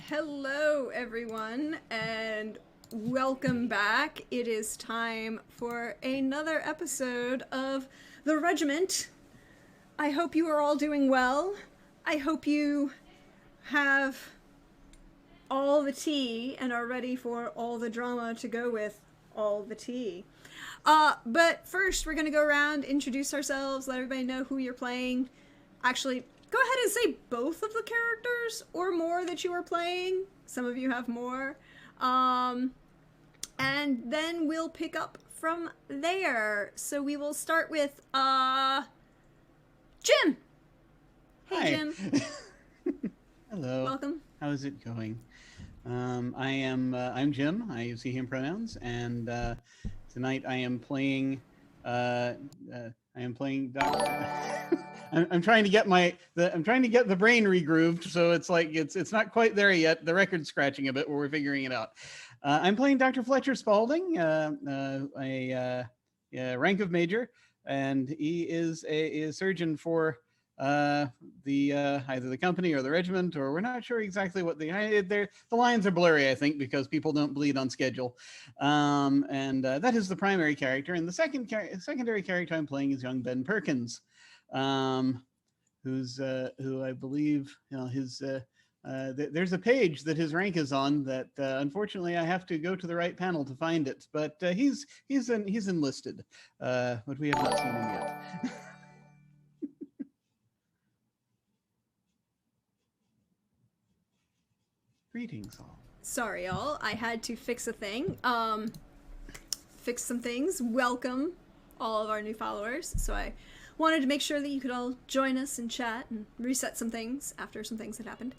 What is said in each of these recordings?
Hello, everyone, and welcome back. It is time for another episode of The Regiment. I hope you are all doing well. I hope you have all the tea and are ready for all the drama to go with all the tea. But first, we're going to go around, introduce ourselves, let everybody know who you're playing. Actually, go ahead and say both of the characters or more that you are playing. Some of you have more. And then we'll pick up from there. So we will start with Jim. Hey, Hi. Jim. Hello. Welcome. How is it going? I'm Jim. I use he/him pronouns, and tonight I am playing. Doctor. I'm trying to get the brain regrooved, so it's like it's not quite there yet. The record's scratching a bit, but we're figuring it out. I'm playing Dr. Fletcher Spaulding, a rank of major, and he is a surgeon for either the company or the regiment, or we're not sure exactly what the lines are blurry, I think, because people don't bleed on schedule. And that is the primary character. And the secondary character I'm playing is young Ben Perkins, who I believe, there's a page that his rank is on that unfortunately I have to go to the right panel to find it, but he's enlisted, but we have not seen him yet. Greetings all. Sorry, all. I had to fix a thing. Fix some things. Welcome all of our new followers. So I wanted to make sure that you could all join us and chat and reset some things after some things had happened.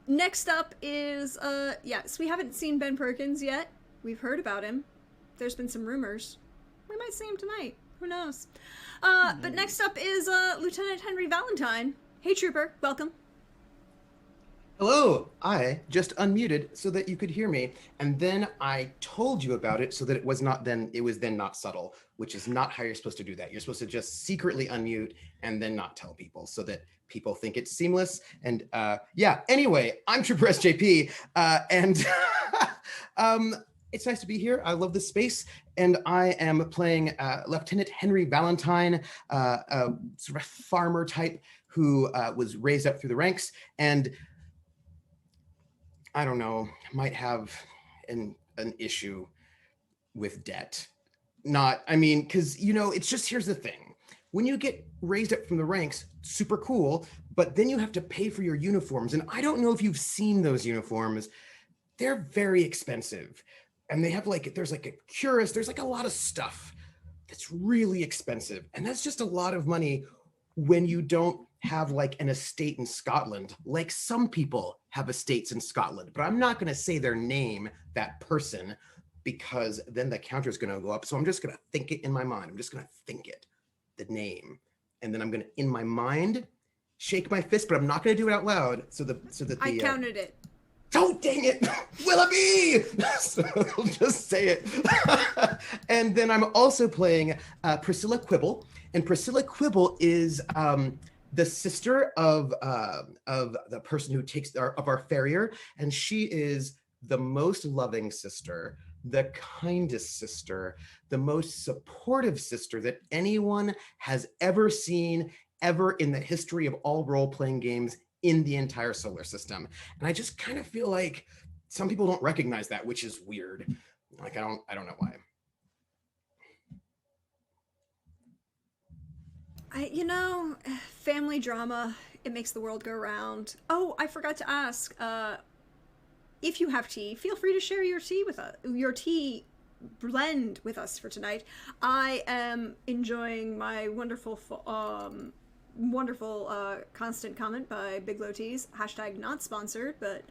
Next up is, yes, we haven't seen Ben Perkins yet. We've heard about him. There's been some rumors. We might see him tonight. Who knows? But next up is Lieutenant Henry Valentine. Hey, Trooper. Welcome. Hello, I just unmuted so that you could hear me, and then I told you about it so that it was then not subtle, which is not how you're supposed to do that. You're supposed to just secretly unmute and then not tell people so that people think it's seamless. And anyway, I'm Trooper SJP, and it's nice to be here. I love this space, and I am playing Lieutenant Henry Valentine, a sort of farmer type who was raised up through the ranks, and I don't know, might have an issue with debt. Because, it's just, here's the thing. When you get raised up from the ranks, super cool, but then you have to pay for your uniforms. And I don't know if you've seen those uniforms. They're very expensive. And they have there's a cuirass, there's a lot of stuff that's really expensive. And that's just a lot of money when you don't have an estate in Scotland, like some people have estates in Scotland, but I'm not going to say their name, that person, because then the counter is going to go up. So I'm just going to think it in my mind. I'm just going to think it, the name, and then I'm going to, in my mind, shake my fist, but I'm not going to do it out loud. So that I counted it. Oh, dang it, Willoughby! So I'll just say it. And then I'm also playing Priscilla Quibble, and Priscilla Quibble is the sister of the person who takes of our farrier, and she is the most loving sister, the kindest sister, the most supportive sister that anyone has ever seen, ever in the history of all role-playing games in the entire solar system. And I just kind of feel like some people don't recognize that, which is weird. I don't know why. Family drama, it makes the world go round. Oh, I forgot to ask, if you have tea, feel free to share your tea with us, your tea blend with us for tonight. I am enjoying my wonderful constant comment by Big Low Teas, hashtag not sponsored, but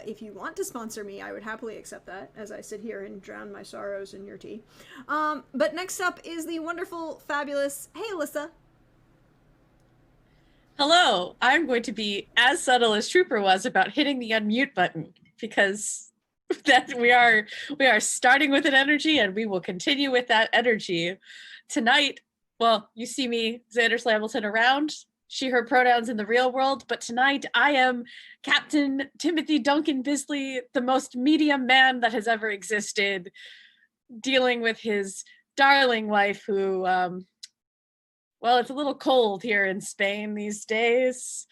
if you want to sponsor me, I would happily accept that as I sit here and drown my sorrows in your tea. But next up is the wonderful, fabulous, hey Alyssa. Hello, I'm going to be as subtle as Trooper was about hitting the unmute button, because that we are starting with an energy and we will continue with that energy. Tonight, well, you see me, Xander Slamilton, around. she, her pronouns in the real world, but tonight I am Captain Timothy Duncan Bisley, the most medium man that has ever existed, dealing with his darling wife who, well, it's a little cold here in Spain these days,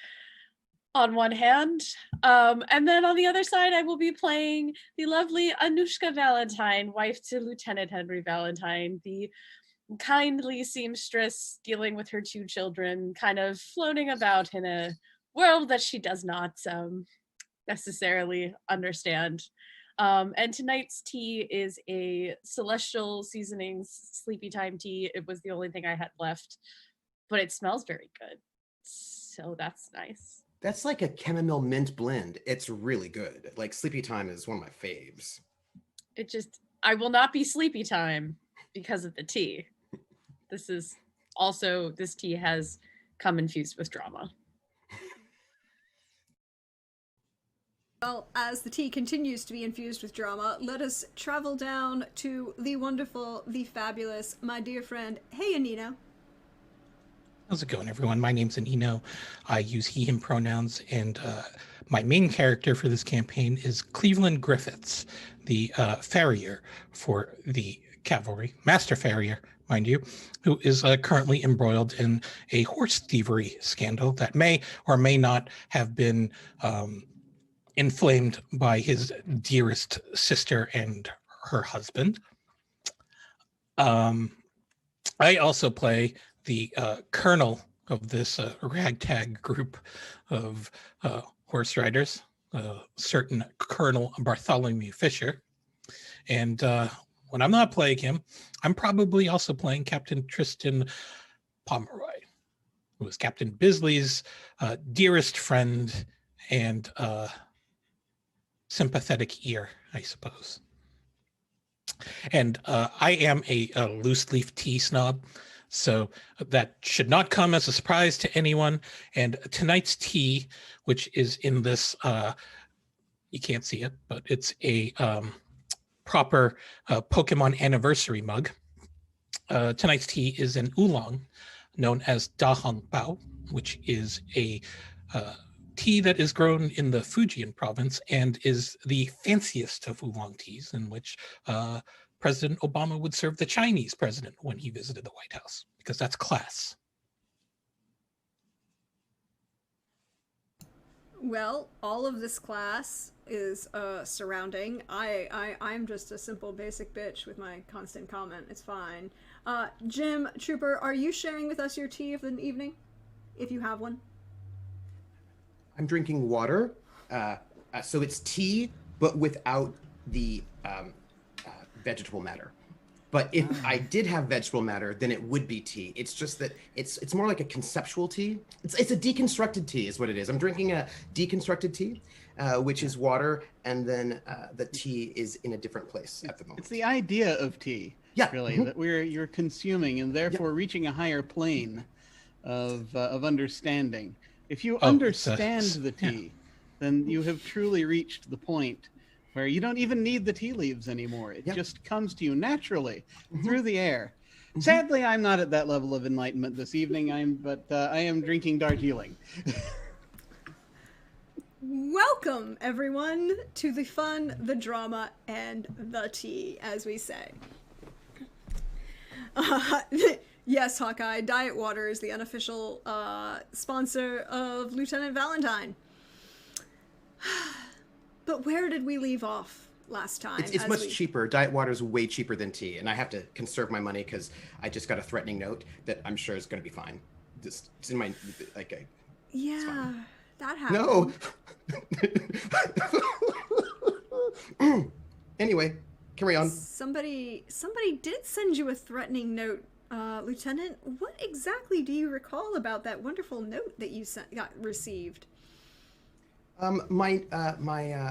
on one hand. And then on the other side, I will be playing the lovely Anushka Valentine, wife to Lieutenant Henry Valentine, the kindly seamstress dealing with her 2 children, kind of floating about in a world that she does not necessarily understand. And tonight's tea is a Celestial Seasonings Sleepy Time tea. It was the only thing I had left, but it smells very good. So that's nice. That's like a chamomile mint blend. It's really good. Like Sleepy Time is one of my faves. I will not be Sleepy Time because of the tea. This tea has come infused with drama. Well, as the tea continues to be infused with drama, let us travel down to the wonderful, the fabulous, my dear friend, Hey Anino. How's it going, everyone? My name's Anino. I use he, him pronouns, and my main character for this campaign is Cleveland Griffiths, the farrier for the cavalry, master farrier, mind you, who is currently embroiled in a horse thievery scandal that may or may not have been inflamed by his dearest sister and her husband. I also play the colonel of this ragtag group of horse riders, certain Colonel Bartholomew Fisher. And when I'm not playing him, I'm probably also playing Captain Tristan Pomeroy, who is Captain Bisley's dearest friend and sympathetic ear, I suppose. And I am a loose leaf tea snob, so that should not come as a surprise to anyone. And tonight's tea, which is in this, you can't see it, but it's a proper Pokemon anniversary mug. Tonight's tea is an oolong known as Da Hong Bao, which is a tea that is grown in the Fujian province and is the fanciest of oolong teas, in which President Obama would serve the Chinese president when he visited the White House, because that's class. Well, all of this class is surrounding. I'm just a simple basic bitch with my constant comment. It's fine. Jim, Trooper, are you sharing with us your tea of the evening? If you have one. I'm drinking water. So it's tea, but without the vegetable matter. But if I did have vegetable matter, then it would be tea. It's just that it's more like a conceptual tea. It's a deconstructed tea is what it is. I'm drinking a deconstructed tea, which is water, and then the tea is in a different place at the moment. It's the idea of tea, really, that you're consuming and therefore reaching a higher plane of understanding. If you understand the tea, then you have truly reached the point where you don't even need the tea leaves anymore. It just comes to you naturally through the air. Sadly, I'm not at that level of enlightenment this evening, but I am drinking Darjeeling. Welcome, everyone, to the fun, the drama, and the tea, as we say. Yes, Hawkeye, Diet Water is the unofficial sponsor of Lieutenant Valentine. But where did we leave off last time? It's much cheaper. Diet Water is way cheaper than tea, and I have to conserve my money because I just got a threatening note that I'm sure is going to be fine. It's in my yeah, that happened. No. Anyway, carry on. Somebody did send you a threatening note, Lieutenant. What exactly do you recall about that wonderful note that you received? My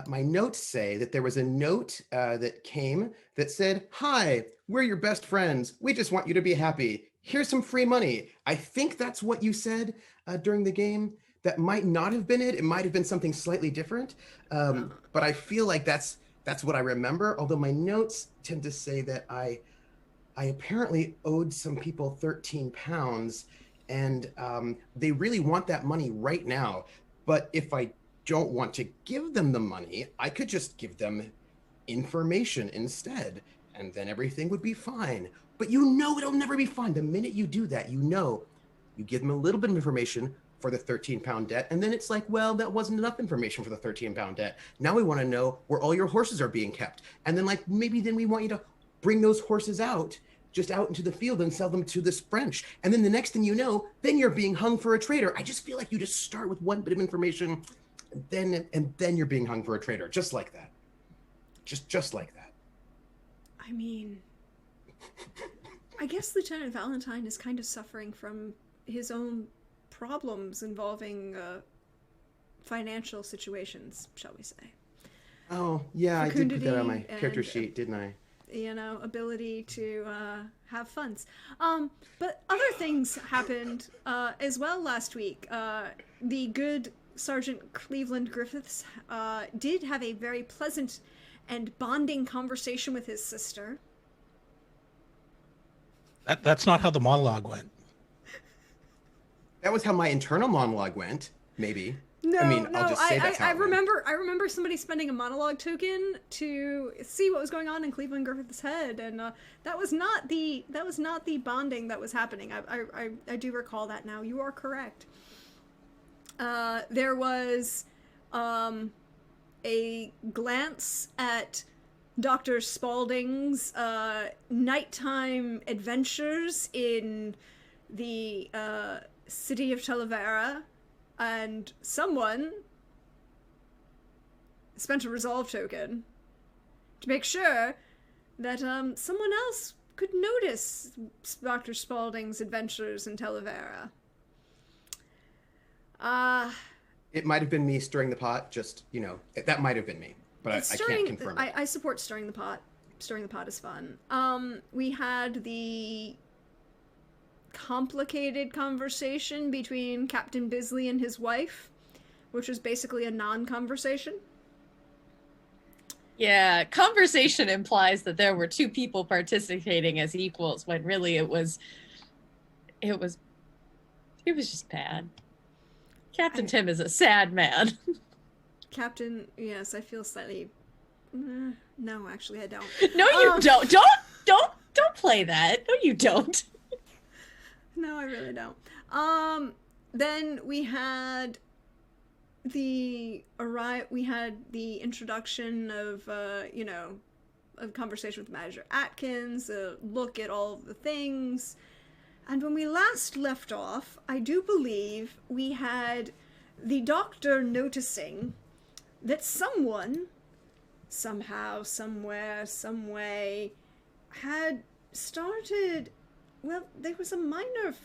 notes say that there was a note that came that said, "Hi, we're your best friends. We just want you to be happy. Here's some free money." I think that's what you said during the game. That might not have been it. It might have been something slightly different. But I feel like that's what I remember. Although my notes tend to say that I apparently owed some people 13 pounds and they really want that money right now. But if I don't want to give them the money, I could just give them information instead, and then everything would be fine. But you know it'll never be fine. The minute you do that, you know, you give them a little bit of information for the 13-pound debt, and then it's like, well, that wasn't enough information for the 13-pound debt. Now we want to know where all your horses are being kept. And then like maybe then we want you to bring those horses out, just out into the field and sell them to this French. And then the next thing you know, then you're being hung for a traitor. I just feel like you just start with one bit of information, and then you're being hung for a traitor, just like that. Just like that. I mean, I guess Lieutenant Valentine is kind of suffering from his own problems involving financial situations, shall we say. Oh, yeah, I did put that on my Fecundity character and, sheet, didn't I? You know, ability to have funds. But other things happened as well last week. The good Sergeant Cleveland Griffiths did have a very pleasant and bonding conversation with his sister. That's not how the monologue went. That was how my internal monologue went, maybe. No, I mean, no, I'll just say that's how I it went. remember somebody spending a monologue token to see what was going on in Cleveland Griffith's head, and that was not the bonding that was happening. I do recall that now. You are correct. There was a glance at Dr. Spaulding's nighttime adventures in the city of Talavera, and someone spent a resolve token to make sure that someone else could notice Dr. Spaulding's adventures in Talavera. It might have been me stirring the pot, just, you know, that might have been me, but I can't confirm it. I support stirring the pot. Stirring the pot is fun. We had the complicated conversation between Captain Bisley and his wife, which was basically a non-conversation. Yeah, conversation implies that there were two people participating as equals, when really it was just bad. Captain Tim is a sad man. Captain, yes, I feel slightly. No, actually, I don't. No, you don't. Don't play that. No, you don't. No, I really don't. Then we had the introduction of a conversation with Manager Atkins, a look at all of the things. And when we last left off, I do believe we had the doctor noticing that someone, somehow, somewhere, some way, had started, well, there was a minor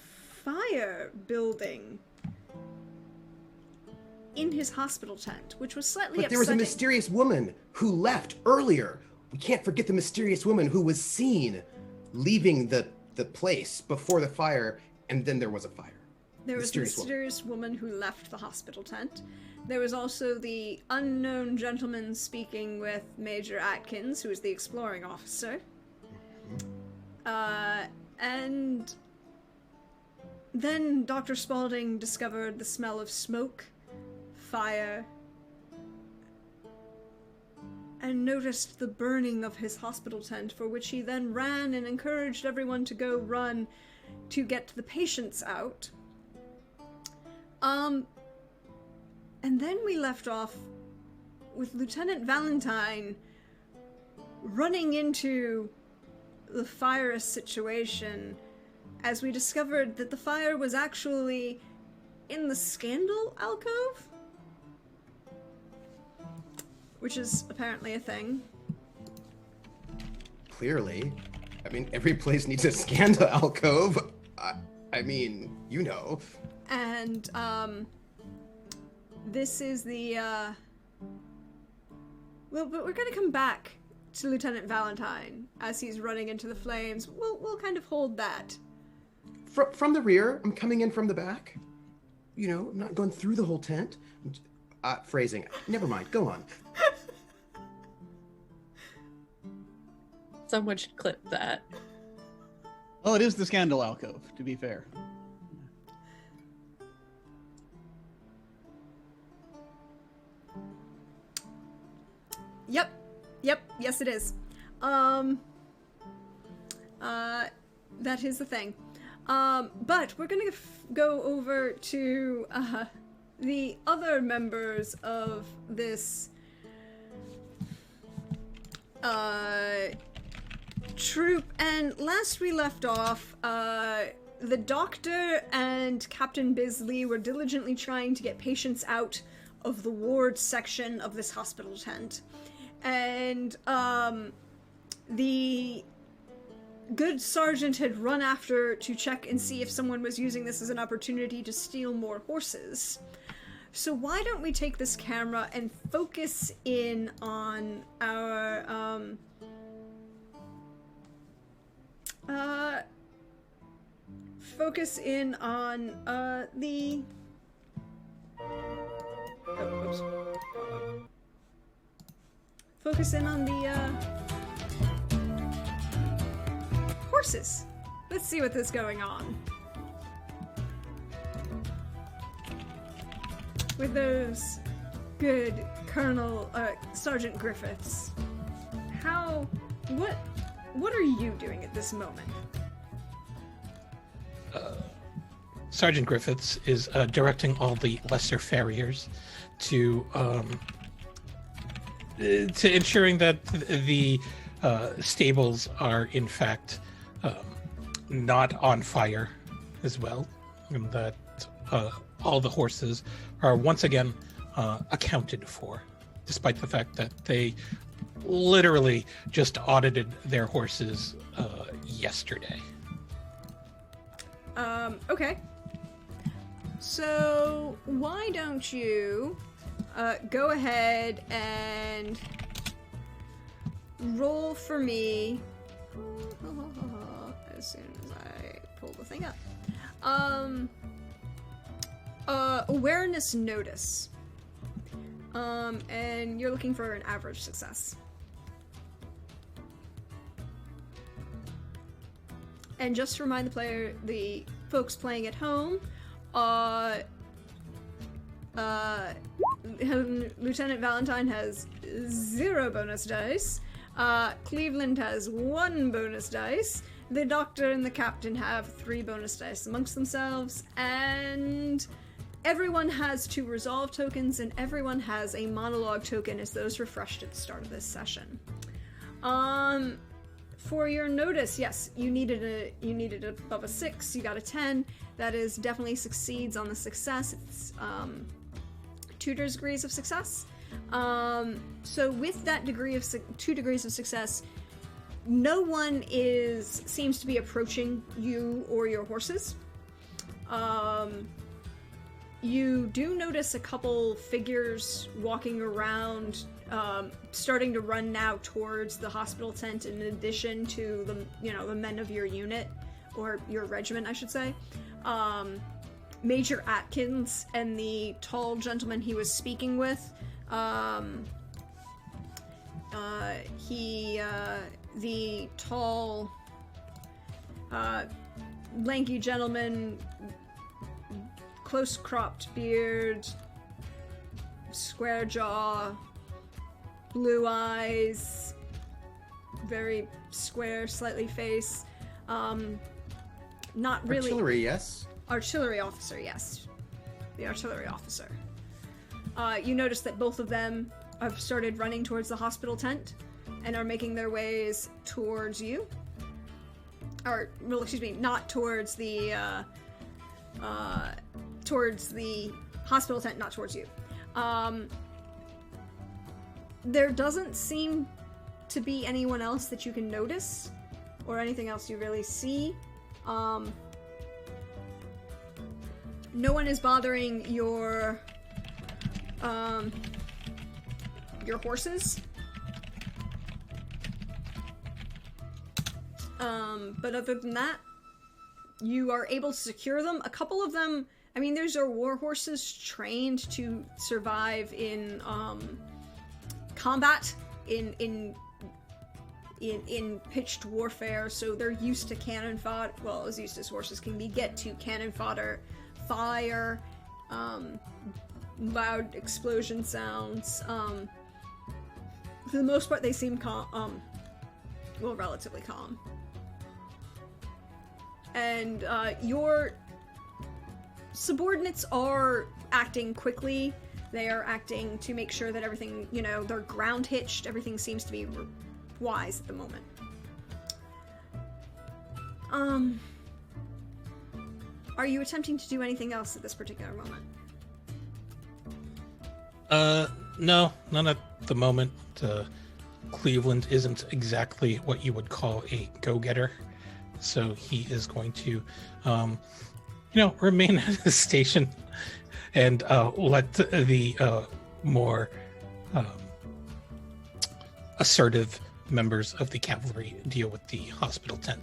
fire building in his hospital tent, which was slightly upsetting. But there was a mysterious woman who left earlier. We can't forget the mysterious woman who was seen leaving the place before the fire, and then there was a fire. There was a mysterious woman who left the hospital tent. There was also the unknown gentleman speaking with Major Atkins, who is the exploring officer. And then Dr. Spaulding discovered the smell of smoke, fire, and noticed the burning of his hospital tent, for which he then ran and encouraged everyone to go run to get the patients out. And then we left off with Lieutenant Valentine running into the fire situation as we discovered that the fire was actually in the scandal alcove, which is apparently a thing. Clearly. I mean, every place needs a scandal alcove. I mean, you know. And, this is the, well, but we're gonna come back to Lieutenant Valentine as he's running into the flames. We'll kind of hold that. From the rear, I'm coming in from the back. You know, I'm not going through the whole tent. Phrasing. Never mind. Go on. Someone should clip that. Well, it is the scandal alcove, to be fair. Yep. Yes, it is. That is the thing. But we're gonna go over to the other members of this troop. And last we left off, the doctor and Captain Bisley were diligently trying to get patients out of the ward section of this hospital tent. And the good sergeant had run after to check and see if someone was using this as an opportunity to steal more horses. So why don't we take this camera and focus in on our focus in on the focus in on the horses. Let's see what is going on with those good Sergeant Griffiths. What are you doing at this moment? Sergeant Griffiths is directing all the lesser farriers to ensuring that the stables are in fact not on fire as well, and that all the horses are once again accounted for, despite the fact that they literally just audited their horses yesterday. Okay. So why don't you go ahead and roll for me as soon as I pull the thing up. Awareness notice. And you're looking for an average success. And just to remind the folks playing at home, Lieutenant Valentine has 0 bonus dice. Cleveland has 1 bonus dice. The doctor and the captain have 3 bonus dice amongst themselves, and everyone has 2 resolve tokens, and everyone has a monologue token as those refreshed at the start of this session. For your notice, yes, you needed above a 6, you got a 10. That is definitely succeeds on the success. It's 2 degrees of success. So with that 2 degrees of success, no one seems to be approaching you or your horses. You do notice a couple figures walking around, starting to run now towards the hospital tent, in addition to the men of your unit, or your regiment, I should say. Major Atkins and the tall gentleman he was speaking with, the tall, lanky gentleman, close-cropped beard, square jaw, blue eyes, very square, slightly face. Not really. Artillery, yes. Artillery officer, yes. The artillery officer. You notice that both of them have started running towards the hospital tent and are making their ways towards you. Or, well, excuse me, not towards the hospital tent, not towards you. There doesn't seem to be anyone else that you can notice, or anything else you really see. No one is bothering your horses. But other than that, you are able to secure them. A couple of them, I mean, those are war horses trained to survive in combat, in pitched warfare, so they're used to cannon fodder, well, as used as horses can be, get to cannon fodder, fire, loud explosion sounds. for the most part, they seem calm, well, relatively calm. And your subordinates are acting quickly. They are acting to make sure that everything, you know, they're ground hitched. Everything seems to be wise at the moment. Are you attempting to do anything else at this particular moment? No, not at the moment. Cleveland isn't exactly what you would call a go-getter, so he is going to, remain at his station and let the more assertive members of the cavalry deal with the hospital tent.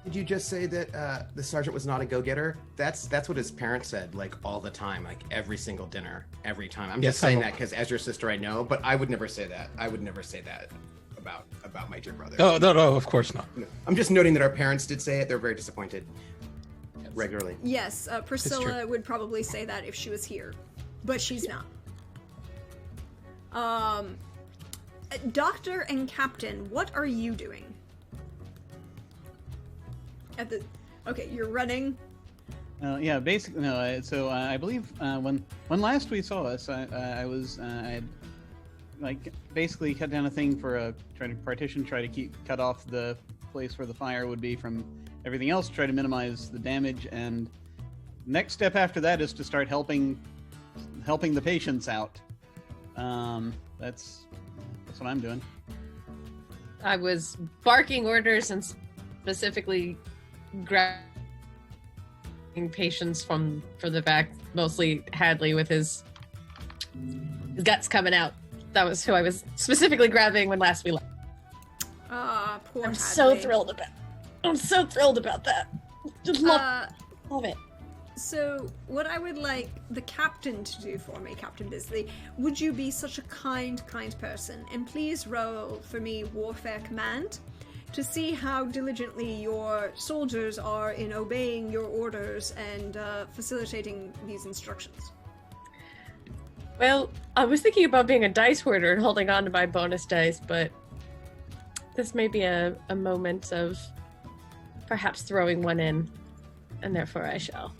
Did you just say that the sergeant was not a go-getter? That's what his parents said, like, all the time, like every single dinner, every time. I'm just saying that because as your sister, I know, but I would never say that. I would never say that about my dear brother. Oh, no, of course not. No. I'm just noting that our parents did say it. They're very disappointed regularly. Yes, Priscilla would probably say that if she was here, but she's not. Doctor and Captain, what are you doing? Okay, you're running. Yeah, basically no. So I believe when last we saw us, I had like basically cut down a thing for try to cut off the place where the fire would be from everything else, try to minimize the damage, and next step after that is to start helping the patients out. That's what I'm doing. I was barking orders and specifically grabbing patients from the back, mostly Hadley with his guts coming out. That was who I was specifically grabbing when last we left. Poor I'm Hadley. so thrilled about that. Just love it. So, what I would like the captain to do for me, Captain Bisley, would you be such a kind person, and please roll for me Warfare Command to see how diligently your soldiers are in obeying your orders and facilitating these instructions. Well, I was thinking about being a dice hoarder and holding on to my bonus dice, but this may be a moment of perhaps throwing one in, and therefore I shall.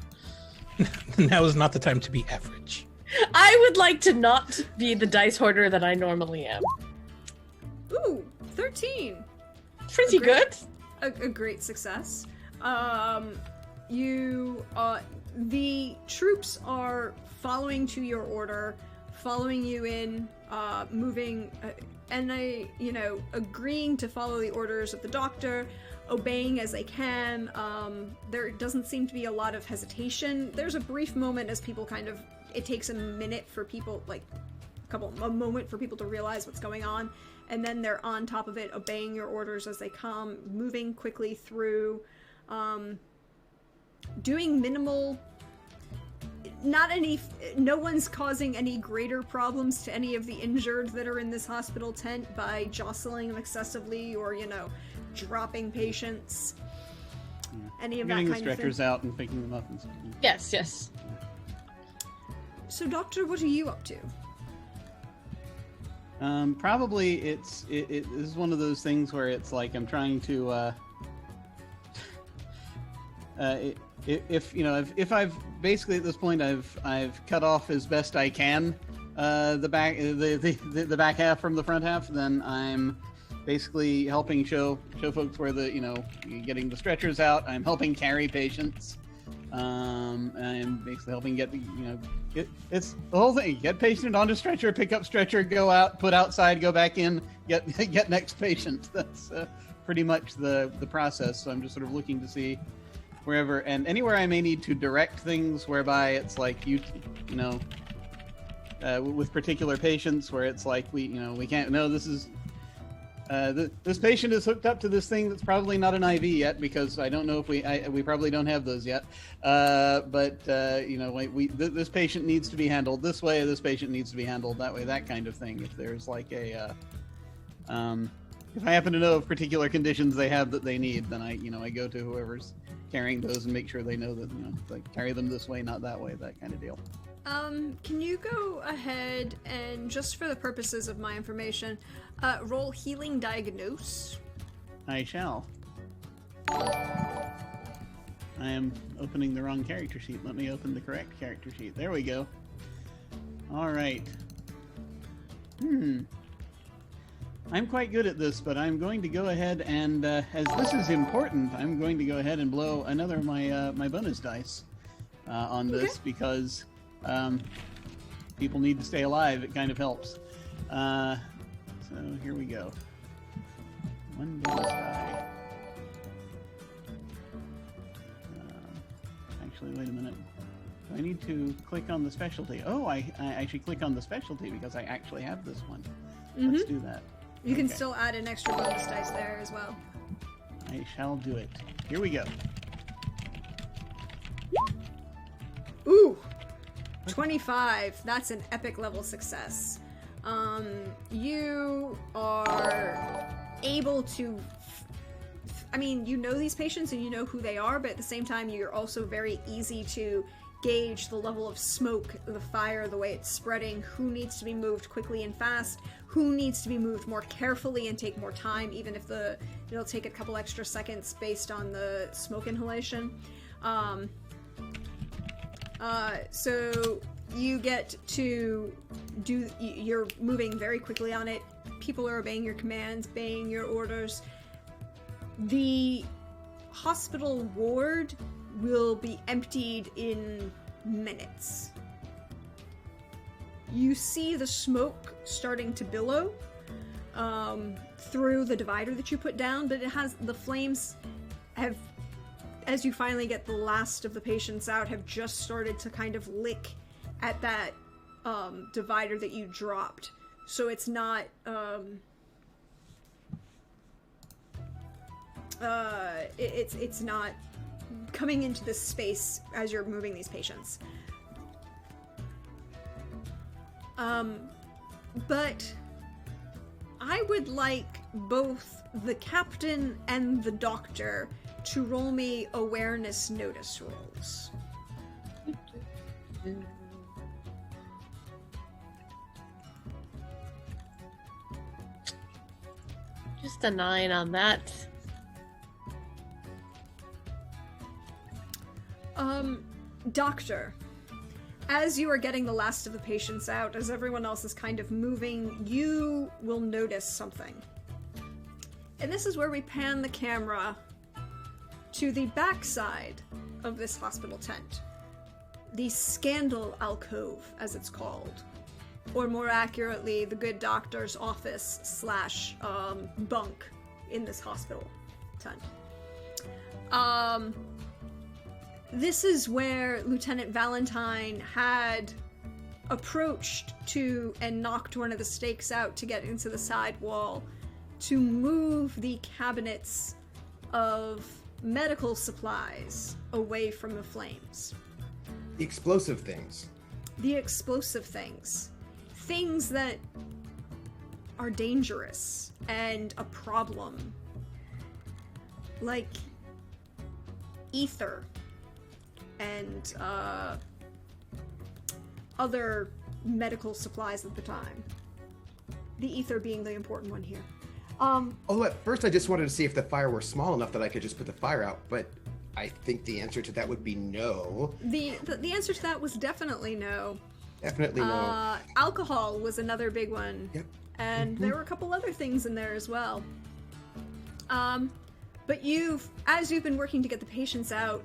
Now is not the time to be average. I would like to not be the dice hoarder that I normally am. Ooh, 13. Pretty good. A great success. The troops are following to your order, following you in, moving, and agreeing to follow the orders of the doctor, obeying as they can. There doesn't seem to be a lot of hesitation. There's a brief moment as people it takes a minute for people, a moment for people to realize what's going on, and then they're on top of it, obeying your orders as they come, moving quickly through, doing minimal, no one's causing any greater problems to any of the injured that are in this hospital tent by jostling them excessively or, dropping patients. Yeah. Any of Getting that the kind of thing. stretchers out and picking them up and stuff. Yes. So, Doctor, what are you up to? Probably it is one of those things where it's like I'm trying to if I've basically at this point I've cut off as best I can the back half from the front half, then I'm basically helping show folks where getting the stretchers out. I'm helping carry patients. I'm basically helping it's the whole thing. Get patient onto stretcher, pick up stretcher, go out, put outside, go back in, get next patient. That's pretty much the process. So I'm just sort of looking to see wherever and anywhere I may need to direct things, whereby it's like with particular patients where it's like we can't. No, this is. This patient is hooked up to this thing that's probably not an IV yet, because I don't know if we probably don't have those yet. This patient needs to be handled this way. This patient needs to be handled that way. That kind of thing. If there's like if I happen to know of particular conditions they have that they need, then I go to whoever's carrying those and make sure they know that carry them this way, not that way. That kind of deal. Can you go ahead and, just for the purposes of my information, roll Healing Diagnose? I shall. I am opening the wrong character sheet. Let me open the correct character sheet. There we go. All right. I'm quite good at this, but I'm going to go ahead and, as this is important, I'm going to go ahead and blow another of my bonus dice on this because people need to stay alive. It kind of helps. So here we go. One bonus die. Actually, wait a minute. Do I need to click on the specialty? Oh, I should click on the specialty because I actually have this one. Let's do that. You can still add an extra bonus dice there as well. I shall do it. Here we go. Ooh! 25. That's an epic level success. You are able to... I mean, you know these patients and you know who they are, but at the same time, you're also very easy to gauge the level of smoke, the fire, the way it's spreading, who needs to be moved quickly and fast, who needs to be moved more carefully and take more time, even if it'll take a couple extra seconds based on the smoke inhalation. So you get to you're moving very quickly on it. People are obeying your commands, obeying your orders. The hospital ward will be emptied in minutes. You see the smoke starting to billow through the divider that you put down, but the flames have, as you finally get the last of the patients out, have just started to kind of lick at that divider that you dropped. So it's not it's not coming into this space as you're moving these patients. But I would like both the captain and the doctor to roll me awareness notice rolls. Just a 9 on that. Doctor, as you are getting the last of the patients out, as everyone else is kind of moving, you will notice something. And this is where we pan the camera to the backside of this hospital tent. The scandal alcove, as it's called. Or more accurately, the good doctor's office slash bunk in this hospital tent. This is where Lieutenant Valentine had approached to and knocked one of the stakes out to get into the side wall to move the cabinets of medical supplies away from the flames. The explosive things. The explosive things. Things that are dangerous and a problem. Like ether and other medical supplies at the time. The ether being the important one here. At first I just wanted to see if the fire were small enough that I could just put the fire out, but I think the answer to that would be no. The answer to that was definitely no. Definitely no. Alcohol was another big one. Yep. And there were a couple other things in there as well. But as you've been working to get the patients out,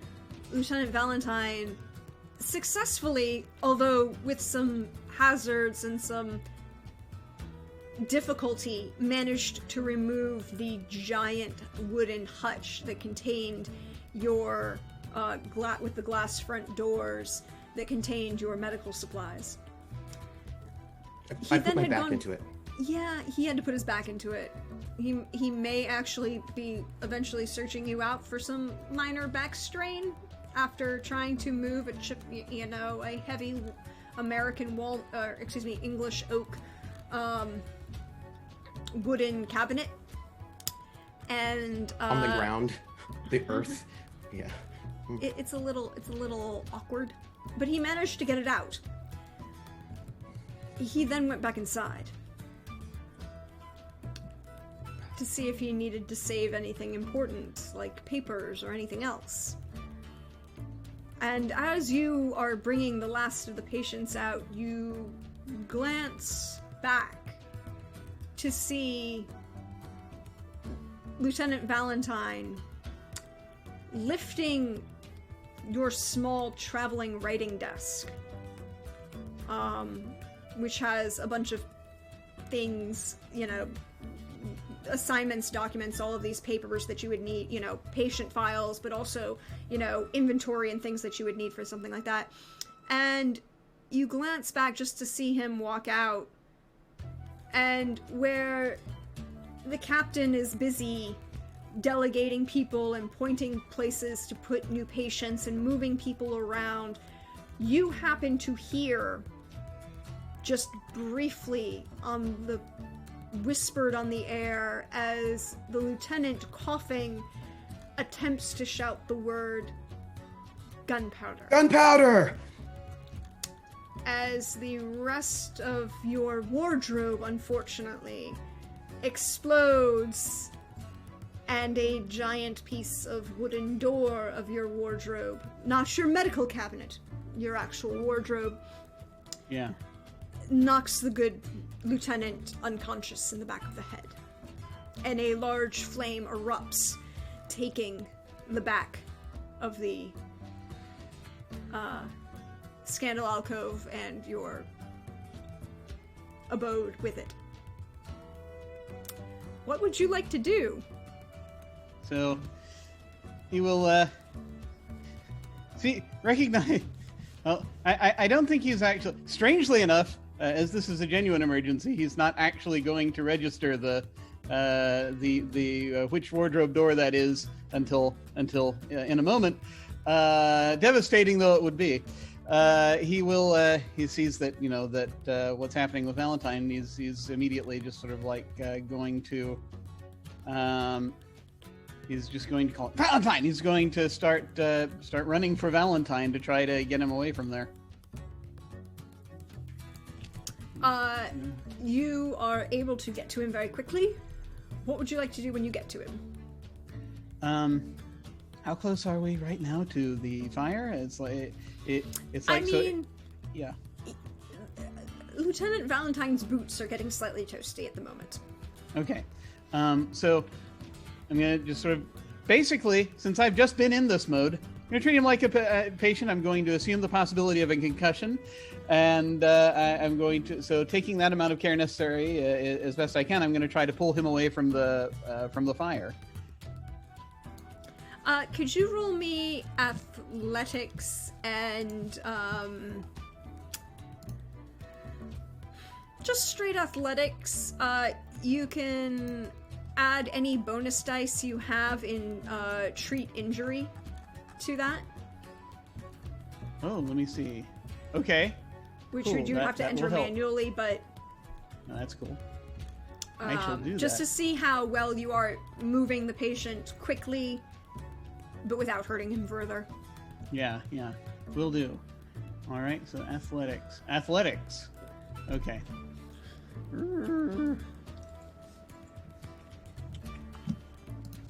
Lieutenant Valentine successfully, although with some hazards and some difficulty, managed to remove the giant wooden hutch that contained your with the glass front doors that contained your medical supplies. I put my back into it. Yeah, he had to put his back into it. He may actually be eventually searching you out for some minor back strain after trying to move a heavy American English oak wooden cabinet. And on the ground, the earth. Yeah. It's a little awkward, but he managed to get it out. he then went back inside to see if he needed to save anything important, like papers or anything else. And as you are bringing the last of the patients out, you glance back to see Lieutenant Valentine lifting your small traveling writing desk, which has a bunch of things, you know, assignments, documents, all of these papers that you would need, you know, patient files, but also, you know, inventory and things that you would need for something like that. And you glance back just to see him walk out, and where the captain is busy delegating people and pointing places to put new patients and moving people around, you happen to hear just briefly on the whispered on the air as the lieutenant, coughing, attempts to shout the word gunpowder. Gunpowder! As the rest of your wardrobe, unfortunately, explodes, and a giant piece of wooden door of your wardrobe, not your medical cabinet, your actual wardrobe, Yeah. knocks the good lieutenant unconscious in the back of the head. And a large flame erupts, taking the back of the scandal alcove and your abode with it. What would you like to do? So he will recognize. Well, I don't think he's actually. Strangely enough, as this is a genuine emergency, he's not actually going to register the which wardrobe door that is until in a moment. Devastating though it would be, he will. He sees that that what's happening with Valentine. He's immediately just sort of like going to. He's just going to call it Valentine. He's going to start running for Valentine to try to get him away from there. You are able to get to him very quickly. What would you like to do when you get to him? How close are we right now to the fire? It's like it's like I mean, so. Yeah. Lieutenant Valentine's boots are getting slightly toasty at the moment. Okay. So I'm gonna just sort of basically, since I've just been in this mode, I'm gonna treat him like a patient. I'm going to assume the possibility of a concussion, and I'm going to taking that amount of care necessary as best I can. I'm going to try to pull him away from the fire. Could you roll me athletics and just straight athletics? You can add any bonus dice you have in treat injury to that. Oh, let me see. Okay. Which Cool, you have to that enter will help. manually, but No, that's cool. I shall do just that. to see how well you are moving the patient quickly, but without hurting him further. Yeah, will do. All right, so athletics. Okay.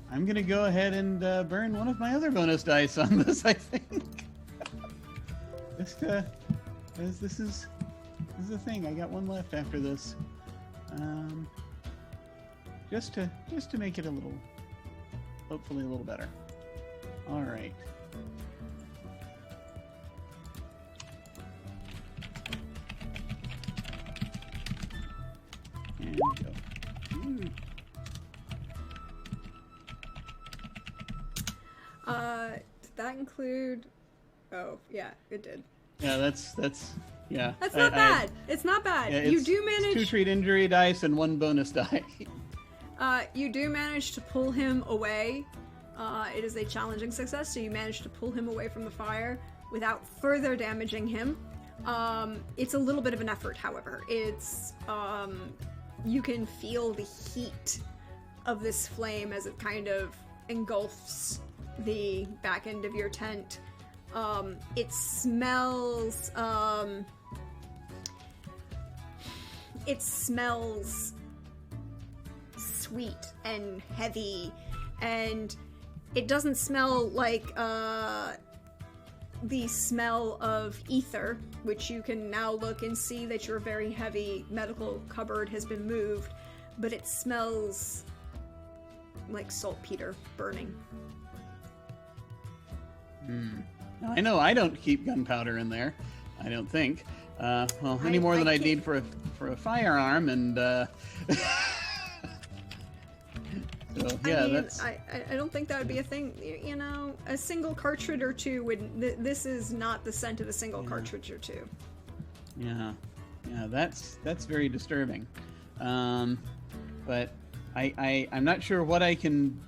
I'm gonna go ahead and burn one of my other bonus dice on this. I think. This is the thing. I got one left after this. Just to make it hopefully a little better. All right. And go. Did that include? Oh, yeah, it did. Yeah, that's yeah. That's not bad. It's not bad. Yeah, You it's- do it's manage. 2 treat injury dice and 1 bonus die. You do manage to pull him away. It is a challenging success, so you manage to pull him away from the fire without further damaging him. It's a little bit of an effort, however. It's you can feel the heat of this flame as it kind of engulfs the back end of your tent. It smells it smells sweet and heavy, and it doesn't smell like the smell of ether, which you can now look and see that your very heavy medical cupboard has been moved, but it smells like saltpeter burning. Now, I know I don't keep gunpowder in there. I don't think. Well, any more than I'd need for a firearm, and so yeah, I mean, that's. I don't think that would be a thing. You know, a single cartridge or two would. This is not the scent of a single cartridge or two. Yeah, that's very disturbing. But I'm not sure what I can.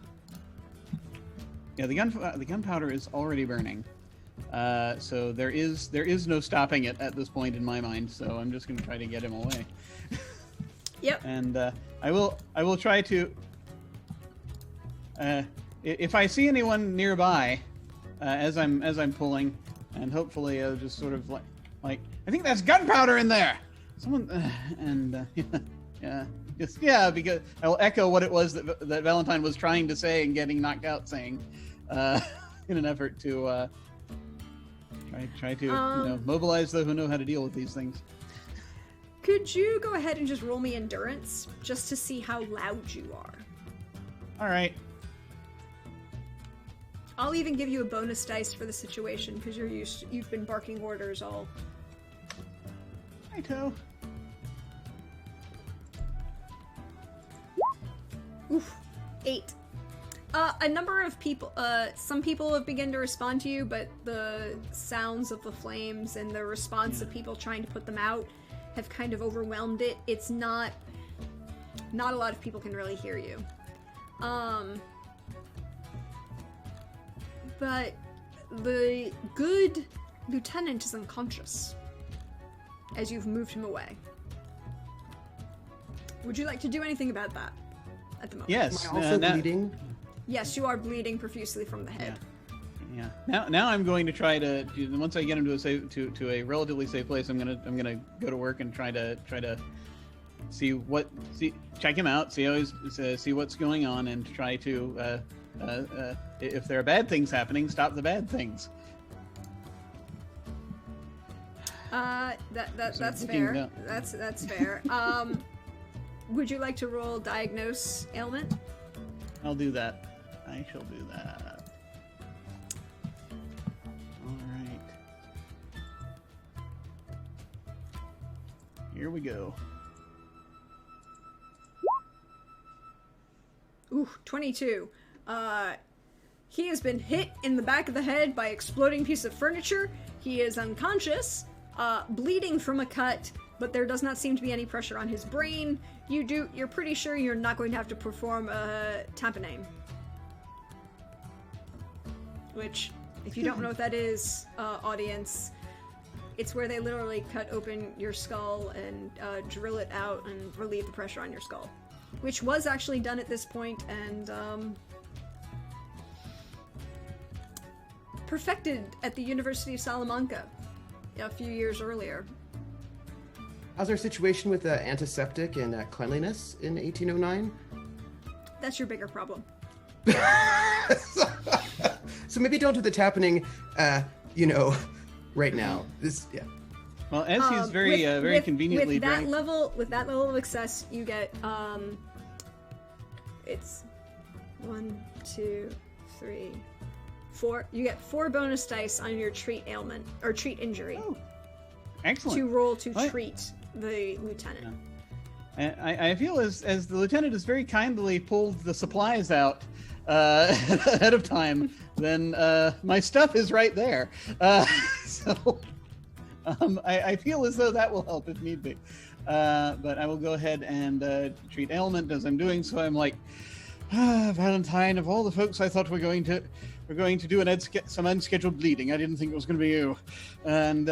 Yeah, the gunpowder is already burning. So there is no stopping it at this point in my mind. So I'm just going to try to get him away. Yep. And I will try to. If I see anyone nearby, as I'm pulling, and hopefully I'll just sort of like I think that's gunpowder in there. Someone yeah, because I'll echo what it was that Valentine was trying to say and getting knocked out saying, in an effort to try to mobilize those who know how to deal with these things. Could you go ahead and just roll me endurance just to see how loud you are? All right. I'll even give you a bonus dice for the situation because you've been barking orders all. Righto. Oof, 8. A number of people, some people have begun to respond to you, but the sounds of the flames and the response of people trying to put them out have kind of overwhelmed it. It's not a lot of people can really hear you. But the good lieutenant is unconscious as you've moved him away. Would you like to do anything about that at the moment? Yes. Am I also bleeding? Yes, you are bleeding profusely from the head. Yeah. Now I'm going to try to once I get him to a relatively safe place. I'm gonna go to work and try to check him out, see what's going on, and try to if there are bad things happening, stop the bad things. That's fair. That's fair. Would you like to roll diagnose ailment? I'll do that. I shall do that. All right. Here we go. Ooh, 22. He has been hit in the back of the head by exploding piece of furniture. He is unconscious, bleeding from a cut, but there does not seem to be any pressure on his brain. You're pretty sure you're not going to have to perform a tamponade. Which, if you don't know what that is, audience, it's where they literally cut open your skull and drill it out and relieve the pressure on your skull. Which was actually done at this point and perfected at the University of Salamanca a few years earlier. How's our situation with antiseptic and cleanliness in 1809? That's your bigger problem. So maybe don't do the tapping, right now. Well, as he's very conveniently with that drank. level of success, you get it's 1, 2, 3, 4. You get 4 bonus dice on your treat ailment or treat injury. Oh, excellent. To roll to treat the lieutenant. And I feel as the lieutenant has very kindly pulled the supplies out ahead of time, then my stuff is right there. So I feel as though that will help if need be. But I will go ahead and treat ailment as I'm doing so. I'm like, Valentine, of all the folks I thought we're going to do some unscheduled bleeding, I didn't think it was going to be you. And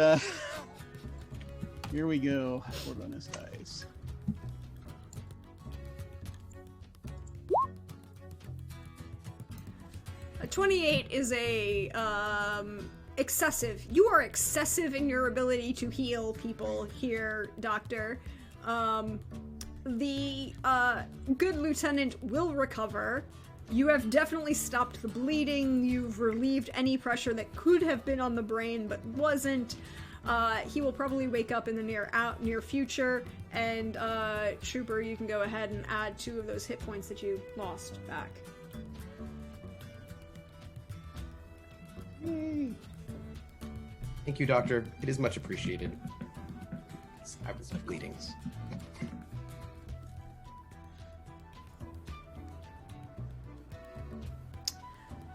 here we go. 4 bonus dice. A 28 is a excessive. You are excessive in your ability to heal people here, Doctor. The good lieutenant will recover. You have definitely stopped the bleeding. You've relieved any pressure that could have been on the brain but wasn't. He will probably wake up in the near future. And Trooper, you can go ahead and add 2 of those hit points that you lost back. Yay. Thank you, Doctor. It is much appreciated. I was bleeding.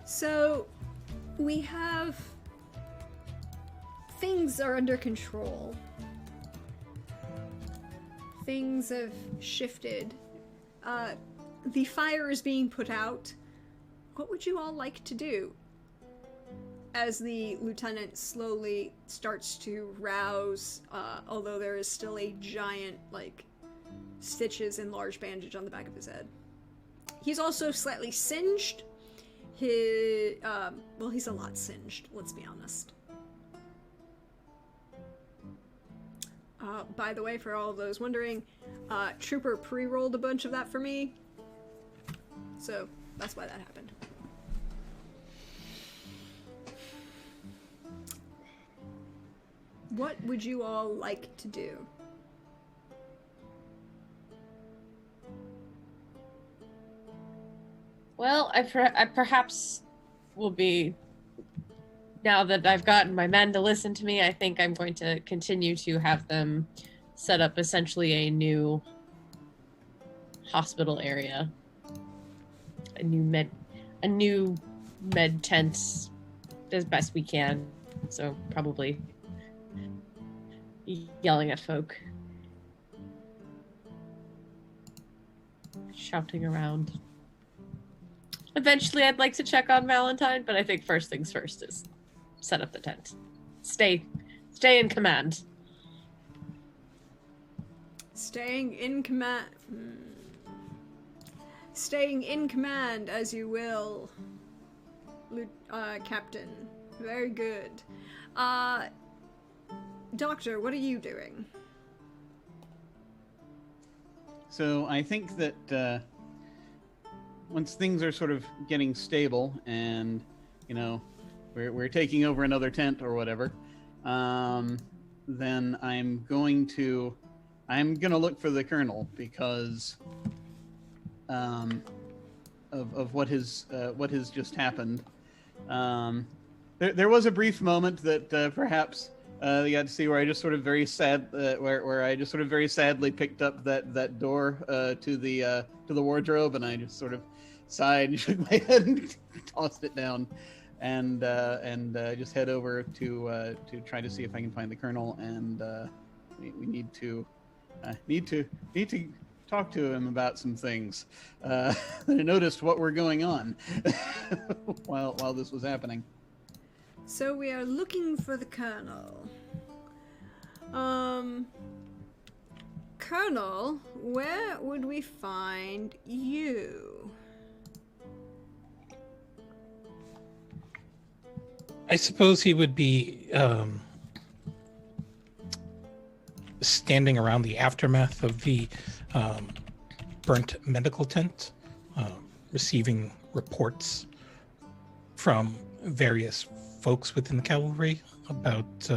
So, we have... Things are under control. Things have shifted. The fire is being put out. What would you all like to do? As the lieutenant slowly starts to rouse, although there is still a giant, stitches and large bandage on the back of his head. He's also slightly singed. He's a lot singed, let's be honest. By the way, for all of those wondering, Trooper pre-rolled a bunch of that for me. So, that's why that happened. What would you all like to do? Well, I perhaps will be, now that I've gotten my men to listen to me, I think I'm going to continue to have them set up essentially a new hospital area. A new med tent as best we can. So probably yelling at folk. Shouting around. Eventually I'd like to check on Valentine, but I think first things first is set up the tent. Stay in command. Staying in command. Staying in command as you will, Captain. Very good. Doctor, what are you doing? So I think that once things are sort of getting stable and, we're taking over another tent or whatever, then I'm gonna look for the colonel because of what has just happened. There was a brief moment that perhaps you got to see where I just sort of very sad, where I just sort of very sadly picked up that door to the wardrobe, and I just sort of sighed and shook my head and tossed it down, and just head over to try to see if I can find the colonel, and we need to talk to him about some things. I noticed what were going on while this was happening. So we are looking for the colonel. Colonel, where would we find you? I suppose he would be standing around the aftermath of the burnt medical tent, receiving reports from various folks within the cavalry about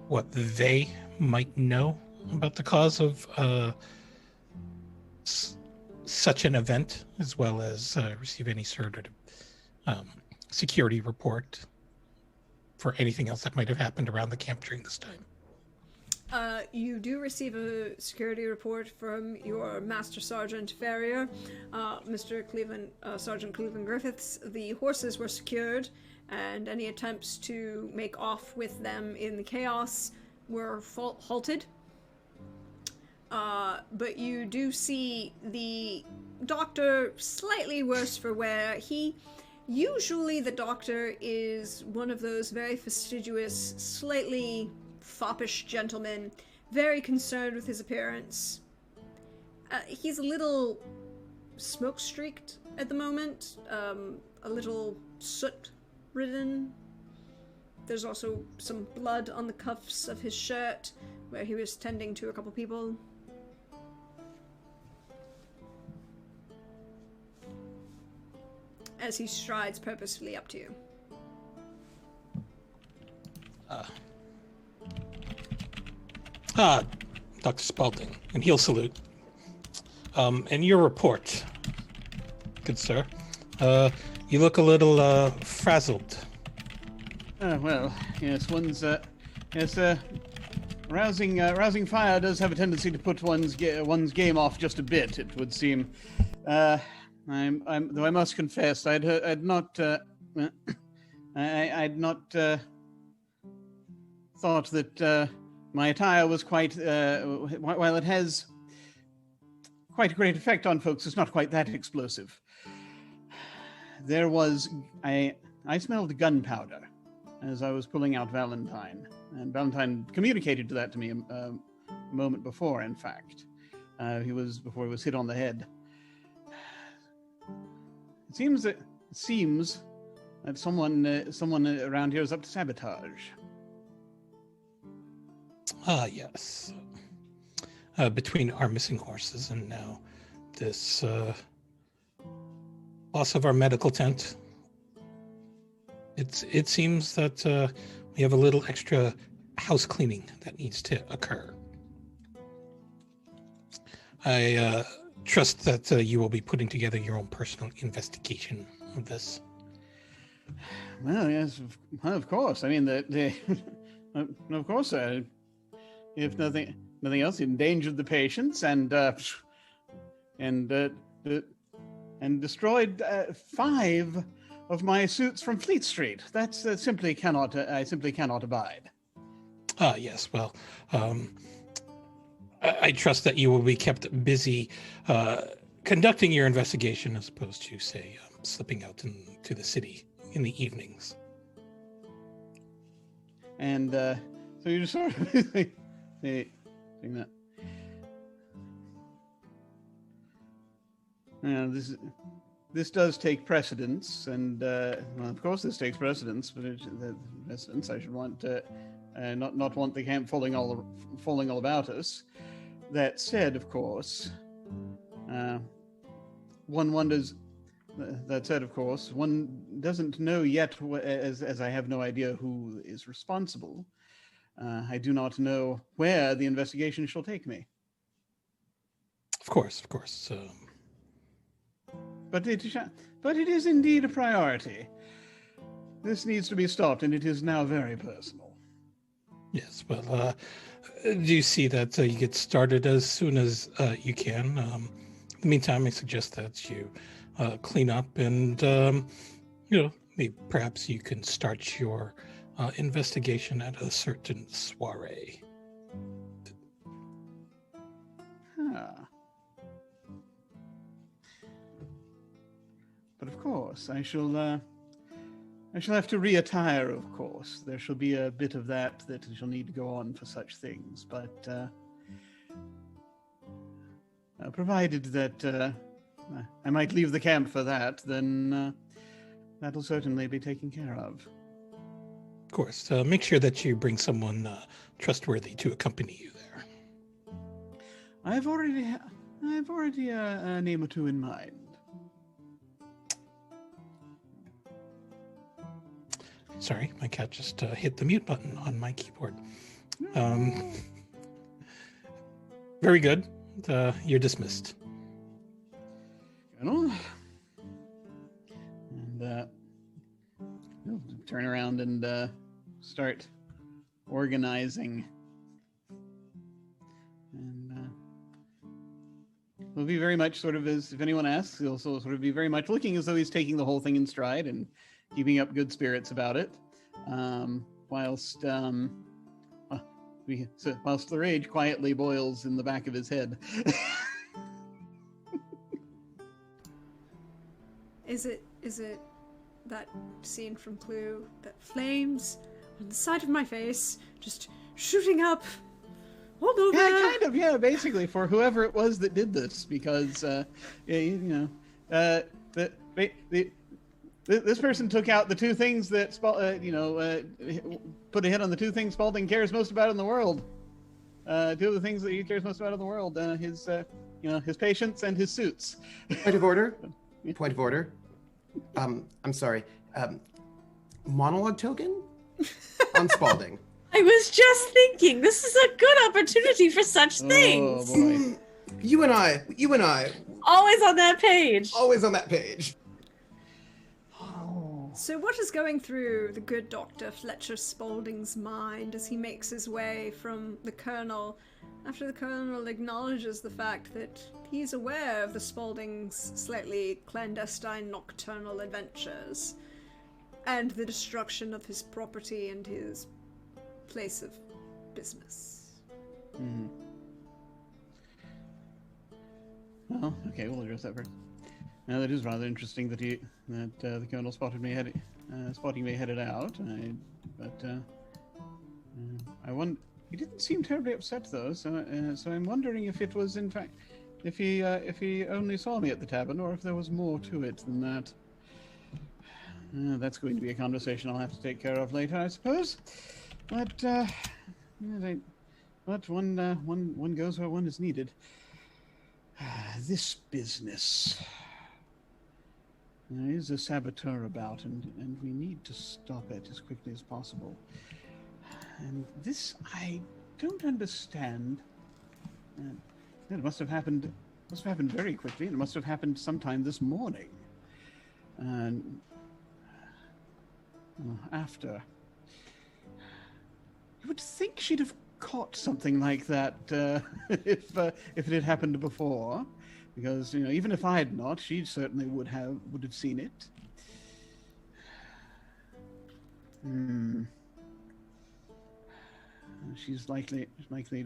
what they might know about the cause of such an event, as well as receive any sort of security report for anything else that might have happened around the camp during this time. You do receive a security report from your Master Sergeant Farrier, Mr. Cleveland, Sergeant Cleveland Griffiths. The horses were secured, and any attempts to make off with them in the chaos were halted. But you do see the doctor slightly worse for wear. Usually the doctor is one of those very fastidious, slightly foppish gentlemen, very concerned with his appearance. He's a little smoke-streaked at the moment, a little soot-ridden. There's also some blood on the cuffs of his shirt, where he was tending to a couple people. As he strides purposefully up to you. Dr. Spalding, and he'll salute. And your report, good sir. You look a little frazzled. Well, yes, rousing fire does have a tendency to put one's game off just a bit, it would seem. Though I must confess, I'd not thought that my attire was quite, while it has quite a great effect on folks, it's not quite that explosive. I smelled gunpowder as I was pulling out Valentine, and Valentine communicated that to me a moment before, in fact. Before he was hit on the head. It seems that someone around here is up to sabotage. Yes. Between our missing horses and now this loss of our medical tent, it seems that we have a little extra house cleaning that needs to occur. I trust that you will be putting together your own personal investigation of this. Well, yes, of course. I mean, of course. If nothing else, endangered the patients and destroyed 5 of my suits from Fleet Street. I simply cannot abide. Yes. Well, I trust that you will be kept busy conducting your investigation as opposed to, say, slipping out into the city in the evenings. And so you just sort of saying that. This does take precedence, and well, of course this takes precedence. But precedence, I should want not want the camp falling all about us. That said, of course, one wonders. That said, of course, one doesn't know yet, as I have no idea who is responsible. I do not know where the investigation shall take me. Of course. But it is indeed a priority. This needs to be stopped, and it is now very personal. Yes, well, do you see that you get started as soon as you can? In the meantime, I suggest that you clean up and, maybe perhaps you can start your investigation at a certain soiree. But of course, I shall have to reattire, of course. There shall be a bit of that shall need to go on for such things, but provided that I might leave the camp for that, then that'll certainly be taken care of. Of course. Make sure that you bring someone trustworthy to accompany you there. I've already a name or two in mind. Sorry, my cat just hit the mute button on my keyboard. Very good. You're dismissed. And turn around and start organizing. And he'll be very much sort of, as if anyone asks, he'll also sort of be very much looking as though he's taking the whole thing in stride and keeping up good spirits about it, whilst the rage quietly boils in the back of his head. Is it that scene from Clue, that flames on the side of my face, just shooting up all over? Yeah, basically, for whoever it was that did this, because this person took out the two things that put a hit on the two things Spalding cares most about in the world. two of the things that he cares most about in the world: his patients and his suits. Point of order. Point of order. I'm sorry. Monologue token on Spalding. I was just thinking, this is a good opportunity for such things. Oh boy. You and I, Always on that page. always on that page. So what is going through the good Dr. Fletcher Spaulding's mind as he makes his way from the Colonel, after the Colonel acknowledges the fact that he's aware of the Spauldings' slightly clandestine nocturnal adventures and the destruction of his property and his place of business? Mm-hmm. Well, okay, we'll address that first. Now, that is rather interesting that the Colonel spotting me headed out. I wonder. He didn't seem terribly upset though, so I'm wondering if it was in fact, if he only saw me at the tavern, or if there was more to it than that. That's going to be a conversation I'll have to take care of later, I suppose. But one goes where one is needed. This business. There is a saboteur about, and we need to stop it as quickly as possible. And this, I don't understand. It must have happened very quickly, and it must have happened sometime this morning. And after. You would think she'd have caught something like that if it had happened before. Because, even if I had not, she certainly would have seen it. She's likely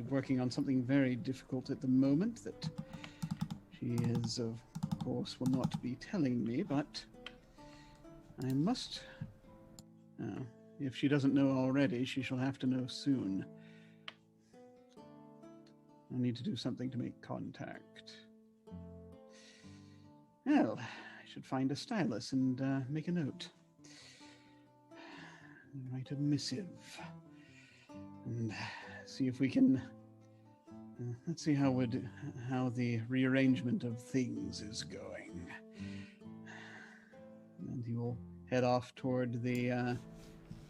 working on something very difficult at the moment that she is, of course, will not be telling me, but I must... if she doesn't know already, she shall have to know soon. I need to do something to make contact. Well, I should find a stylus and make a note. Write a missive. And see if we can... let's see how the rearrangement of things is going. And he will head off toward the...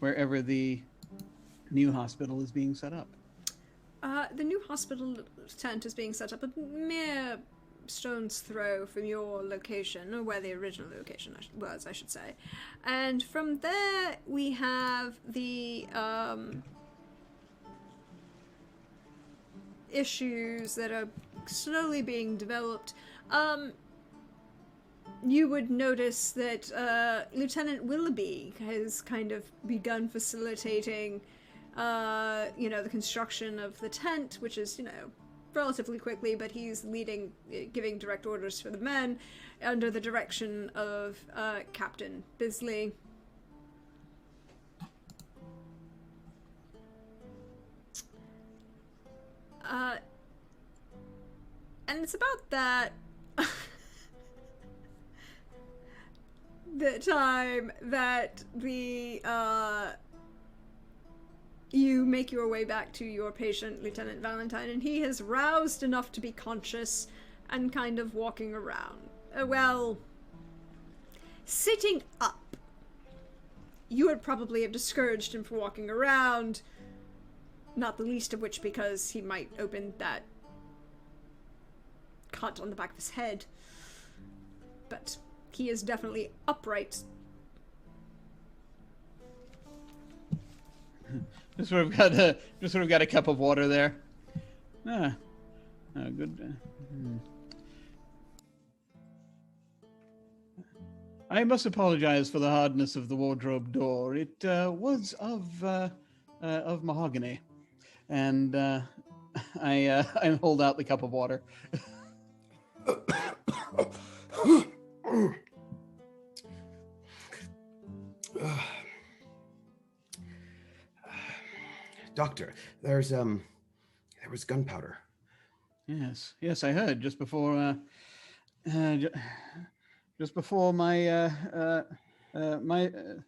wherever the new hospital is being set up. The new hospital tent is being set up a mere stone's throw from your location, or where the original location was, I should say. And from there, we have the issues that are slowly being developed. You would notice that Lieutenant Willoughby has kind of begun facilitating the construction of the tent, which is, relatively quickly, but he's giving direct orders for the men under the direction of Captain Bisley. And it's about that the time that you make your way back to your patient, Lieutenant Valentine, and he has roused enough to be conscious and kind of walking around. Sitting up. You would probably have discouraged him from walking around, not the least of which because he might open that cut on the back of his head. But he is definitely upright. Just sort of got a cup of water there. Good. I must apologize for the hardness of the wardrobe door. It was of mahogany, and I hold out the cup of water. Doctor, there was gunpowder. Yes, I heard just before my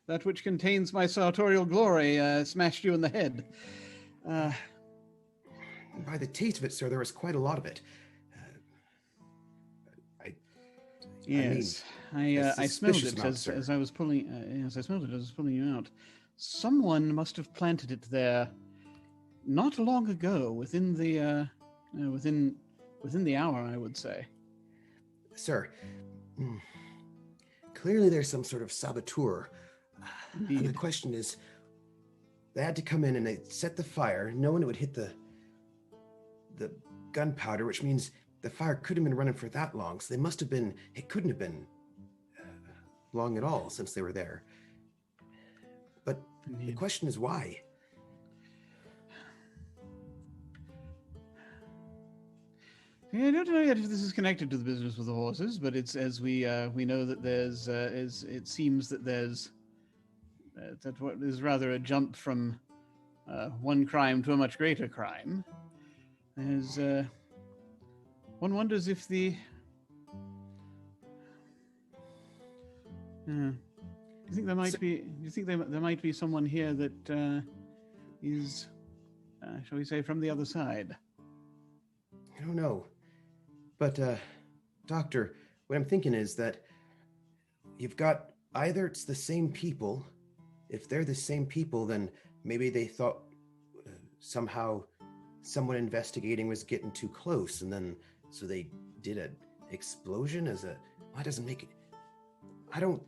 that which contains my sartorial glory smashed you in the head. by the taste of it, sir, there was quite a lot of it. Yes, that's I smelled suspicious it amount, as, sir. as I was pulling. Yes, I smelled it as I was pulling you out. Someone must have planted it there, not long ago. Within the hour, I would say. Sir, clearly there's some sort of saboteur. And the Indeed. question is, they had to come in and they set the fire, knowing it would hit the gunpowder, which means the fire couldn't have been running for that long. So it couldn't have been long at all since they were there. But the Indeed. question is why? Yeah, I don't know yet if this is connected to the business with the horses, but it's as we know that there's it seems that there's that what is rather a jump from one crime to a much greater crime. There's one wonders if the do you think there might be? Do you think there might be someone here that is, shall we say, from the other side? I don't know. But, Doctor, what I'm thinking is that you've got either it's the same people. If they're the same people, then maybe they thought somehow someone investigating was getting too close, and then so they did an explosion as a. Well, that doesn't make it. I'm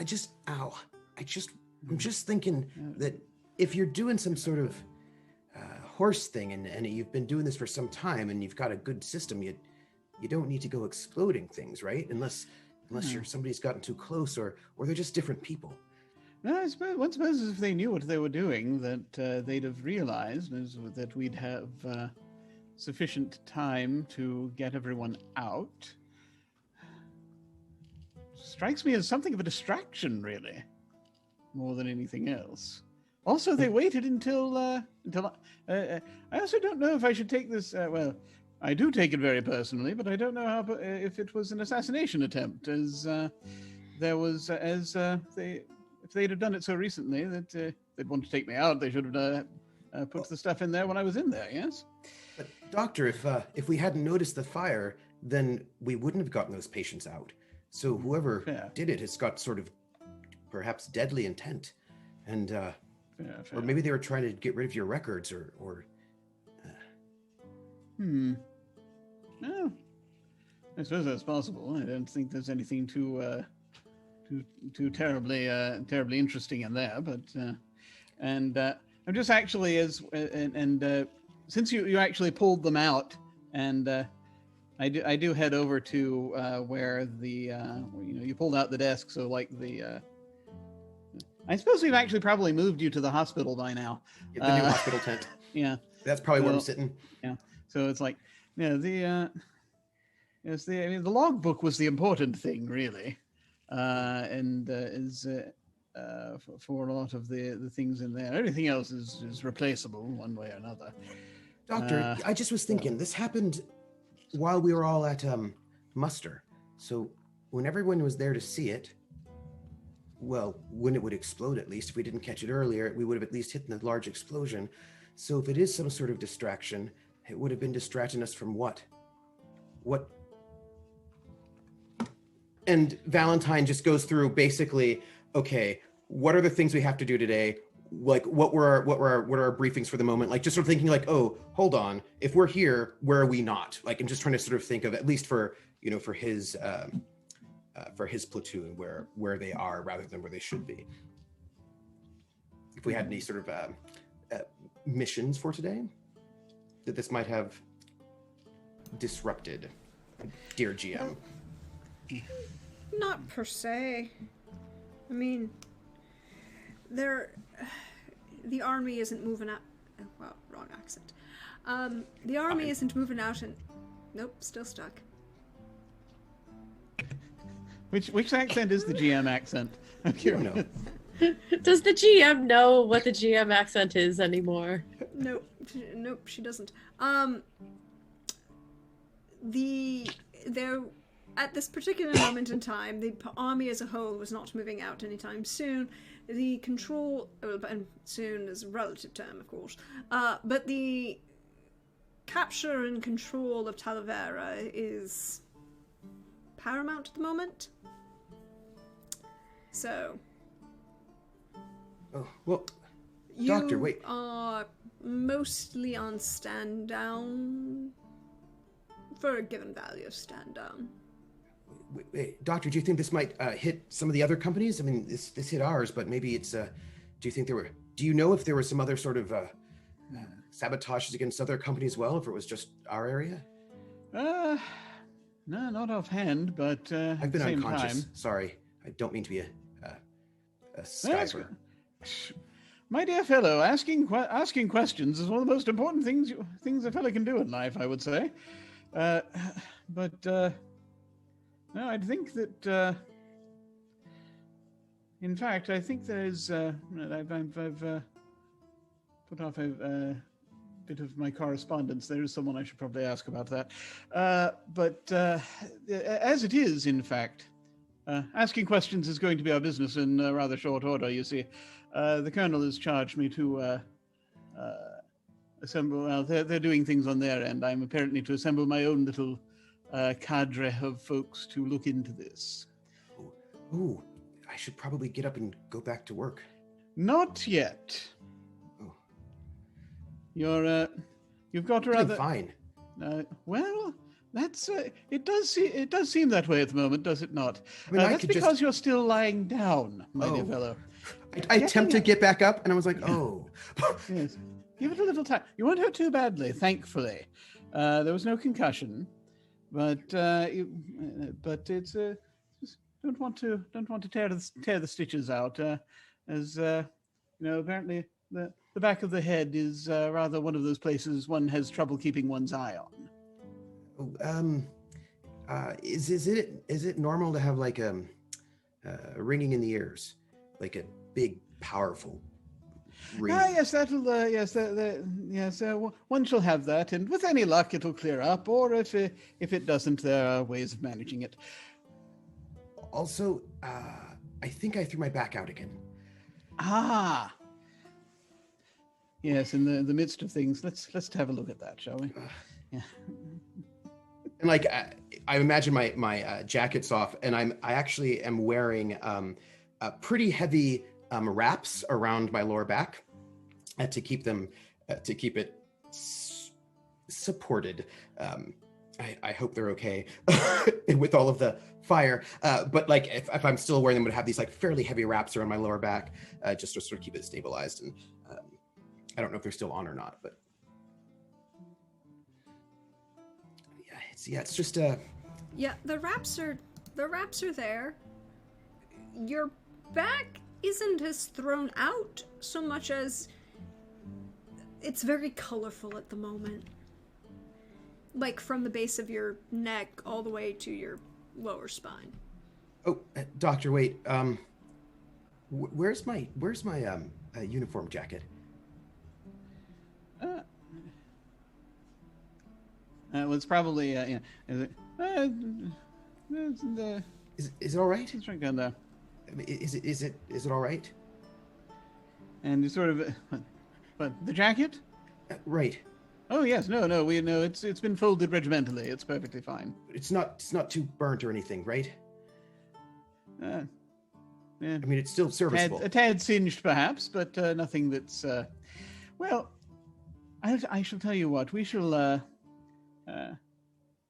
just thinking that if you're doing some sort of horse thing and you've been doing this for some time and you've got a good system, you don't need to go exploding things, right? Unless somebody's gotten too close or they're just different people. No, I suppose if they knew what they were doing, that they'd have realized that we'd have sufficient time to get everyone out. Strikes me as something of a distraction, really, more than anything else. Also, they waited until I also don't know if I should take this. Well, I do take it very personally, but I don't know how if it was an assassination attempt, as there was if they'd have done it so recently that they'd want to take me out, they should have put the stuff in there when I was in there. Yes. But Doctor, if we hadn't noticed the fire, then we wouldn't have gotten those patients out. So whoever did it has got sort of perhaps deadly intent, and or maybe they were trying to get rid of your records, or. No, I suppose that's possible. I don't think there's anything too terribly interesting in there, but I'm just actually since you actually pulled them out, and I do head over to where the you pulled out the desk, so like the I suppose we've actually probably moved you to the hospital by now. The new hospital tent. Yeah, that's probably where I'm sitting. Yeah, so it's like the logbook was the important thing, really, and is for a lot of the things in there. Everything else is replaceable one way or another. Doctor, I just was thinking this happened while we were all at muster. So when everyone was there to see it, well, when it would explode, at least if we didn't catch it earlier, we would have at least hit the large explosion. So if it is some sort of distraction, it would have been distracting us from what? And Valentine just goes through basically, okay, what are the things we have to do today? Like, what are our briefings for the moment? Like, just sort of thinking like, oh, hold on, if we're here, where are we not? Like, I'm just trying to sort of think of, at least for his platoon, where they are rather than where they should be. If we had any sort of missions for today that this might have disrupted, dear GM. Not per se. I mean, the army isn't moving out. Well, wrong accent. The army isn't moving out, and nope, still stuck. Which accent is the GM accent? I'm curious. Does the GM know what the GM accent is anymore? Nope, she doesn't. At this particular moment in time, the army as a whole was not moving out anytime soon. the control, and soon is a relative term, of course, but the capture and control of Talavera is paramount at the moment. So... Oh, well, Doctor, wait. You are mostly on stand down for a given value of stand down. Wait, Doctor, do you think this might hit some of the other companies? I mean, this hit ours, but maybe it's, do you think do you know if there were some other sort of sabotages against other companies as well, if it was just our area? No, not offhand, but I've been at the same unconscious. time... Sorry, I don't mean to be a Skyper. My dear fellow, asking questions is one of the most important things a fellow can do in life, I would say. No, I think that. In fact, I think there's. I've put off a bit of my correspondence. There is someone I should probably ask about that. But as it is, in fact. Asking questions is going to be our business in rather short order, you see. The Colonel has charged me to assemble... Well, they're doing things on their end. I'm apparently to assemble my own little cadre of folks to look into this. Ooh, I should probably get up and go back to work. Not yet. Oh. You've got I'm rather... fine. Well... That's it does seem that way at the moment, does it not? I mean, that's because you're still lying down, my dear fellow. I attempt to get back up, and I was like, oh. Yes. Give it a little time. You weren't hurt too badly, thankfully. There was no concussion, but it's just don't want to tear the stitches out, as apparently the back of the head is rather one of those places one has trouble keeping one's eye on. Is it normal to have like a ringing in the ears, like a big, powerful ring? Yes, that'll one shall have that, and with any luck, it'll clear up. Or if it doesn't, there are ways of managing it. Also, I think I threw my back out again. Ah. Yes, in the midst of things, let's have a look at that, shall we? Yeah. And like I imagine my jacket's off, and I actually am wearing pretty heavy wraps around my lower back to keep it supported. I hope they're okay with all of the fire. But like if I'm still wearing them, I would have these like fairly heavy wraps around my lower back just to sort of keep it stabilized. And I don't know if they're still on or not, but. It's just Yeah, the wraps are there. Your back isn't as thrown out so much as it's very colorful at the moment. Like from the base of your neck all the way to your lower spine. Oh, Doctor, wait. Where's my uniform jacket? Well, it's probably is it? Is it all right? It's right down there. Is it all right? And you sort of, what the jacket? Right. Oh yes, no, it's been folded regimentally. It's perfectly fine. It's not too burnt or anything, right? Yeah. I mean, it's still serviceable. A tad singed, perhaps, but nothing that's. Well, I shall tell you what. We shall.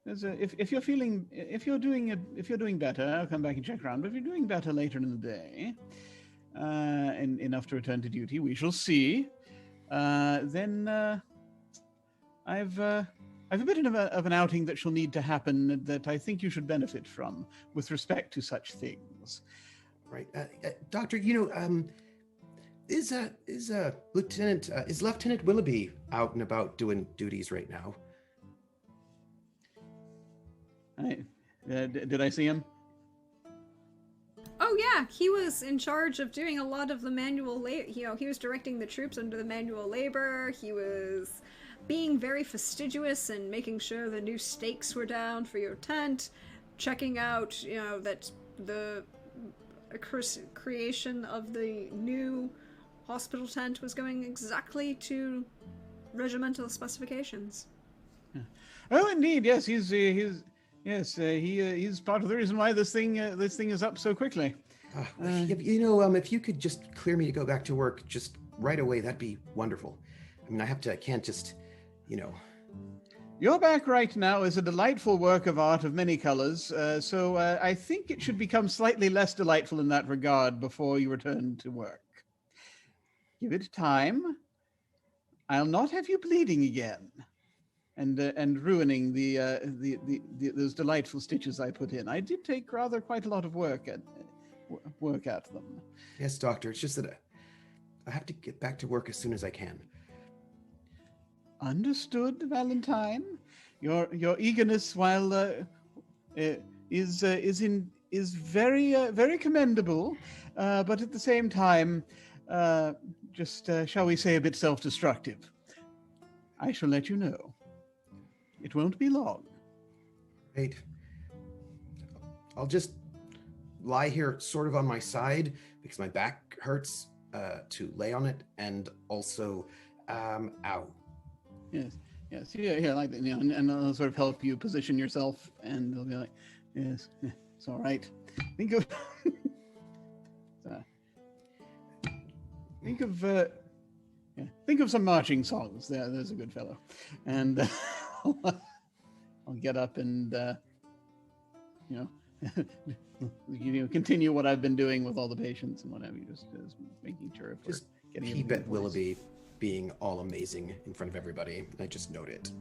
If you're doing better, I'll come back and check around. But if you're doing better later in the day, and enough to return to duty, we shall see. Then I've a bit of an outing that shall need to happen that I think you should benefit from with respect to such things. Right, Doctor. Is Lieutenant Willoughby out and about doing duties right now? Did I see him? Oh yeah, he was in charge of doing a lot of the manual labor. He was directing the troops under the manual labor. He was being very fastidious and making sure the new stakes were down for your tent, checking out, that the creation of the new hospital tent was going exactly to regimental specifications. Oh, indeed, yes, he's part of the reason why this thing is up so quickly. If you could just clear me to go back to work just right away, that'd be wonderful. I mean, I can't just, Your back right now is a delightful work of art of many colors, so I think it should become slightly less delightful in that regard before you return to work. Give it time. I'll not have you bleeding again, and ruining those delightful stitches I put in. I did take quite a lot of work at them. Yes, doctor. It's just that I have to get back to work as soon as I can. Understood, Valentine. Your eagerness, while is very commendable, but at the same time, shall we say, a bit self-destructive. I shall let you know. It won't be long. Right. I'll just lie here sort of on my side because my back hurts to lay on it, and also ow. Yes, here, like that, and I'll sort of help you position yourself, and they'll be like, yes, it's all right. Think of think of some marching songs. There's a good fellow, and I'll get up and continue what I've been doing with all the patients and what have you, just making sure if just we're getting keep it Willoughby being all amazing in front of everybody. I just note it.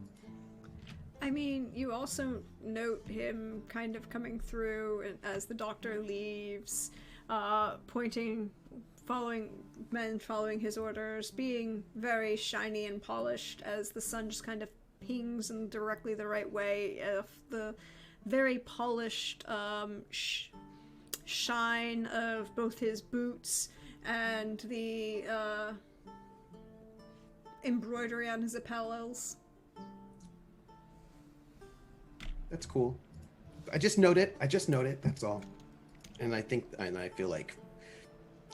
I mean, you also note him kind of coming through as the doctor leaves, following his orders, being very shiny and polished as the sun just kind of pings in directly the right way of the very polished shine of both his boots and the embroidery on his lapels. That's cool. I just note it. That's all. And I feel like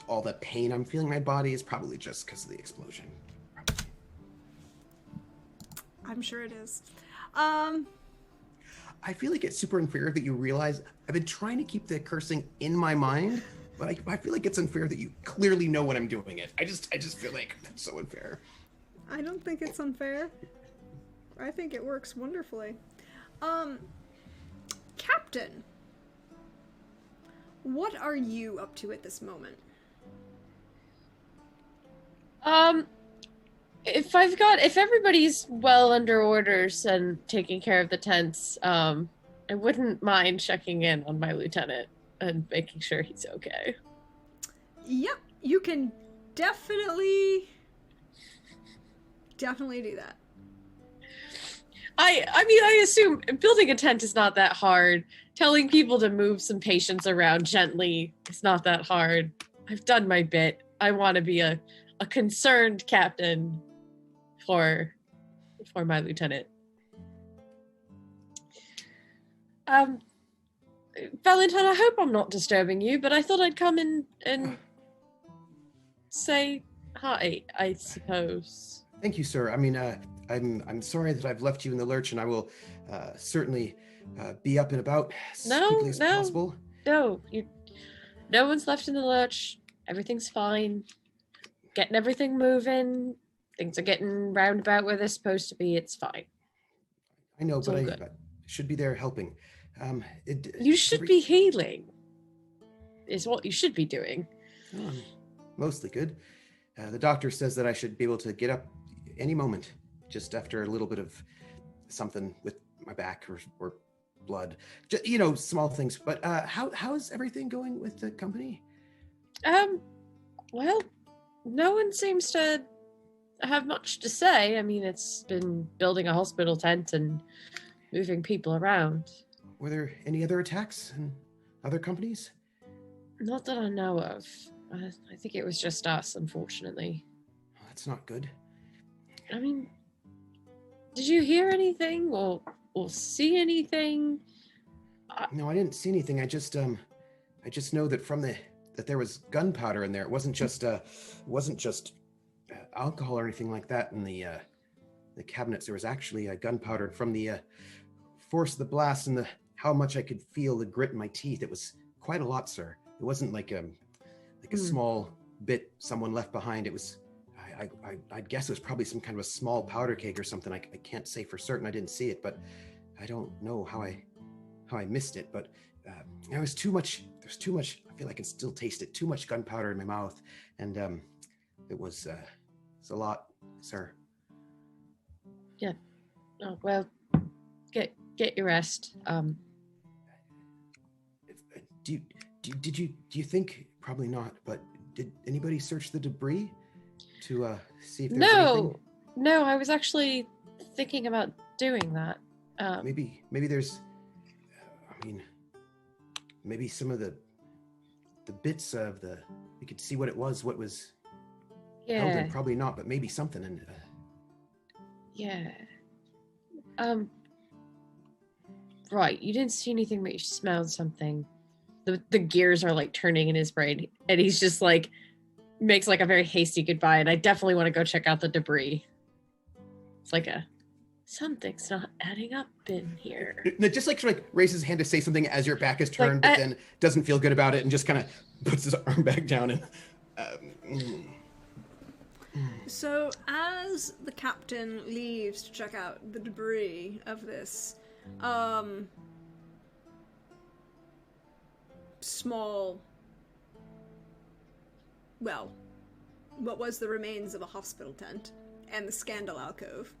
all the pain I'm feeling in my body is probably just because of the explosion. I'm sure it is. I feel like it's super unfair that you realize I've been trying to keep the cursing in my mind, but I feel like it's unfair that you clearly know when I'm doing it. I just feel like that's so unfair. I don't think it's unfair. I think it works wonderfully. Captain, what are you up to at this moment? If everybody's well under orders and taking care of the tents, I wouldn't mind checking in on my lieutenant and making sure he's okay. Yep, you can definitely do that. I assume building a tent is not that hard. Telling people to move some patients around gently is not that hard. I've done my bit. I want to be a concerned captain for my lieutenant. Valentine, I hope I'm not disturbing you, but I thought I'd come in and say hi, I suppose. Thank you, sir. I mean, I'm sorry that I've left you in the lurch, and I will certainly be up and about as quickly as possible. No one's left in the lurch. Everything's fine. Getting everything moving. Things are getting roundabout where they're supposed to be. It's fine. I know, but I should be there helping. You should be healing. Is what you should be doing. Mostly good. The doctor says that I should be able to get up any moment, just after a little bit of something with my back or blood. Just, small things. But how's everything going with the company? Well, no one seems to have much to say. I mean, it's been building a hospital tent and moving people around. Were there any other attacks in other companies? Not that I know of. I think it was just us, unfortunately. Well, that's not good. I mean, did you hear anything or see anything? No, I didn't see anything. I just know that from the that there was gunpowder in there. It wasn't just alcohol or anything like that in the cabinets. There was actually gunpowder from the force of the blast and how much I could feel the grit in my teeth. It was quite a lot, sir. It wasn't like a small bit someone left behind. It was, I'd guess it was probably some kind of a small powder keg or something. I can't say for certain. I didn't see it, but I don't know how I missed it. But there was too much. There's too much. I feel I can still taste it. Too much gunpowder in my mouth, and it was it's a lot, sir. Yeah. Oh well. Get your rest. Do you think, probably not, but did anybody search the debris to see if there's anything? No, I was actually thinking about doing that. Maybe there's, I mean, maybe some of the bits of we could see what was held in. Probably not, but maybe something in it. Yeah. Right, you didn't see anything, but you smelled something. The gears are like turning in his brain, and he's just like makes like a very hasty goodbye. And I definitely want to go check out the debris. It's like something's not adding up in here. Just like sort of raises his hand to say something as your back is turned, but then doesn't feel good about it and just kind of puts his arm back down and. So as the captain leaves to check out the debris of this small, well, what was the remains of a hospital tent and the scandal alcove.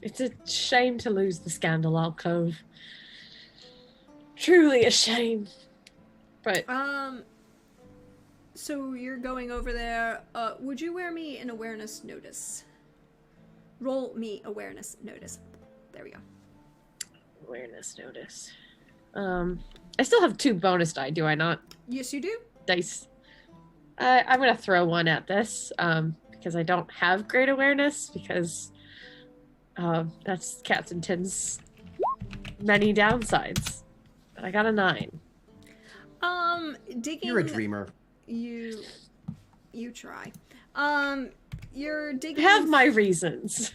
It's a shame to lose the scandal alcove. Truly a shame. But so you're going over there. Would you wear me an awareness notice? Roll me awareness notice. There we go. Awareness notice. I still have 2 bonus die, do I not? Yes, you do. Dice. I'm gonna throw one at this because I don't have great awareness because that's Captain Tim's many downsides. But I got a 9. Digging. You're a dreamer. You try. You're digging. Have my reasons.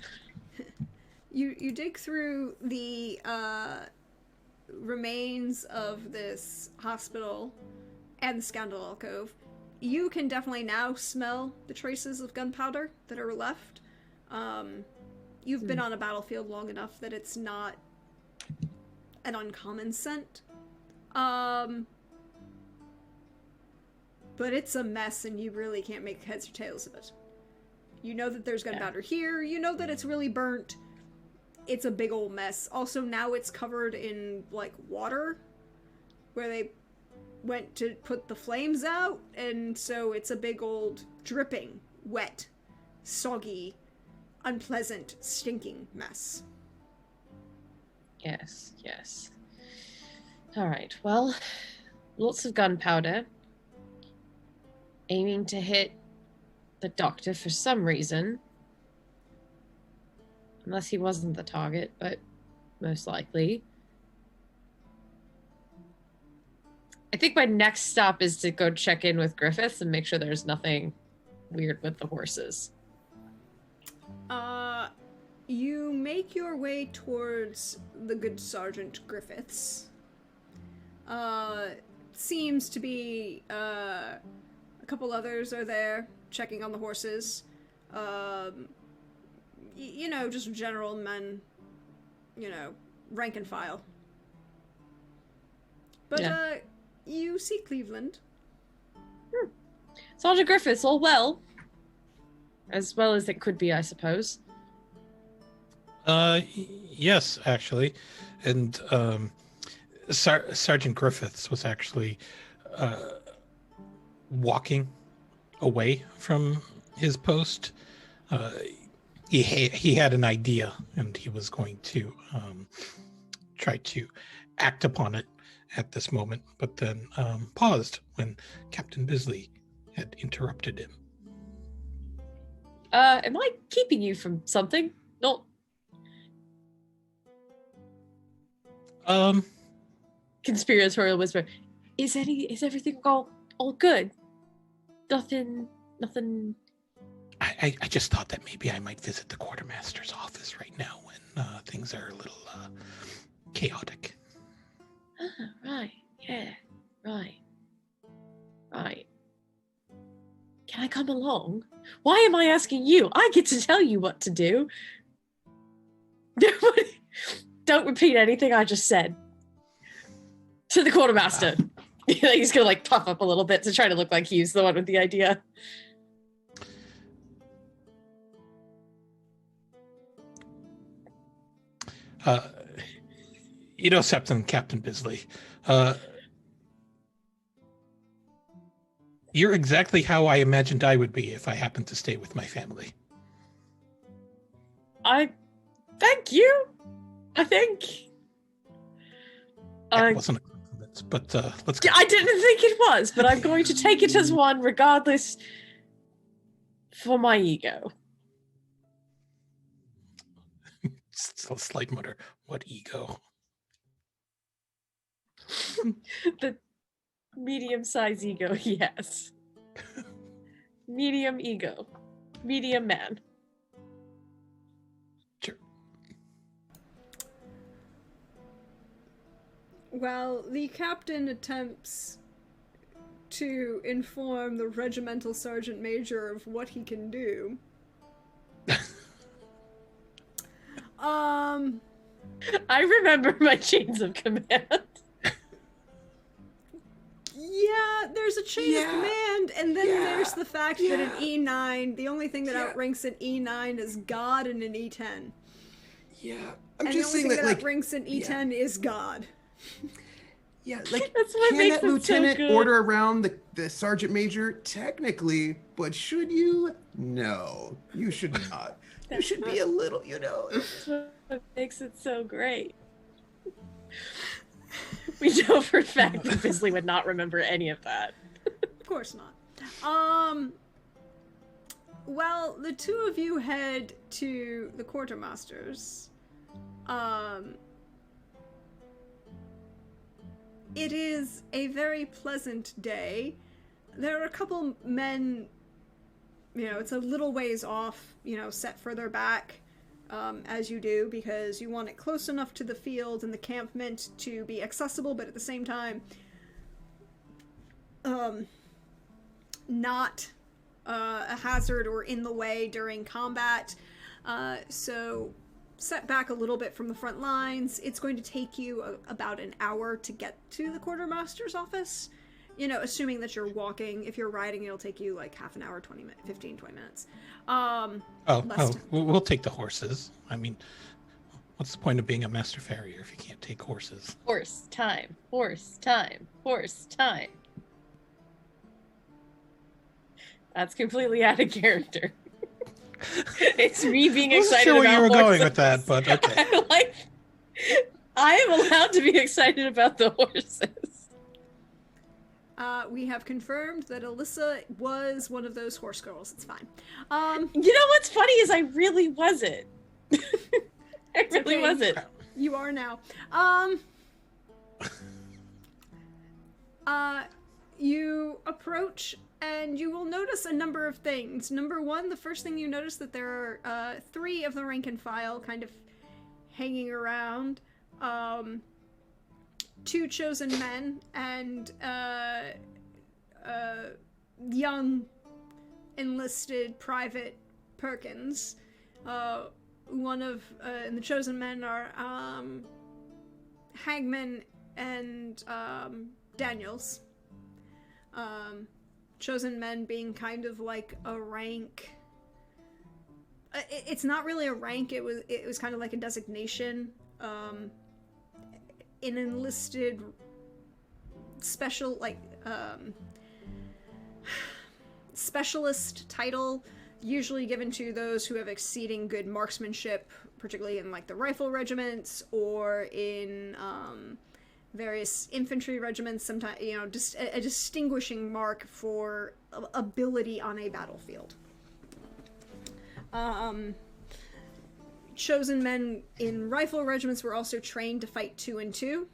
You dig through the remains of this hospital and the scandal alcove. You can definitely now smell the traces of gunpowder that are left. You've been on a battlefield long enough that it's not an uncommon scent. But it's a mess and you really can't make heads or tails of it. You know that there's gunpowder here. You know that it's really burnt. It's a big old mess. Also, now it's covered in, like, water where they went to put the flames out. And so it's a big old dripping, wet, soggy, unpleasant, stinking mess. Yes. All right, well, lots of gunpowder. Aiming to hit the doctor for some reason. Unless he wasn't the target, but most likely. I think my next stop is to go check in with Griffiths and make sure there's nothing weird with the horses. You make your way towards the good Sergeant Griffiths. Seems to be, a couple others are there, checking on the horses. You know, just general men, you know, rank and file. But, you see Cleveland. Sergeant Griffiths, all well. As well as it could be, I suppose. Yes, actually. And Sergeant Griffiths was actually walking away from his post. He had an idea, and he was going to try to act upon it at this moment, but then paused when Captain Bisley had interrupted him. Am I keeping you from something? Not. conspiratorial whisper. Is everything all good? Nothing. I just thought that maybe I might visit the quartermaster's office right now when things are a little chaotic. Right. Yeah. Right. Can I come along? Why am I asking you? I get to tell you what to do. Don't repeat anything I just said. To the quartermaster. He's gonna like puff up a little bit to try to look like he's the one with the idea. Captain Bisley, you're exactly how I imagined I would be if I happened to stay with my family. Thank you. I think. That wasn't a compliment, but let's go. I didn't think it was, but I'm going to take it as one regardless for my ego. Still a slight mutter. What ego? The medium-sized ego, yes. Medium ego. Medium man. Sure. Well, the captain attempts to inform the regimental sergeant major of what he can do. I remember my chains of command. Yeah, there's a chain of command, and then there's the fact that an E9, the only thing that outranks an E9 is God and an E10. Yeah, I'm just saying that outranks an E10 is God. Yeah, like, That's what can makes that it so lieutenant good. order around the sergeant major? Technically, but should you? No, you should not. You should be a little, That's what makes it so great. We know for a fact that Bisley would not remember any of that. Of course not. Well, the two of you head to the quartermaster's. It is a very pleasant day. There are a couple men, it's a little ways off, set further back, as you do, because you want it close enough to the field and the campment to be accessible, but at the same time, not a hazard or in the way during combat. So set back a little bit from the front lines. It's going to take you about an hour to get to the quartermaster's office. Assuming that you're walking. If you're riding, it'll take you like half an hour, 15, 20 minutes. We'll take the horses. I mean, what's the point of being a master farrier if you can't take horses? Horse time. That's completely out of character. It's me being excited about horses. I wasn't sure where you were going with that, but okay. I am allowed to be excited about the horses. We have confirmed that Alyssa was one of those horse girls. It's fine. You know what's funny is I really wasn't. I really wasn't. You are now. You approach and you will notice a number of things. Number one, the first thing you notice that there are 3 of the rank and file kind of hanging around. 2 chosen men and young enlisted Private Perkins. One of and the chosen men are Hagman and Daniels. Chosen men being kind of like a rank. It's not really a rank. It was kind of like a designation. An enlisted specialist title, usually given to those who have exceeding good marksmanship, particularly in like the rifle regiments or in various infantry regiments. Sometimes, just a distinguishing mark for ability on a battlefield. Chosen men in rifle regiments were also trained to fight 2 and 2.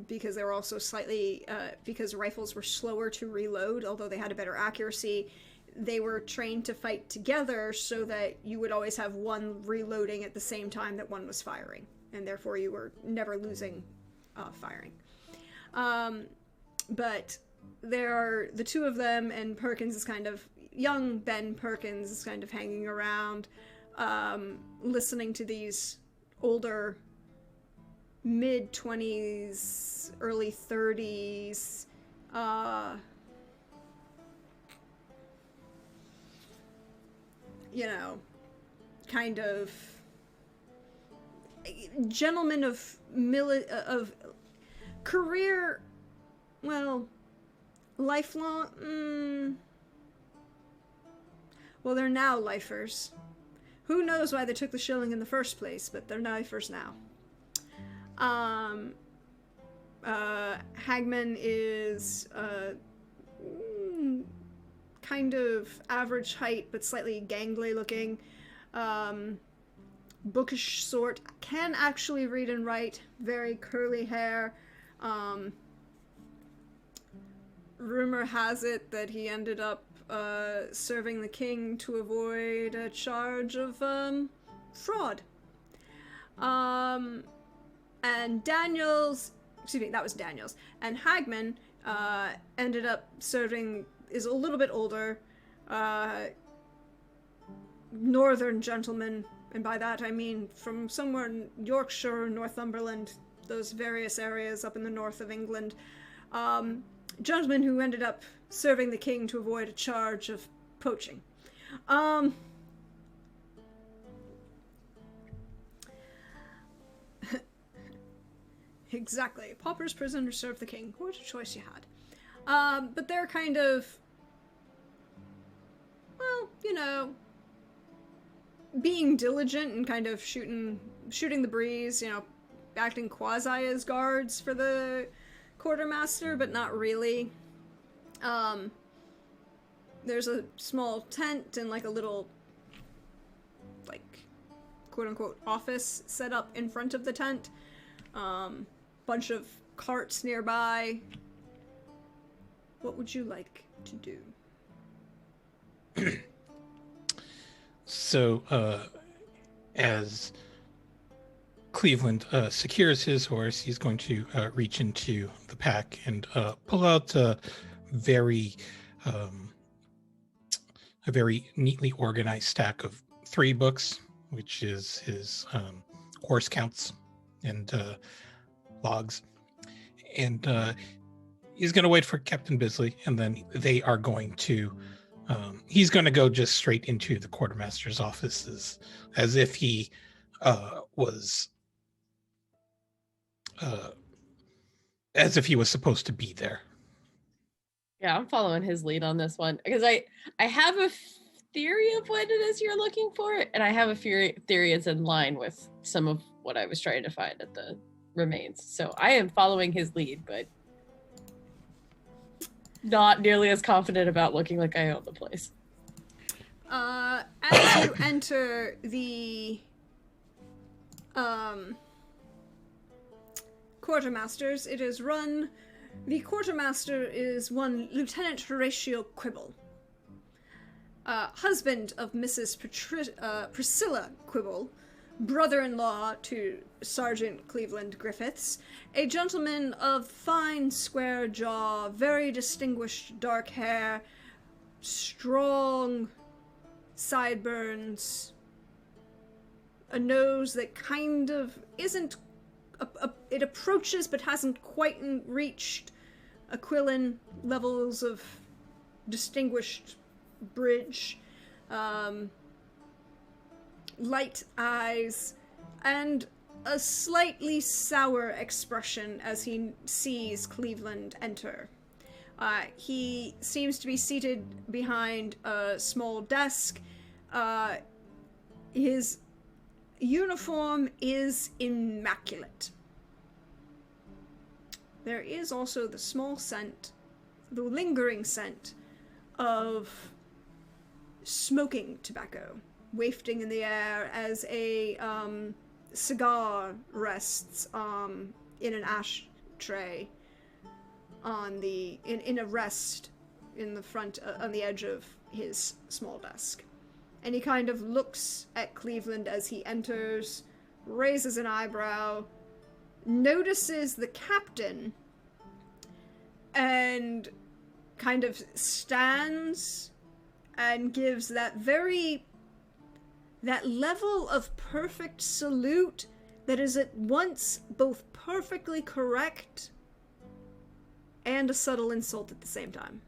because they were also slightly, because rifles were slower to reload, although they had a better accuracy. They were trained to fight together so that you would always have one reloading at the same time that one was firing, and therefore you were never losing firing. But there are the two of them, and Perkins is kind of, young Ben Perkins is kind of hanging around, listening to these older, mid-20s, early 30s, you know, kind of gentlemen of career, well, lifelong, well, they're now lifers. Who knows why they took the shilling in the first place, but they're lifers now. Hagman is kind of average height, but slightly gangly looking. Bookish sort. Can actually read and write. Very curly hair. Rumor has it that he ended up serving the king to avoid a charge of fraud. And Daniels, excuse me, that was Daniels. And Hagman ended up serving, is a little bit older, northern gentleman, and by that I mean from somewhere in Yorkshire, Northumberland, those various areas up in the north of England. Gentleman who ended up serving the king to avoid a charge of poaching. Exactly. Pauper's prison or serve the king. What a choice you had. But they're kind of, well, you know, being diligent and kind of shooting the breeze, you know, acting quasi as guards for the quartermaster, but not really. There's a small tent and like a little, like, quote-unquote office set up in front of the tent. Bunch of carts nearby. What would you like to do? So, as Cleveland secures his horse, he's going to reach into the pack and pull out a very neatly organized stack of 3 books, which is his horse counts and logs. And he's going to wait for Captain Bisley, and then they are going to he's going to go just straight into the quartermaster's offices as if he was supposed to be there. Yeah, I'm following his lead on this one because I have a theory of what it is you're looking for, and I have a theory it's in line with some of what I was trying to find at the remains. So I am following his lead, but not nearly as confident about looking like I own the place. As you enter the quartermasters, it is run. The quartermaster is one Lieutenant Horatio Quibble, husband of Mrs. Priscilla Quibble, brother-in-law to Sergeant Cleveland Griffiths, a gentleman of fine square jaw, very distinguished dark hair, strong sideburns, a nose that kind of isn't, it approaches but hasn't quite reached Aquilin levels of distinguished bridge, light eyes, and a slightly sour expression as he sees Cleveland enter. He seems to be seated behind a small desk. His uniform is immaculate. There is also the small scent, the lingering scent of smoking tobacco wafting in the air as a cigar rests in an ashtray in a rest in the front on the edge of his small desk. And he kind of looks at Cleveland as he enters, raises an eyebrow, notices the captain, and kind of stands and gives that level of perfect salute that is at once both perfectly correct and a subtle insult at the same time.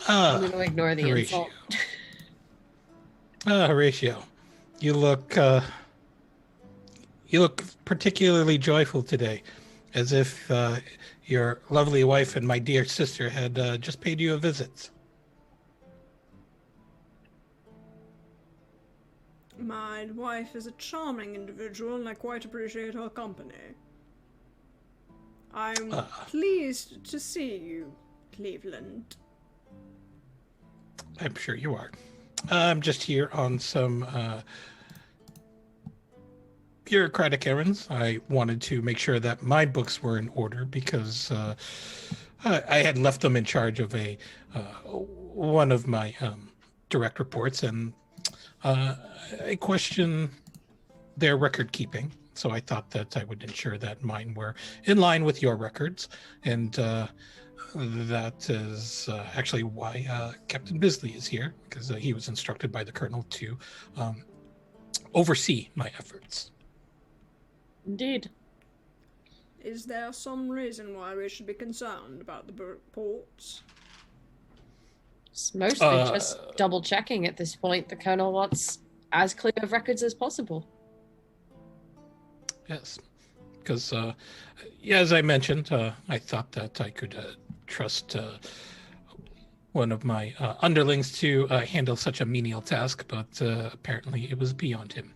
I'm going to ignore the Horatio. insult. Horatio, you look particularly joyful today, as if your lovely wife and my dear sister had just paid you a visit. My wife is a charming individual, and I quite appreciate her company. I'm pleased to see you, Cleveland. I'm sure you are. I'm just here on some bureaucratic errands. I wanted to make sure that my books were in order because I had left them in charge of one of my direct reports, and I question their record keeping. So I thought that I would ensure that mine were in line with your records, and that is actually why Captain Bisley is here, because he was instructed by the Colonel to oversee my efforts. Indeed. Is there some reason why we should be concerned about the reports? It's mostly just double checking at this point. The Colonel wants as clear of records as possible. Yes, because as I mentioned, I thought that I could trust one of my underlings to handle such a menial task, but apparently it was beyond him.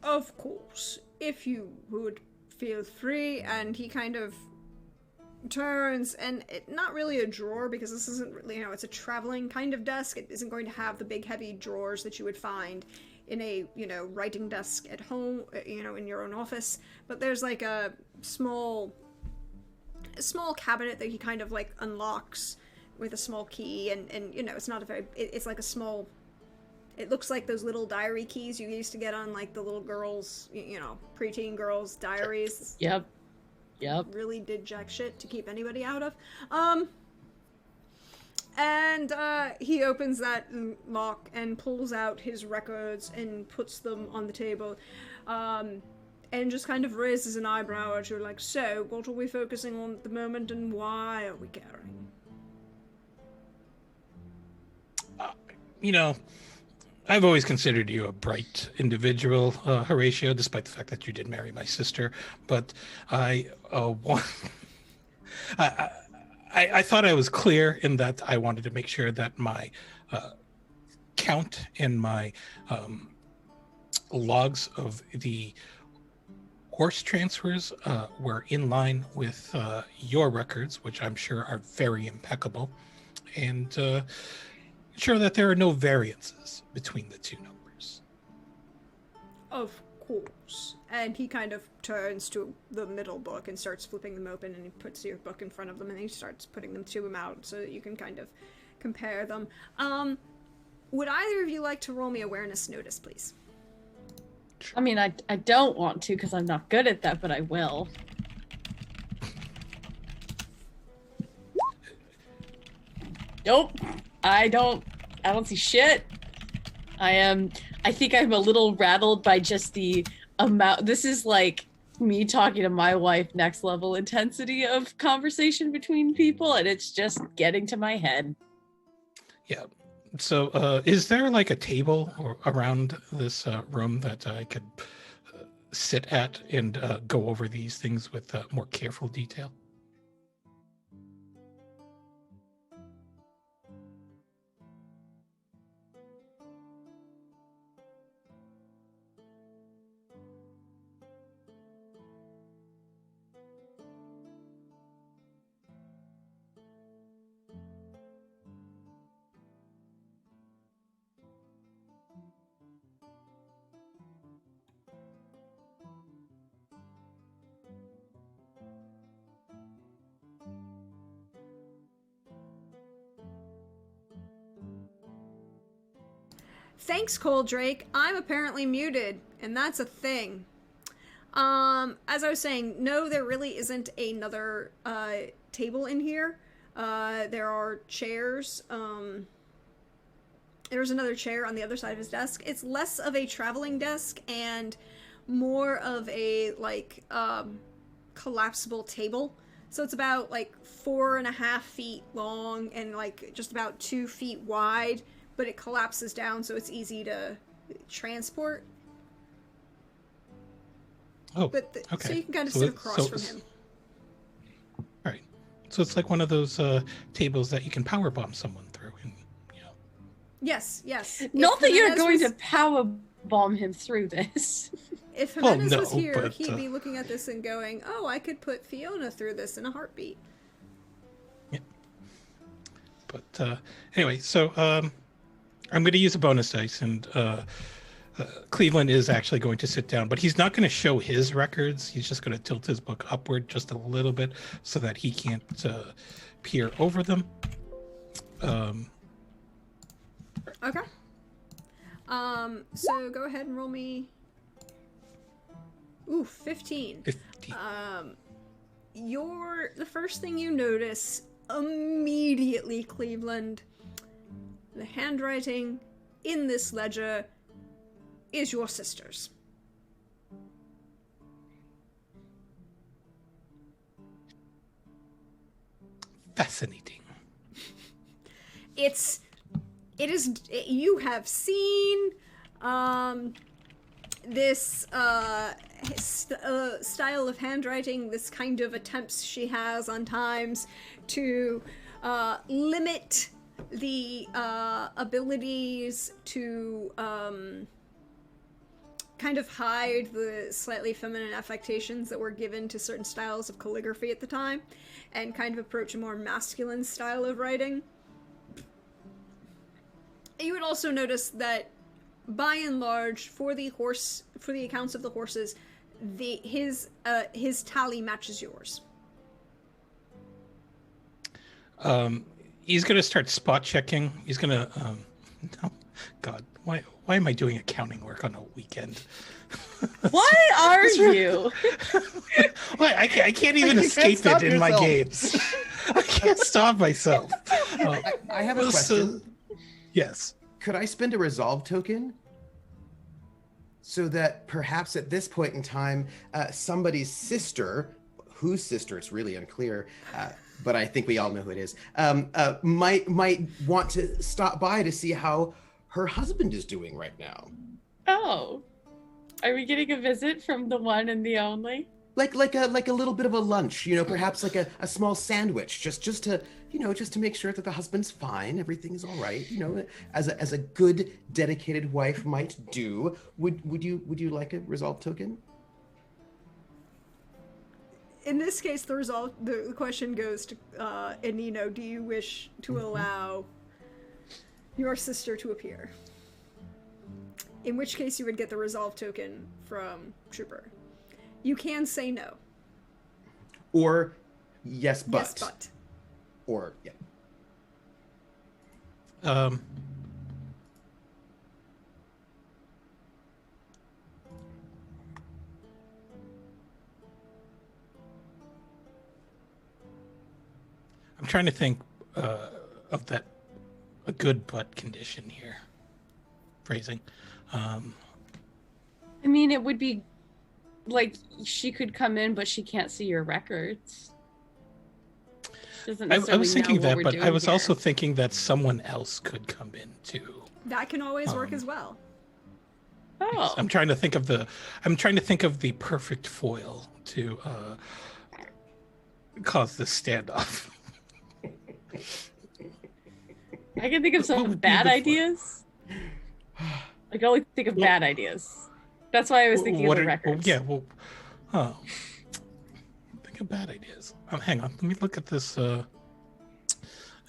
Of course, if you would feel free. And he kind of turns, and not really a drawer, because this isn't really, it's a traveling kind of desk. It isn't going to have the big heavy drawers that you would find in a, writing desk at home, in your own office. But there's like a small cabinet that he kind of like unlocks with a small key, and it's not a very, it's like a small, it looks like those little diary keys you used to get on like the little girls, preteen girls' diaries. Yep. Really did jack shit to keep anybody out of. And he opens that lock and pulls out his records and puts them on the table, and just kind of raises an eyebrow at you, like, so, what are we focusing on at the moment, and why are we caring? I've always considered you a bright individual, Horatio, despite the fact that you did marry my sister. But I thought I was clear in that I wanted to make sure that my count and my logs of the horse transfers were in line with your records, which I'm sure are very impeccable, and ensure that there are no variances between the two numbers. Of course. And he kind of turns to the middle book and starts flipping them open, and he puts your book in front of them, and he starts putting them to him out so that you can kind of compare them. Would either of you like to roll me awareness notice, please? I mean, I don't want to because I'm not good at that, but I will. Nope. I don't see shit. I think I'm a little rattled by just the amount. This is like me talking to my wife, next level intensity of conversation between people, and it's just getting to my head. Yeah. So is there like a table around this room that I could sit at and go over these things with more careful detail? Thanks, Coldrake. I'm apparently muted, and that's a thing. As I was saying, no, there really isn't another table in here. There are chairs. There's another chair on the other side of his desk. It's less of a traveling desk and more of a collapsible table. So it's about 4.5 feet long and just about 2 feet wide, but it collapses down so it's easy to transport. Oh, but okay. So you can kind of sit across from him. Right. So it's like one of those tables that you can power bomb someone through. And, Yes. Not that you're going to power bomb him through this. If Jimenez was here, but, he'd be looking at this and going, "Oh, I could put Fiona through this in a heartbeat." Yeah. But anyway, so I'm going to use a bonus dice, and Cleveland is actually going to sit down, but he's not going to show his records. He's just going to tilt his book upward just a little bit so that he can't peer over them. Okay. So go ahead and roll me. Ooh, 15. 15. The first thing you notice immediately, Cleveland, the handwriting in this ledger is your sister's. Fascinating. You have seen this style of handwriting, this kind of attempts she has on times to limit the abilities to kind of hide the slightly feminine affectations that were given to certain styles of calligraphy at the time, and kind of approach a more masculine style of writing. You would also notice that, by and large, for the accounts of the horses, his tally matches yours. He's going to start spot checking. He's going to, oh, God, why am I doing accounting work on a weekend? Why are you? Why I can't even escape it in my games. I can't stop myself. I have a question. Yes. Could I spend a resolve token so that perhaps at this point in time, somebody's sister, whose sister, it's really unclear, but I think we all know who it is, might want to stop by to see how her husband is doing right now. Oh, are we getting a visit from the one and the only? Like a little bit of a lunch, perhaps like a small sandwich, just to make sure that the husband's fine, everything's all right, as a good dedicated wife might do. Would you like a resolve token? In this case, the question goes to Anino. Do you wish to allow your sister to appear? In which case, you would get the resolve token from Trooper. You can say no. Or yes, but. Yes, but. Or, yeah. I'm trying to think of that, a good but condition here. Phrasing. I mean, it would be like she could come in, but she can't see your records. I was thinking that, but I was also thinking that someone else could come in too. That can always work as well. Oh. I'm trying to think of the perfect foil to cause this standoff. I can think of some bad ideas. I can only think of bad ideas. That's why I was thinking of the records. Think of bad ideas. Hang on, let me look at this at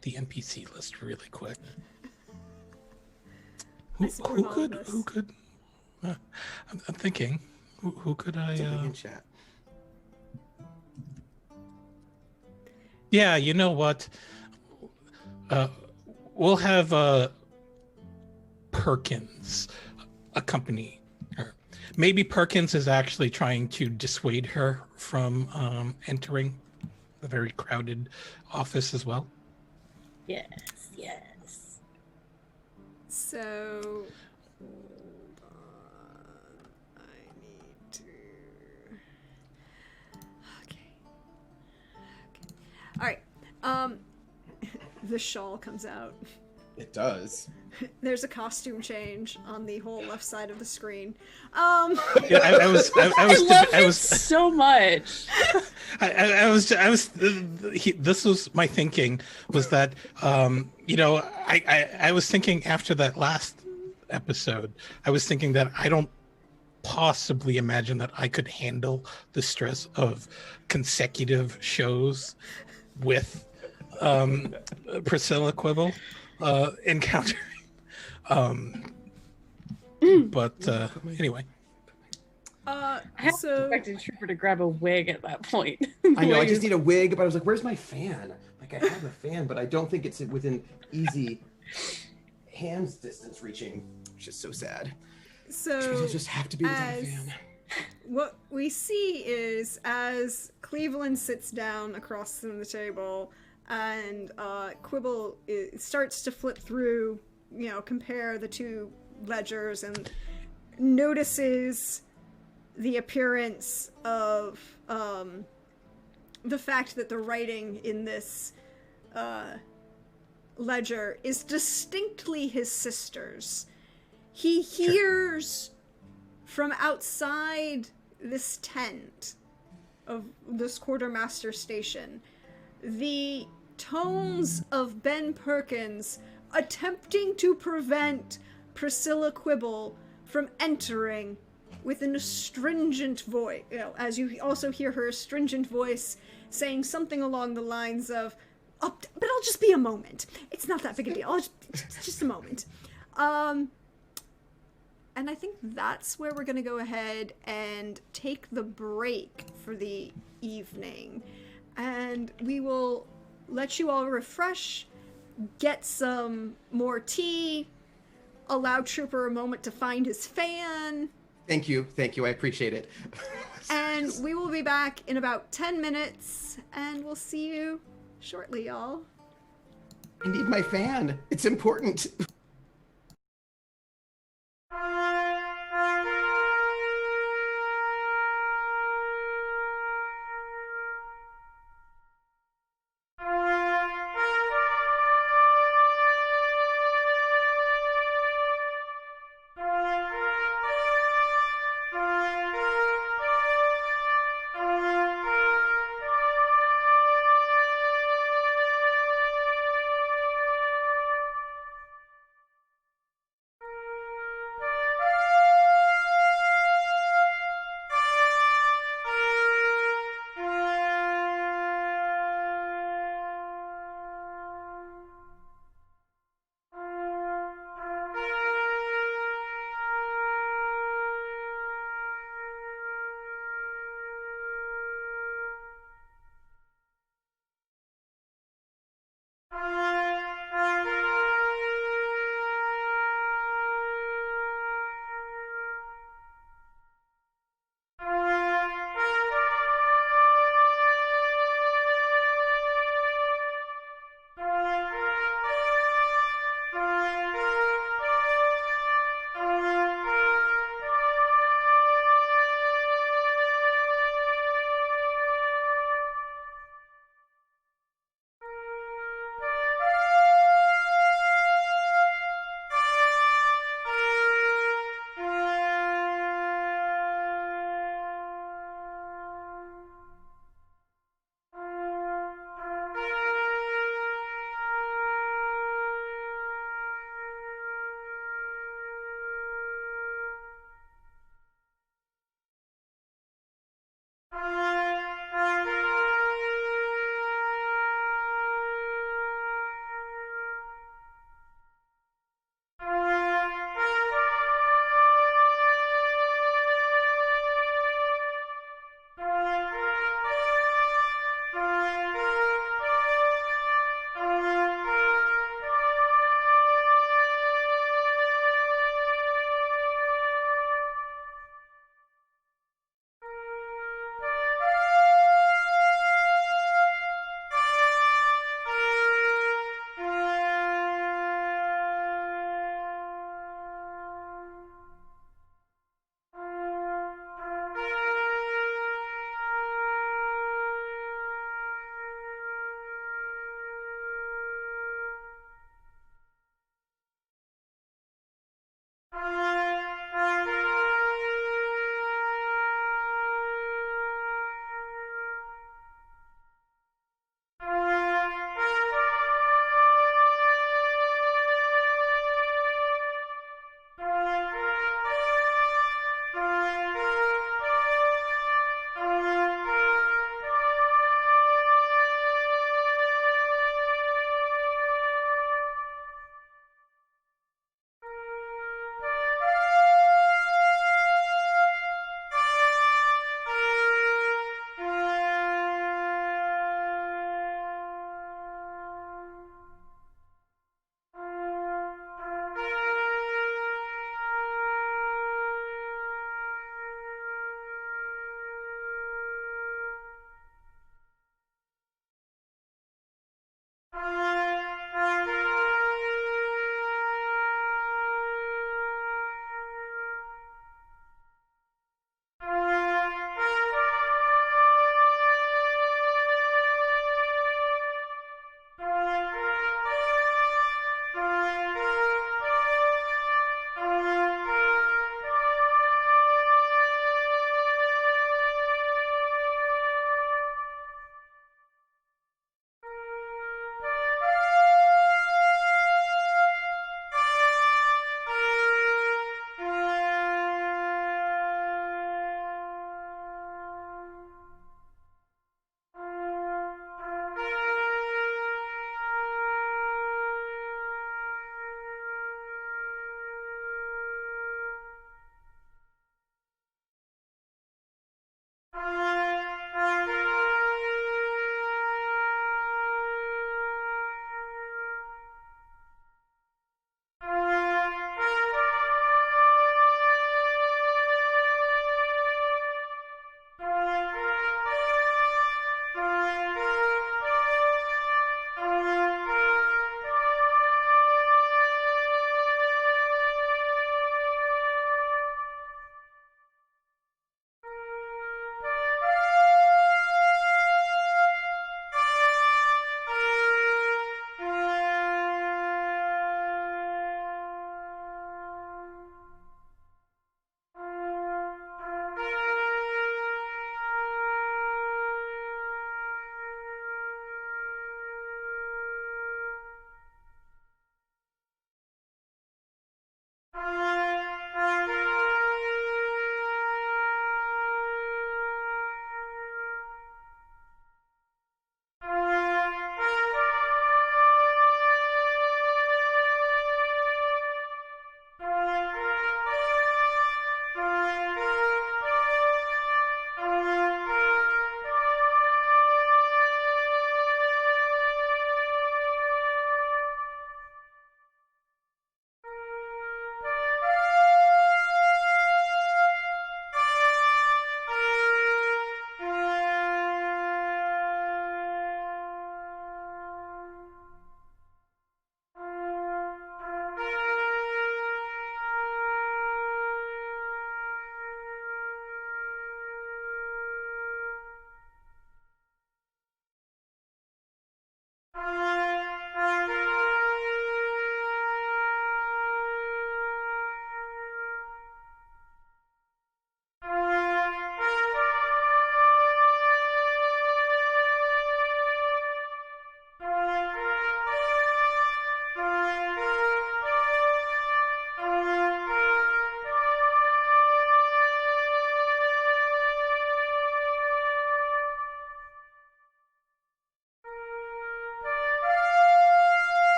the NPC list really quick. Who could? I'm thinking. Who could I? In chat. Yeah, you know what? We'll have Perkins accompany her. Maybe Perkins is actually trying to dissuade her from entering the very crowded office as well. Yes, yes. So, hold on. I need to. Okay. All right. The shawl comes out. It does. There's a costume change on the whole left side of the screen. Yeah, I was So much. This was my thinking, was that I was thinking after that last episode, I was thinking that I don't possibly imagine that I could handle the stress of consecutive shows with Priscilla Quibble encountering. But anyway. I expected Trooper to grab a wig at that point. I know, I just need a wig, but I was like, where's my fan? Like, I have a fan, but I don't think it's within easy hands distance reaching, which is so sad. So I just have to be without a fan. What we see is as Cleveland sits down across from the table and Quibble starts to flip through, compare the two ledgers and notices the appearance of the fact that the writing in this ledger is distinctly his sister's. He hears from outside this tent of this quartermaster station the tones of Ben Perkins attempting to prevent Priscilla Quibble from entering with an astringent voice, as you also hear her astringent voice saying something along the lines of, oh, but I'll just be a moment. It's not that big a deal. Just a moment. And I think that's where we're going to go ahead and take the break for the evening. And we will let you all refresh, get some more tea, allow Trooper a moment to find his fan. Thank you. I appreciate it. And we will be back in about 10 minutes, and we'll see you shortly, y'all. I need my fan. It's important.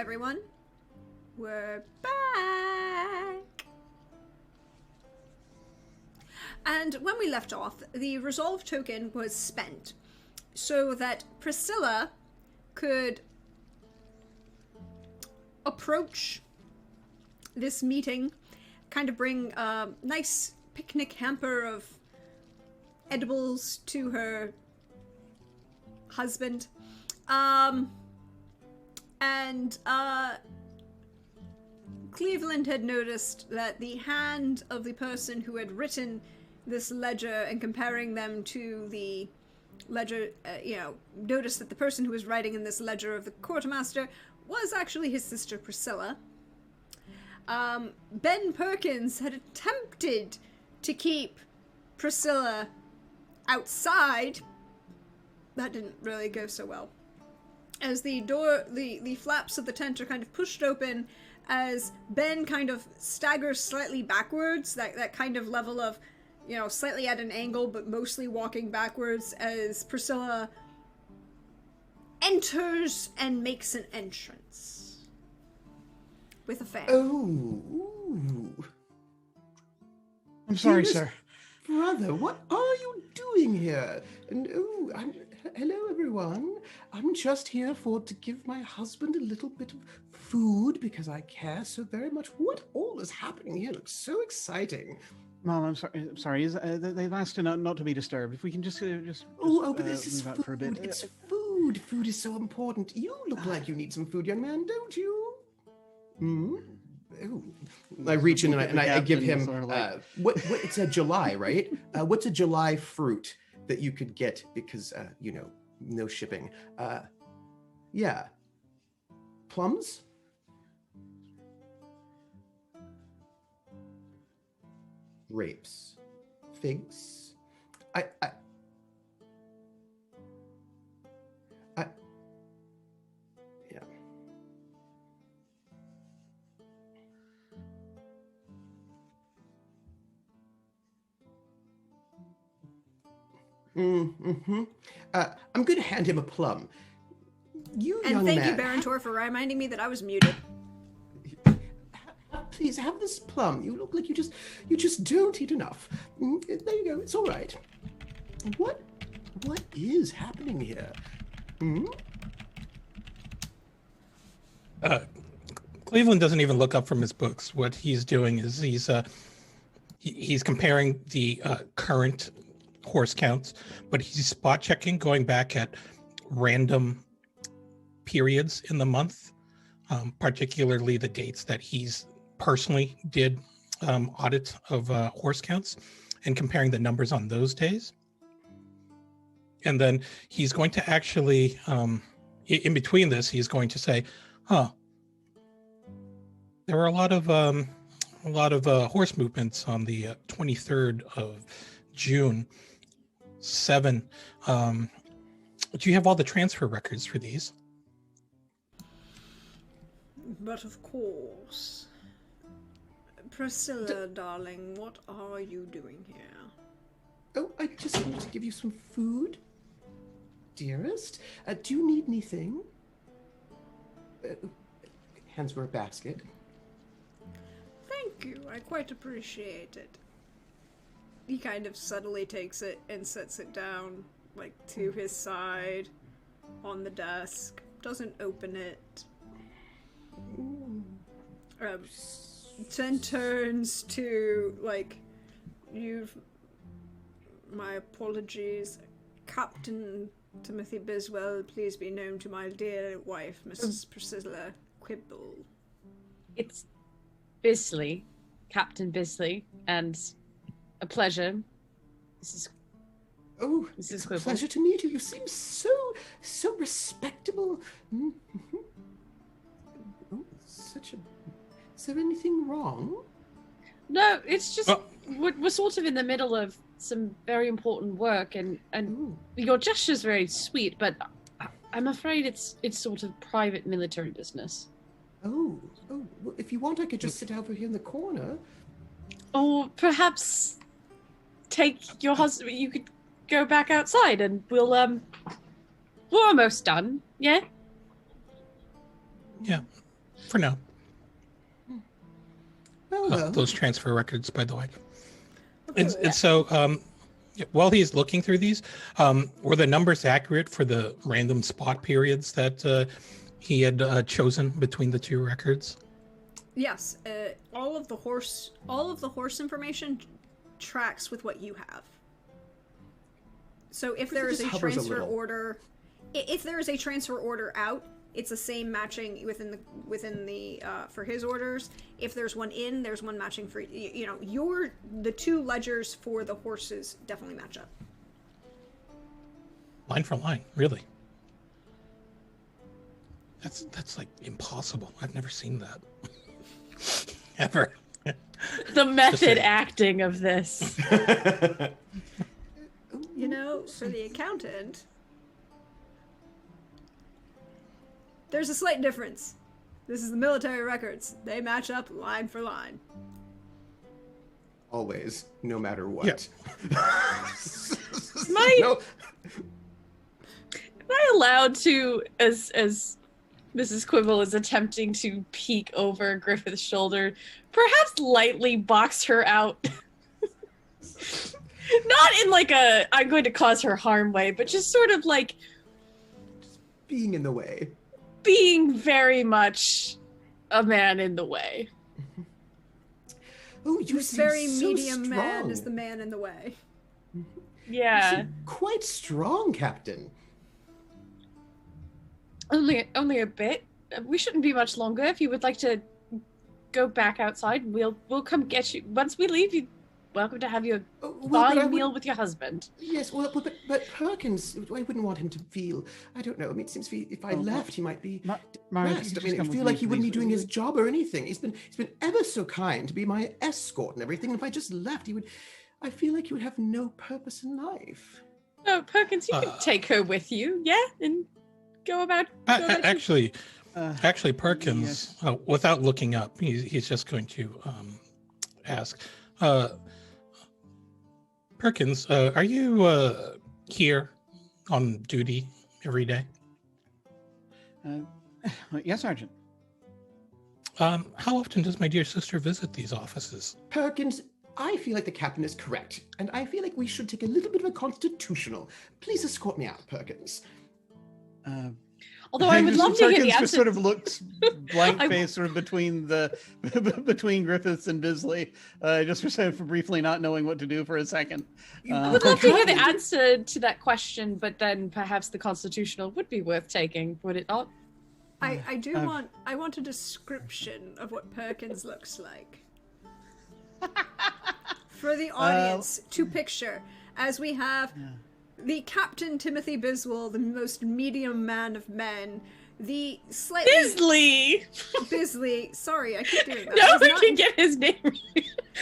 everyone. We're back. And when we left off, the resolve token was spent so that Priscilla could approach this meeting, kind of bring a nice picnic hamper of edibles to her husband. Cleveland had noticed that the hand of the person who had written this ledger, and comparing them to the ledger, noticed that the person who was writing in this ledger of the quartermaster was actually his sister Priscilla. Ben Perkins had attempted to keep Priscilla outside. That didn't really go so well. As the door, the flaps of the tent are kind of pushed open, as Ben kind of staggers slightly backwards, that kind of level of, slightly at an angle, but mostly walking backwards, as Priscilla enters and makes an entrance with a fan. Oh. I'm sorry, Dearest sir. Brother, what are you doing here? And hello everyone. I'm just here to give my husband a little bit of food because I care so very much. What all is happening here looks so exciting. Mom, I'm sorry. They've asked not to be disturbed. If we can just but this is move out food. for a bit. It's food. Food is so important. You look like you need some food, young man, don't you? Hmm? Oh. I reach in and I give him sort of like... what it's a July, right? What's a July fruit that you could get because no shipping. Yeah. Plums? Grapes. Figs? I yeah. Mm-hmm. I'm going to hand him a plum. And thank you, Barantor, for reminding me that I was muted. Please have this plum. You look like you just don't eat enough. There you go. It's all right. What is happening here? Cleveland doesn't even look up from his books. What he's doing is he's comparing the current horse counts, but he's spot checking, going back at random periods in the month, particularly the dates that he's personally did audits of horse counts, and comparing the numbers on those days. And then he's going to actually, in between this, he's going to say, there were a lot of horse movements on the 23rd of June. 7. Do you have all the transfer records for these? But of course. Priscilla, darling, what are you doing here? Oh, I just wanted to give you some food, dearest. Do you need anything? Hands for a basket. Thank you. I quite appreciate it. He kind of subtly takes it and sets it down, to his side on the desk. Doesn't open it. Then turns to, my apologies, Captain Timothy Biswell, please be known to my dear wife, Mrs. Priscilla Quibble. It's Bisley, Captain Bisley, and a pleasure. This is It's a Quibble. pleasure to meet you. You seem so respectable. Oh, is there anything wrong? No, it's just we're sort of in the middle of some very important work, and your gesture's very sweet, but I'm afraid it's sort of private military business. Oh, well, if you want, I could just sit over here in the corner. Or perhaps take your husband. You could go back outside, and we're almost done. Yeah. Yeah. for now. Well, Those transfer records, by the way. Okay. And so, while he's looking through these, were the numbers accurate for the random spot periods that he had chosen between the two records? Yes, all of the horse information tracks with what you have. So if there is a hovers a transfer little. order, if there is a transfer order out, it's the same matching within the for his orders. If there's one in, there's one matching for the two ledgers for the horses definitely match up. Line for line, really? That's like impossible. I've never seen that. Ever. The method saying. acting of this. You know, for the accountant, there's a slight difference. This is the military records. They match up line for line. Always, no matter what. My- No. Am I allowed to, as Mrs. Quibble is attempting to peek over Griffith's shoulder, perhaps lightly box her out? Not in like a I'm going to cause her harm way, but just sort of like Being in the way. being very much a man in the way. Oh, you This seem very so medium man strong. is the man in the way. You Yeah. seem quite strong, Captain. Only a bit. We shouldn't be much longer. If you would like to go back outside, we'll come get you. Once we leave, you're welcome to have your Oh, well, but I fine would- meal with your husband. Yes, well, but Perkins, I wouldn't want him to feel. I don't know. I mean, it seems if I Oh, left, he might be Mara, if you depressed. could I mean, just I come feel with like me, he wouldn't be please. doing his job or anything. He's been ever so kind to be my escort and everything. If I just left, he would. I feel like he would have no purpose in life. No, Perkins, you can take her with you, yeah, and go about. Go about your- Actually, Perkins, yes. without looking up, he's just going to ask, Perkins, are you here on duty every day? Yes, Sergeant. How often does my dear sister visit these offices? Perkins, I feel like the captain is correct, and I feel like we should take a little bit of a constitutional. Please escort me out, Perkins. Although I would love to hear the Perkins just answer. sort of looks blank I- faced sort of between the between Griffiths and Bisley, just for briefly not knowing what to do for a second. I would love to hear the Captain- answer to that question, but then perhaps the constitutional would be worth taking, would it not? I want a description of what Perkins looks like. For the audience to picture, as we have the Captain Timothy Biswell, the most medium man of men, the slightly Bisley! Bisley. Sorry, I keep doing that. No, It's we not- can get his name right.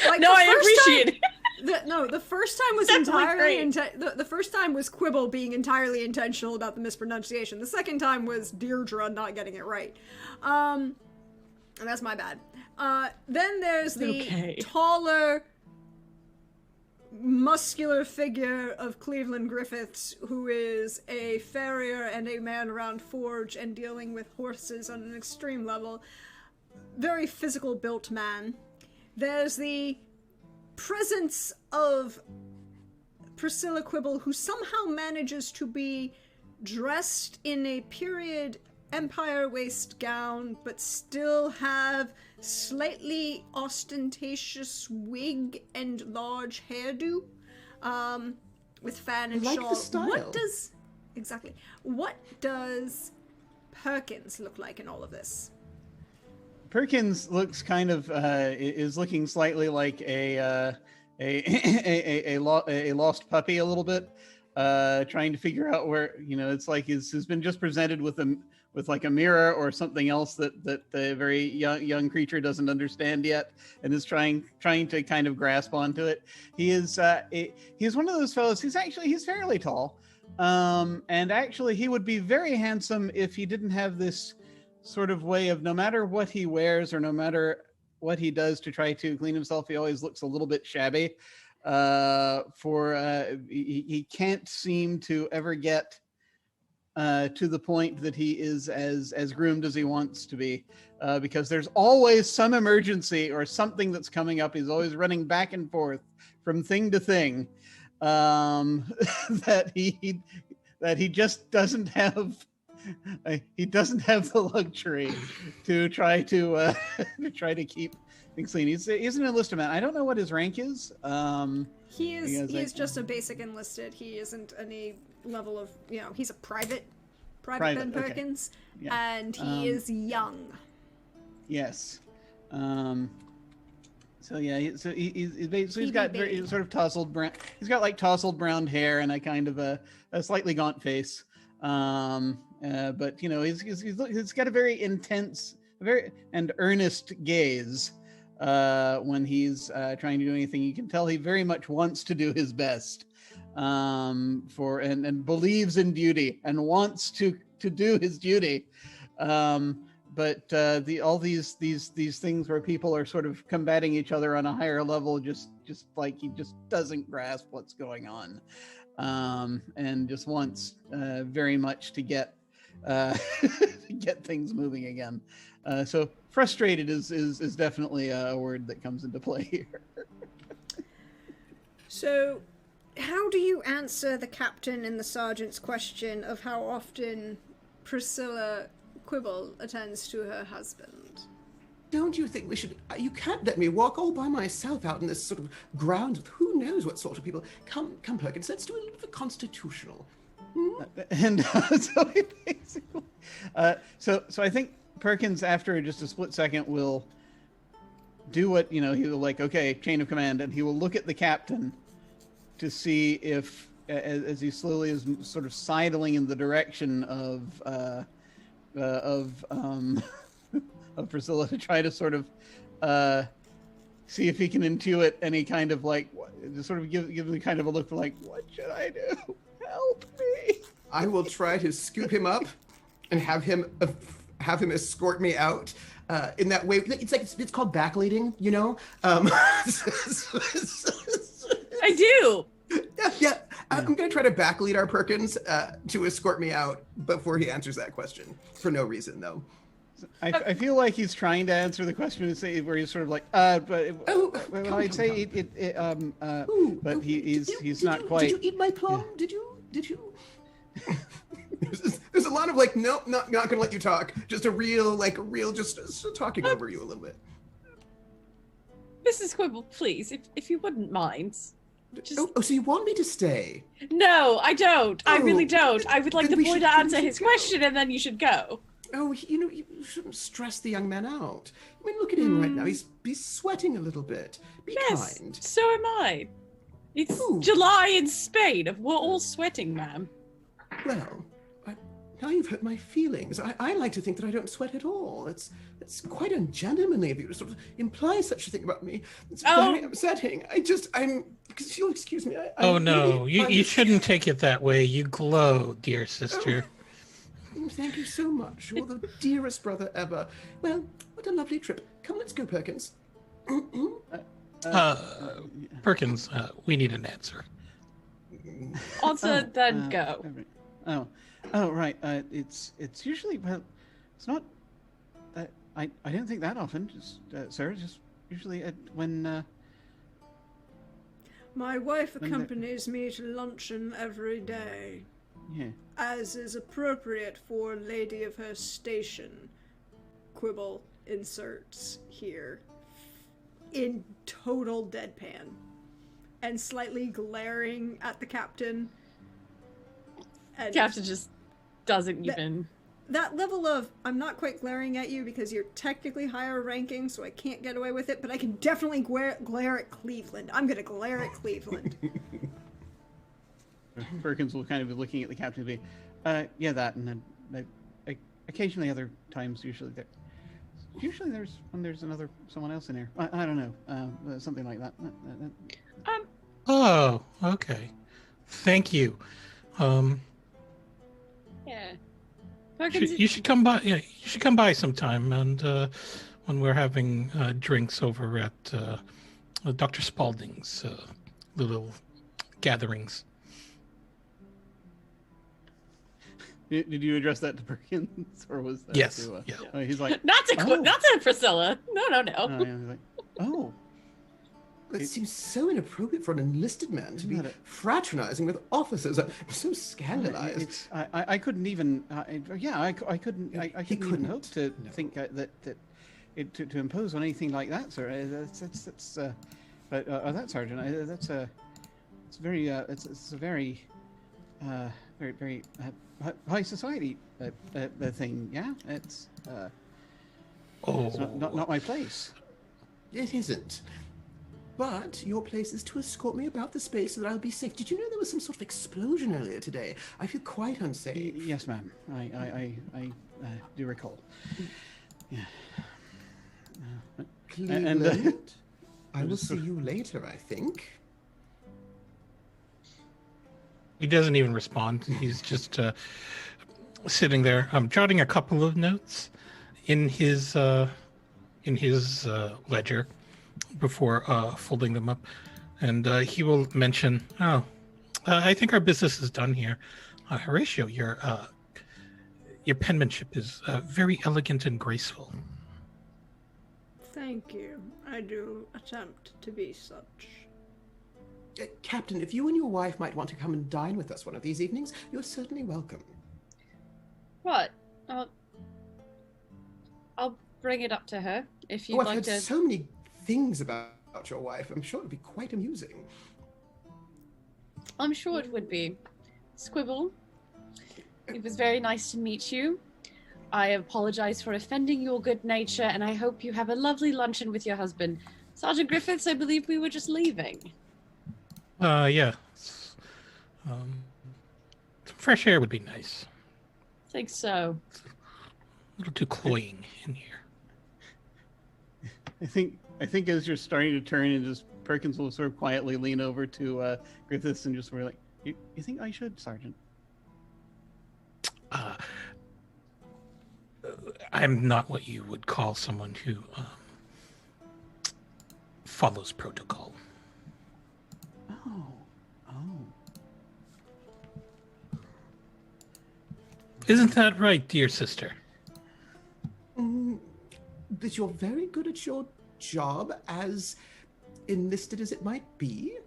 like, No, the I first appreciate it. the first time was Definitely entirely great. the first time was Quibble being entirely intentional about the mispronunciation. The second time was Deirdre not getting it right. And that's my bad. Then there's the Okay. taller, muscular figure of Cleveland Griffiths, who is a farrier and a man around forge and dealing with horses on an extreme level. Very physical built man. There's the presence of Priscilla Quibble, who somehow manages to be dressed in a period empire waist gown, but still have slightly ostentatious wig and large hairdo, with fan and I like the shawl. style. What does Perkins look like in all of this? Perkins looks kind of is looking slightly like a lost puppy a little bit, trying to figure out where, it's like he's been just presented with like a mirror or something else that the very young creature doesn't understand yet, and is trying to kind of grasp onto it. He is one of those fellows. He's fairly tall, and actually he would be very handsome if he didn't have this sort of way of, no matter what he wears or no matter what he does to try to clean himself, he always looks a little bit shabby. He can't seem to ever get to the point that he is as groomed as he wants to be, because there's always some emergency or something that's coming up. He's always running back and forth from thing to thing, that he just doesn't have. He doesn't have the luxury to try to try to keep things clean. He's an enlisted man. I don't know what his rank is. He is just a basic enlisted. He isn't any level of, he's a private Ben Perkins, okay. Yeah. and he is young. Yes. So yeah, he's got very sort of tousled brown. He's got like tousled brown hair and a kind of a slightly gaunt face. But he's got a very intense, very and earnest gaze when he's trying to do anything. You can tell he very much wants to do his best, and believes in duty and wants to do his duty. But all these things where people are sort of combating each other on a higher level, just like he just doesn't grasp what's going on, and just wants very much to get get things moving again. So frustrated is definitely a word that comes into play here. So, how do you answer the captain and the sergeant's question of how often Priscilla Quibble attends to her husband? Don't you think we should... You can't let me walk all by myself out in this sort of ground with who knows what sort of people. Come, Perkins, let's do a little bit of constitutional. And so he basically... So I think Perkins, after just a split second, will do what, he will like, okay, chain of command, and he will look at the captain to see if, as he slowly is sort of sidling in the direction of Priscilla, to try to sort of see if he can intuit any kind of like, to sort of give him kind of a look for like, what should I do? Help me! I will try to scoop him up and have him escort me out. In that way, it's called backleading, I do. Yeah. I'm going to try to backlead our Perkins to escort me out before he answers that question. For no reason, though. I feel like he's trying to answer the question and say where he's sort of like, I'd say but he's not quite. Did you eat my plum? Yeah. Did you? There's a lot of like, nope, not going to let you talk. Just just talking over you a little bit. Mrs. Quibble, please, if you wouldn't mind. So you want me to stay? No, I don't. I really don't. I would like the boy to answer his question, and then you should go. Oh, you shouldn't stress the young man out. I mean, look at him right now. He's sweating a little bit. Be kind. So am I. It's July in Spain. We're all sweating, ma'am. Well, now you've hurt my feelings. I like to think that I don't sweat at all. It's quite ungentlemanly of you to sort of imply such a thing about me. It's very upsetting. You'll excuse me. No, you shouldn't take it that way. You glow, dear sister. Thank you so much. You're the dearest brother ever. Well, what a lovely trip. Come, let's go, Perkins. Perkins, we need an answer. Also, then go. Right. It's usually, well, it's not. I don't think that often. Sir, just usually when. My wife accompanies me to luncheon every day. Yeah. As is appropriate for a lady of her station. Quibble inserts here. In total deadpan. And slightly glaring at the captain. And Captain just doesn't even... That level of, I'm not quite glaring at you because you're technically higher ranking, so I can't get away with it, but I can definitely glare at Cleveland. I'm going to glare at Cleveland. Perkins will kind of be looking at the captain and be, yeah, that, and then occasionally other times, usually there's when there's someone else in there. I don't know, something like that. Oh, okay. Thank you. Yeah. You should come by. Yeah, you should come by sometime, and when we're having drinks over at Dr. Spaulding's little gatherings. Did you address that to Perkins, or was that Yes. to, Yeah. oh, he's like, Not to Oh. not to Priscilla. No. oh, yeah, he's like, oh, It seems so inappropriate for an enlisted man to be Not a- fraternizing with officers. I'm so scandalized. it's I couldn't even I couldn't He even hope couldn't, to no. think to impose on anything like that, sir. But that sergeant, that's a it's very it's a very very high society thing. Yeah, it's not my place. It isn't. But your place is to escort me about the space so that I'll be safe. Did you know there was some sort of explosion earlier today? I feel quite unsafe. Yes, ma'am. I do recall. Yeah. Cleveland, I will just see you later, I think. He doesn't even respond. He's just sitting there, jotting a couple of notes in his ledger before folding them up, and he will mention, "Oh, I think our business is done here. Horatio, your penmanship is very elegant and graceful." Thank you. I do attempt to be such. Captain, if you and your wife might want to come and dine with us one of these evenings, you're certainly welcome. What? I'll bring it up to her if you'd I've like heard to. so many things about your wife. I'm sure it'd be quite amusing. I'm sure it would be. Squibble, it was very nice to meet you. I apologize for offending your good nature, and I hope you have a lovely luncheon with your husband. Sergeant Griffiths, I believe we were just leaving. Yeah. Some fresh air would be nice. I think so. A little too cloying in here. I think as you're starting to turn, and just Perkins will sort of quietly lean over to Griffiths and just sort of like, you think I should, Sergeant? I'm not what you would call someone who follows protocol. Oh. Isn't that right, dear sister? That you're very good at your job, as enlisted as it might be.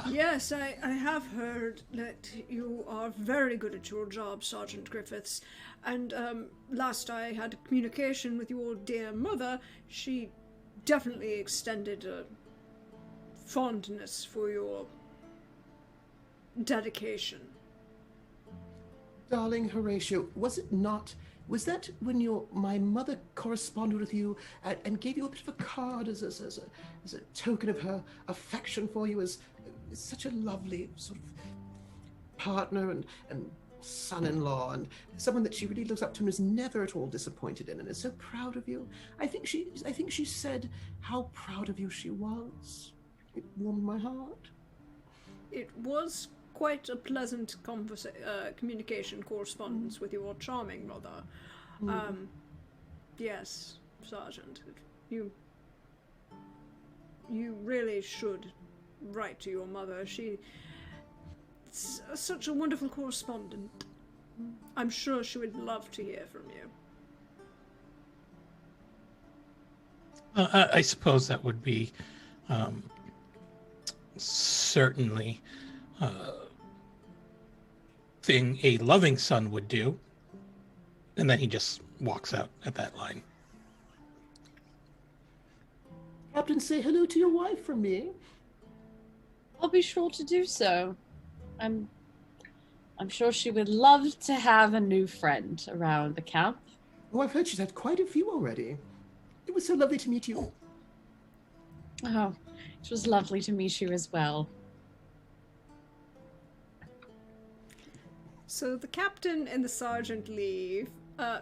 Yes, I have heard that you are very good at your job, Sergeant Griffiths. And last I had communication with your dear mother, she definitely extended a fondness for your dedication. Darling Horatio, was that when my mother corresponded with you and gave you a bit of a card as a token of her affection for you as such a lovely sort of partner and son-in-law, and someone that she really looks up to and is never at all disappointed in and is so proud of you? I think she said how proud of you she was. It warmed my heart. It was quite a pleasant communication correspondence with your charming mother. Yes, Sergeant, you really should write to your mother. She's such a wonderful correspondent. I'm sure she would love to hear from you. I suppose that would be certainly thing a loving son would do. And then he just walks out at that line. Captain, say hello to your wife from me. I'll be sure to do so. I'm sure she would love to have a new friend around the camp. Oh, I've heard she's had quite a few already. It was so lovely to meet you. Oh, it was lovely to meet you as well. So the captain and the sergeant leave.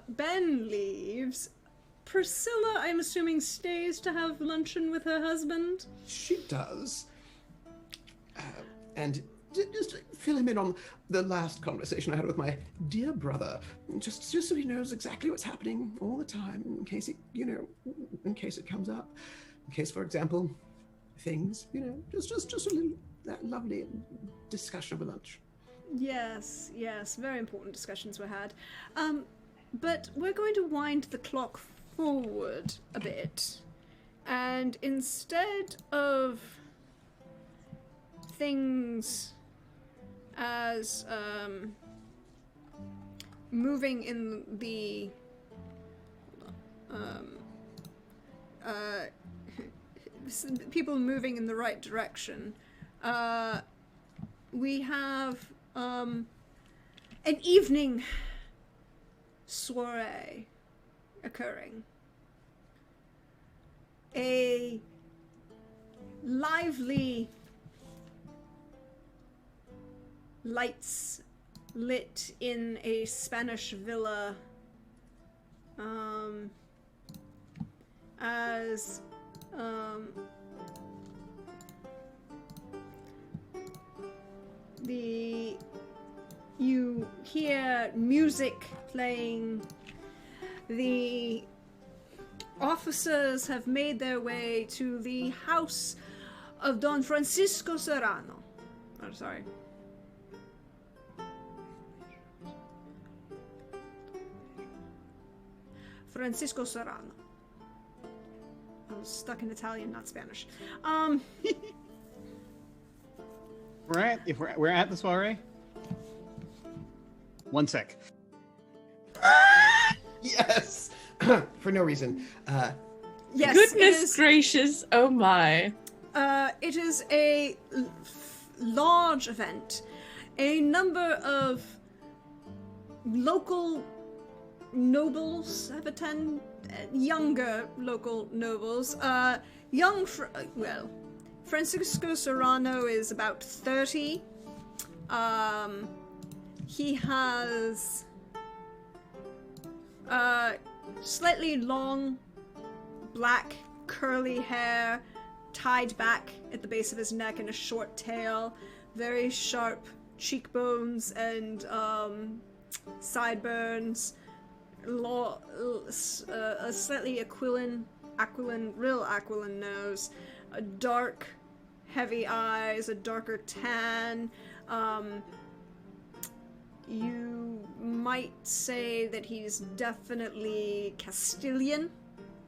Ben leaves. Priscilla, I'm assuming, stays to have luncheon with her husband. She does. And just fill him in on the last conversation I had with my dear brother, just so he knows exactly what's happening all the time, in case it comes up. In case, for example, things, just a little that lovely discussion over lunch. Yes, yes, very important discussions were had. But we're going to wind the clock forward a bit. And instead of things as moving in the people moving in the right direction, we have an evening soiree occurring. A lively lights lit in a Spanish villa as you hear music playing. The officers have made their way to the house of Don Francisco Serrano. Oh, sorry. Francisco Serrano. I was stuck in Italian, not Spanish. We're at the soiree. One sec. Yes. For no reason. Yes, Goodness gracious, oh my. it is a large event. A number of local nobles have attended, younger local nobles. Francisco Serrano is about 30. He has slightly long, black, curly hair, tied back at the base of his neck in a short tail, very sharp cheekbones and sideburns, a slightly aquiline nose, a dark, heavy eyes, a darker tan. You might say that he's definitely Castilian,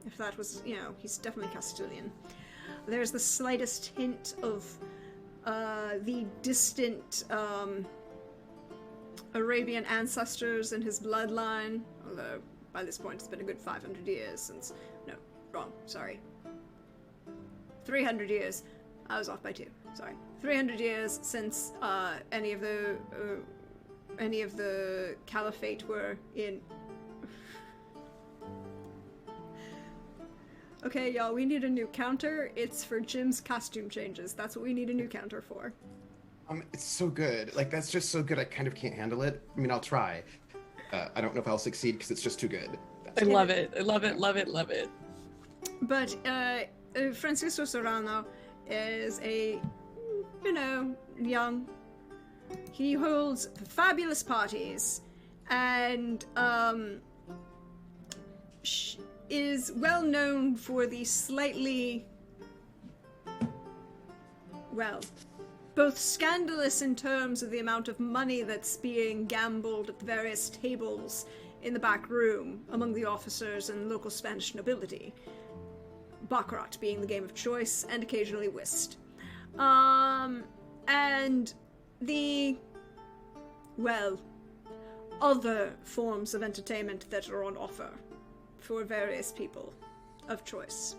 if that was, he's definitely Castilian. There's the slightest hint of the distant Arabian ancestors in his bloodline, although by this point it's been a good 500 years since... No, wrong, sorry. 300 years. I was off by 2, sorry. 300 years since any of the caliphate were in... Okay, y'all, we need a new counter. It's for Jim's costume changes. That's what we need a new counter for. It's so good. Like, that's just so good, I kind of can't handle it. I mean, I'll try. I don't know if I'll succeed because it's just too good. I love it. I love it, love it, love it. But Francisco Serrano is a, young. He holds fabulous parties and is well known for the slightly, both scandalous in terms of the amount of money that's being gambled at the various tables in the back room among the officers and local Spanish nobility. Baccarat being the game of choice, and occasionally whist. And the, other forms of entertainment that are on offer for various people of choice.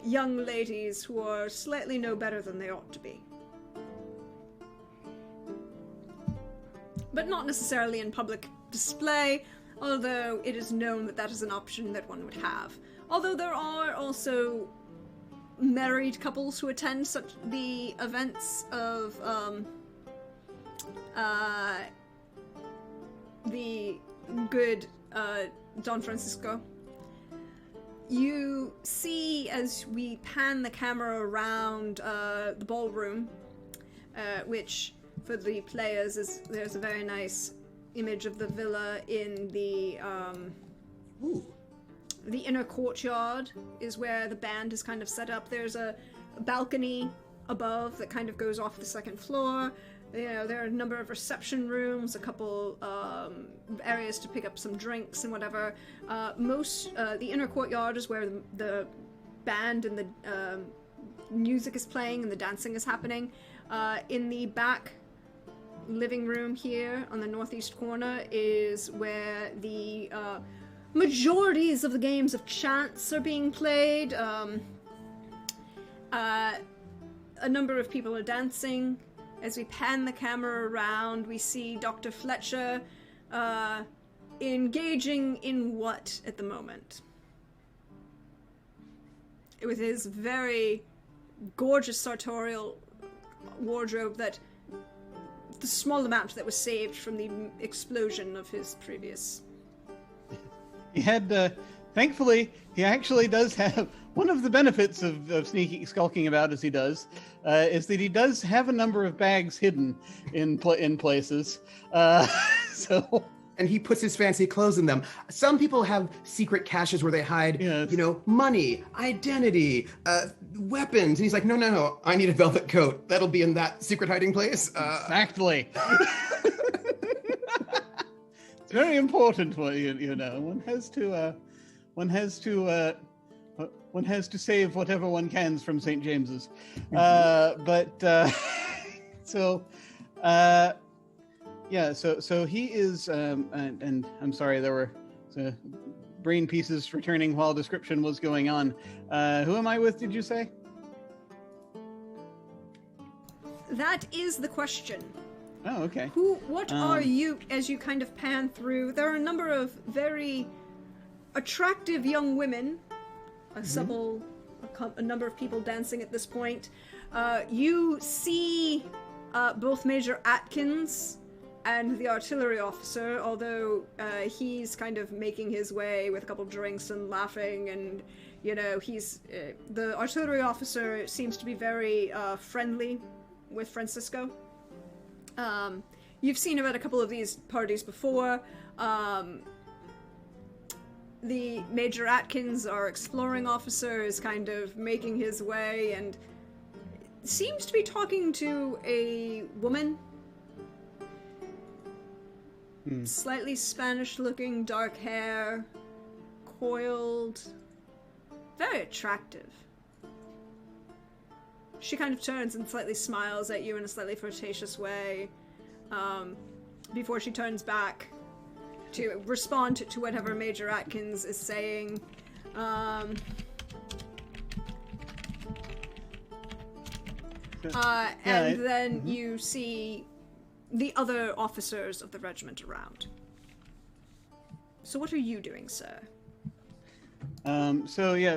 Young ladies who are slightly no better than they ought to be. But not necessarily in public display, although it is known that that is an option that one would have. Although there are also married couples who attend such the events of the good Don Francisco. You see, as we pan the camera around the ballroom, which for the players there's a very nice image of the villa in the inner courtyard is where the band is kind of set up. There's a balcony above that kind of goes off the second floor. There are a number of reception rooms, a couple areas to pick up some drinks and whatever. The inner courtyard is where the band and the music is playing and the dancing is happening. In the back living room here on the northeast corner is where the majorities of the games of chance are being played. A number of people are dancing. As we pan the camera around, we see Dr. Fletcher engaging in what at the moment? With his very gorgeous sartorial wardrobe that the small amount that was saved from the explosion of his previous. He had, thankfully, he actually does have one of the benefits of skulking about as he does, is that he does have a number of bags hidden in places. So. And he puts his fancy clothes in them. Some people have secret caches where they hide, money, identity, weapons. And he's like, no, I need a velvet coat. That'll be in that secret hiding place. Exactly. It's very important for one has to save whatever one can from St. James's. So he is, and I'm sorry, there were brain pieces returning while description was going on. Who am I with, did you say? That is the question. Oh, okay. What are you, as you kind of pan through? There are a number of very attractive young women, a number of people dancing at this point. You see both Major Atkins and the artillery officer, although he's kind of making his way with a couple drinks and laughing, and the artillery officer seems to be very friendly with Francisco. You've seen him at a couple of these parties before. The Major Atkins, our exploring officer, is kind of making his way and seems to be talking to a woman. Slightly Spanish-looking, dark hair, coiled, very attractive. She kind of turns and slightly smiles at you in a slightly flirtatious way, before she turns back to respond to whatever Major Atkins is saying. Then you see the other officers of the regiment around. So what are you doing, sir?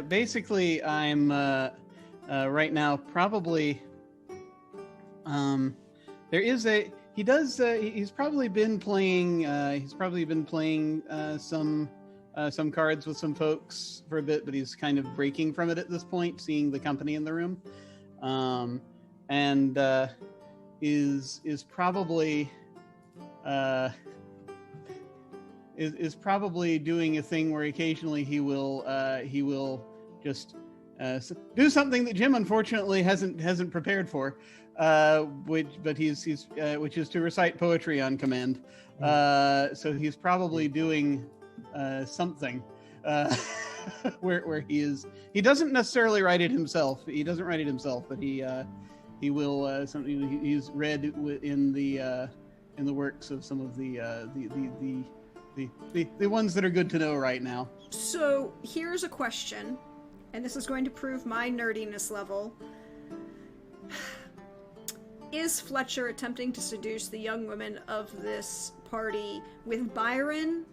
Basically I'm right now probably he's probably been playing some cards with some folks for a bit, but he's kind of breaking from it at this point, seeing the company in the room. Is probably doing a thing where occasionally he will just do something that Jim unfortunately hasn't prepared for, which is to recite poetry on command. So he's probably doing something where he doesn't necessarily write it himself. He doesn't write it himself, but he will something he's read in the works of some of the ones that are good to know right now. So here's a question, and this is going to prove my nerdiness level. Is Fletcher attempting to seduce the young women of this party with Byron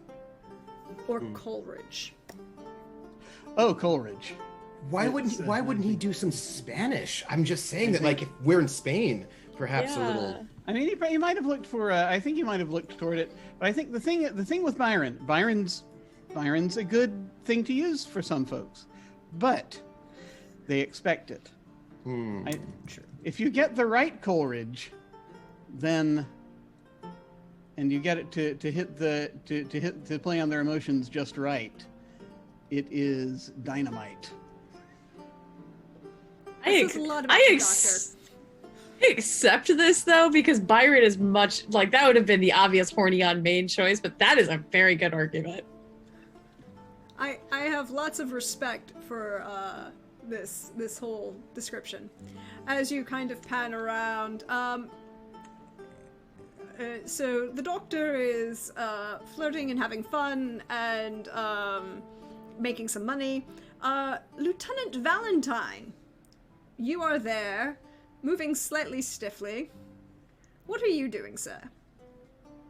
or Coleridge? Oh, Coleridge. Why wouldn't he do some Spanish? I'm just saying that, like, if we're in Spain, perhaps a little. I mean, he might have looked for. I think he might have looked toward it. But I think the thing with Byron's a good thing to use for some folks, but they expect it. If you get the right Coleridge, then, and you get it to play on their emotions just right, it is dynamite. This is a lot about the doctor. I accept this though, because Byron is much like that would have been the obvious horny on main choice, but that is a very good argument. I have lots of respect for this whole description. As you kind of pan around, so the doctor is flirting and having fun and making some money. Lieutenant Valentine, you are there, moving slightly stiffly. What are you doing, sir?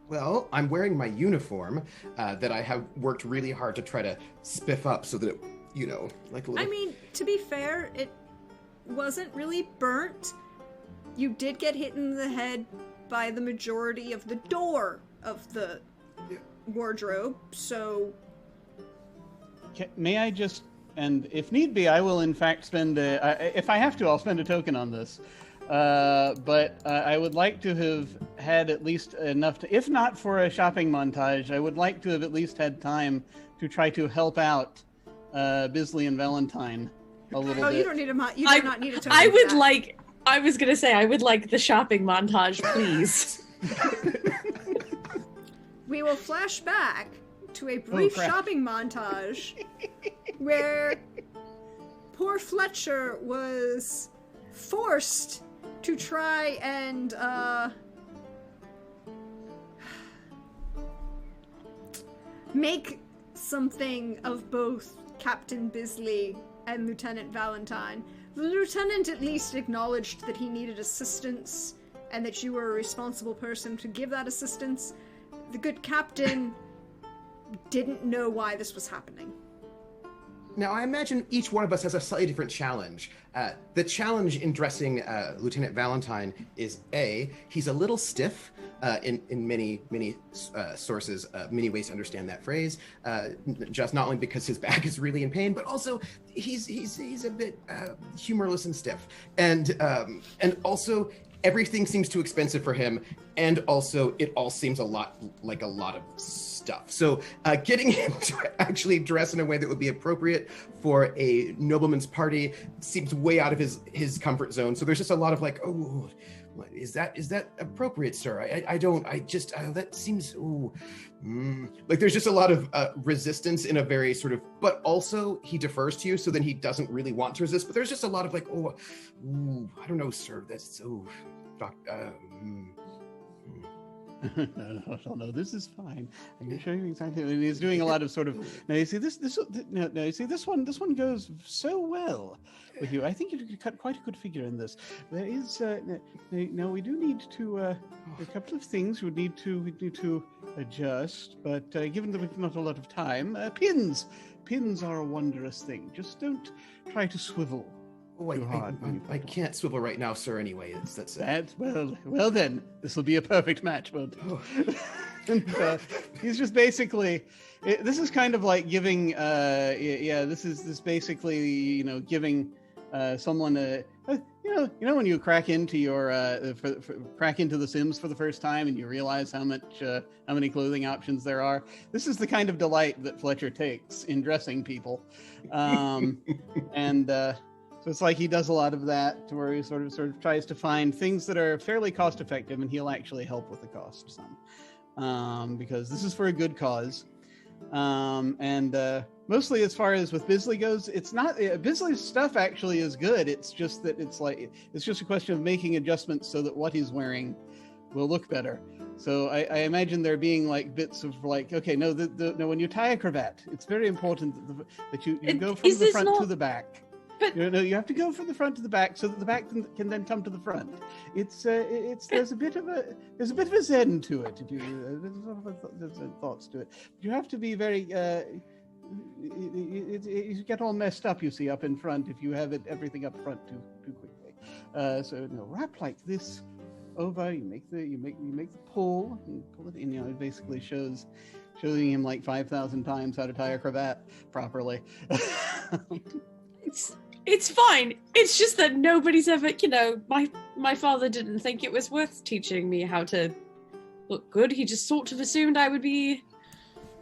Well, I'm wearing my uniform that I have worked really hard to try to spiff up so that it, like a little... I mean, to be fair, it wasn't really burnt. You did get hit in the head by the majority of the door of the wardrobe, so... May I just, and if need be, I will in fact spend, if I have to, I'll spend a token on this. But I would like to have had at least enough to, if not for a shopping montage, I would like to have at least had time to try to help out Bisley and Valentine a little bit. Oh, you don't need a you do not need a token. I for would that. like, I was gonna say, I would like the shopping montage, please. We will flash back to a brief crap. shopping montage where poor Fletcher was forced to try and make something of both Captain Bisley and Lieutenant Valentine. The lieutenant at least acknowledged that he needed assistance and that you were a responsible person to give that assistance. The good captain didn't know why this was happening. Now, I imagine each one of us has a slightly different challenge. The challenge in dressing Lieutenant Valentine is A, he's a little stiff in many sources, many ways to understand that phrase. Just not only because his back is really in pain, but also he's a bit humorless and stiff. And also everything seems too expensive for him, and also it all seems a lot like a lot of stuff. So getting him to actually dress in a way that would be appropriate for a nobleman's party seems way out of his comfort zone. So there's just a lot of like, oh, what, is that appropriate, sir? That seems, like there's just a lot of resistance in a very sort of, but also he defers to you, so then he doesn't really want to resist. But there's just a lot of like, I don't know, sir. That's No, this is fine. I can show you exactly. And he's doing a lot of sort of. Now you see this. No, you see this one. This one goes so well with you. I think you could cut quite a good figure in this. There is. Now we do need to. A couple of things we need to adjust. But given that we've not a lot of time, pins. Pins are a wondrous thing. Just don't try to swivel. I can't swivel right now, sir. Anyway, that's well then this will be a perfect match, won't it? And, he's just basically. This is kind of like giving. This is basically giving someone a. When you crack into your crack into The Sims for the first time and you realize how many clothing options there are. This is the kind of delight that Fletcher takes in dressing people, and. So it's like he does a lot of that, to where he sort of tries to find things that are fairly cost effective, and he'll actually help with the cost some, because this is for a good cause. And mostly, as far as with Bisley goes, it's not Bisley's stuff actually is good. It's just that it's just a question of making adjustments so that what he's wearing will look better. So I imagine there being like bits of like, okay, no, when you tie a cravat, it's very important that you go from the front to the back. But you have to go from the front to the back so that the back can then come to the front. There's a bit of a zen to it. If there's thoughts to it. You have to be very. You get all messed up, you see, up in front if you have everything up front too quickly. So wrap like this over. You make the pull and pull it in. It basically showing him like 5,000 times how to tie a cravat properly. It's fine. It's just that nobody's ever, my father didn't think it was worth teaching me how to look good. He just sort of assumed I would be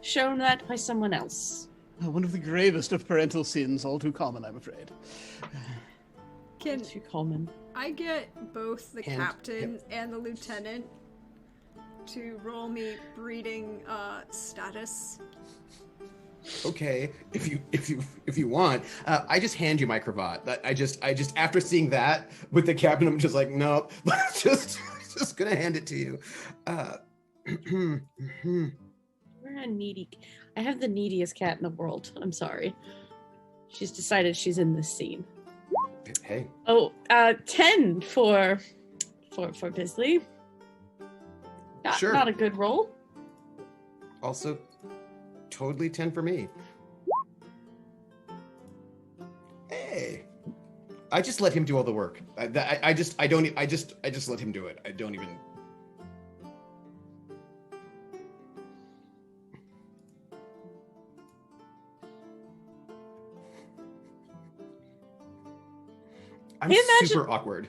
shown that by someone else. One of the gravest of parental sins, all too common, I'm afraid. Can Too common. I get both the And- captain and the lieutenant to roll me breeding status? Okay, if you want, I just hand you my cravat. I just after seeing that with the captain, I'm just like, nope, just gonna hand it to you. We're a needy. I have the neediest cat in the world. I'm sorry. She's decided she's in this scene. Hey, Oh, 10 for Bisley. Sure. Not a good roll. also totally 10 for me. Hey, I just let him do all the work. I just let him do it. I don't even. I'm super awkward.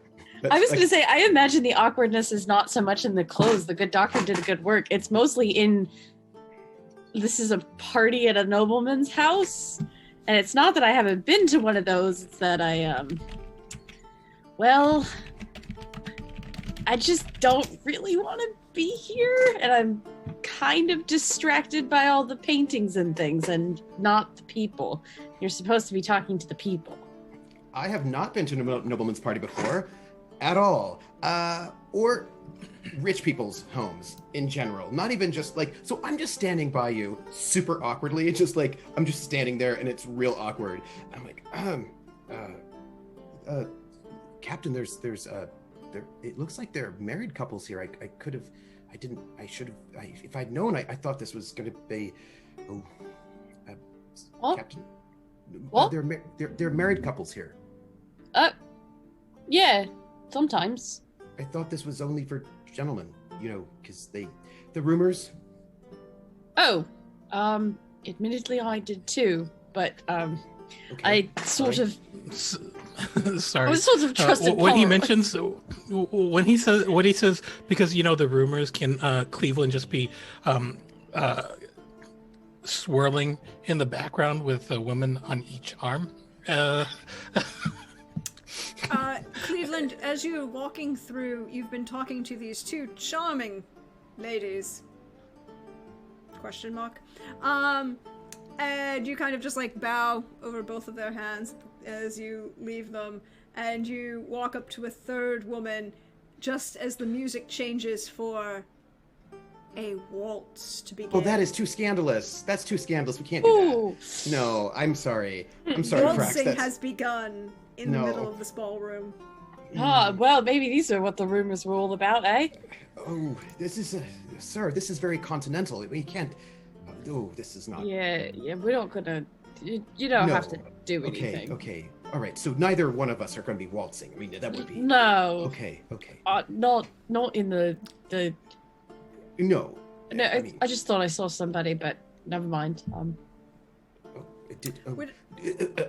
I was going to say, I imagine the awkwardness is not so much in the clothes. The good doctor did a good work. It's mostly in, this is a party at a nobleman's house. And it's not that I haven't been to one of those. It's that I just don't really want to be here. And I'm kind of distracted by all the paintings and things and not the people. You're supposed to be talking to the people. I have not been to a nobleman's party before, at all, or rich people's homes in general. Not even just like, so I'm just standing by you super awkwardly. It's just like, I'm just standing there and it's real awkward. I'm like, Captain, there's it looks like they're married couples here. If I'd known, I thought this was going to be, What? Captain. What? They're married couples here. Yeah, sometimes. I thought this was only for gentlemen, because the rumors. Oh, admittedly I did too, but Okay. I sort of Sorry. I was sort of trusted when he Paul. mentions when he says because the rumors can Cleveland just be swirling in the background with a woman on each arm. Cleveland, as you're walking through, you've been talking to these two charming ladies. Question mark. And you kind of just like bow over both of their hands as you leave them, and you walk up to a third woman just as the music changes for a waltz to begin. Oh, that is too scandalous. That's too scandalous. We can't do Ooh. that. No, I'm sorry. I'm sorry, Frax. Waltzing has begun in the middle of this ballroom. Well, maybe these are what the rumors were all about, eh? Oh, this is sir. This is very continental. We can't. Oh, this is not. Yeah, we're not gonna. You don't No. have to do anything. Okay. All right. So neither one of us are going to be waltzing. I mean, that would be. No. Okay. Not in the. No. No, I mean, I just thought I saw somebody, but never mind.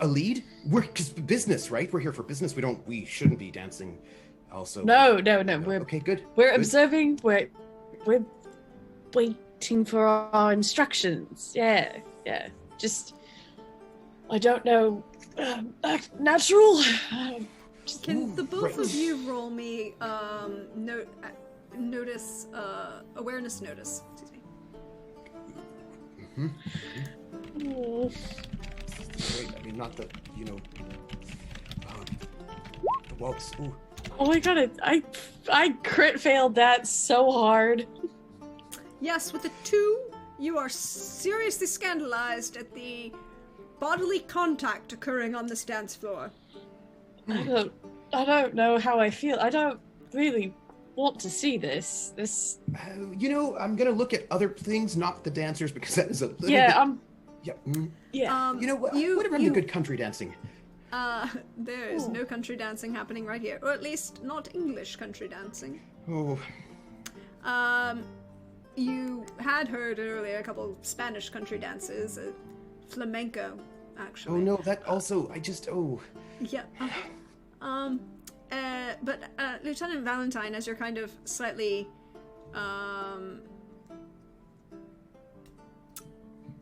A lead? We're because business, right? We're here for business. We shouldn't be dancing. Also. No. We're Okay. Good. We're Good. observing. We're waiting for our instructions. Yeah. Just, I don't know. Act natural. Can the both right. of you roll me awareness notice? Excuse me. Oh, Great. I mean, not the the waltz. Ooh. oh my god! I crit failed that so hard. Yes, with a 2, you are seriously scandalized at the bodily contact occurring on this dance floor. I don't know how I feel. I don't really want to see this. I'm gonna look at other things, not the dancers, because that is a little Yeah. bit. Yeah. Yeah. What happened to good country dancing? There is no country dancing happening right here, or at least not English country dancing. Oh. You had heard earlier a couple of Spanish country dances, flamenco, actually. Oh no, that also Yeah. But Lieutenant Valentine, as you're kind of slightly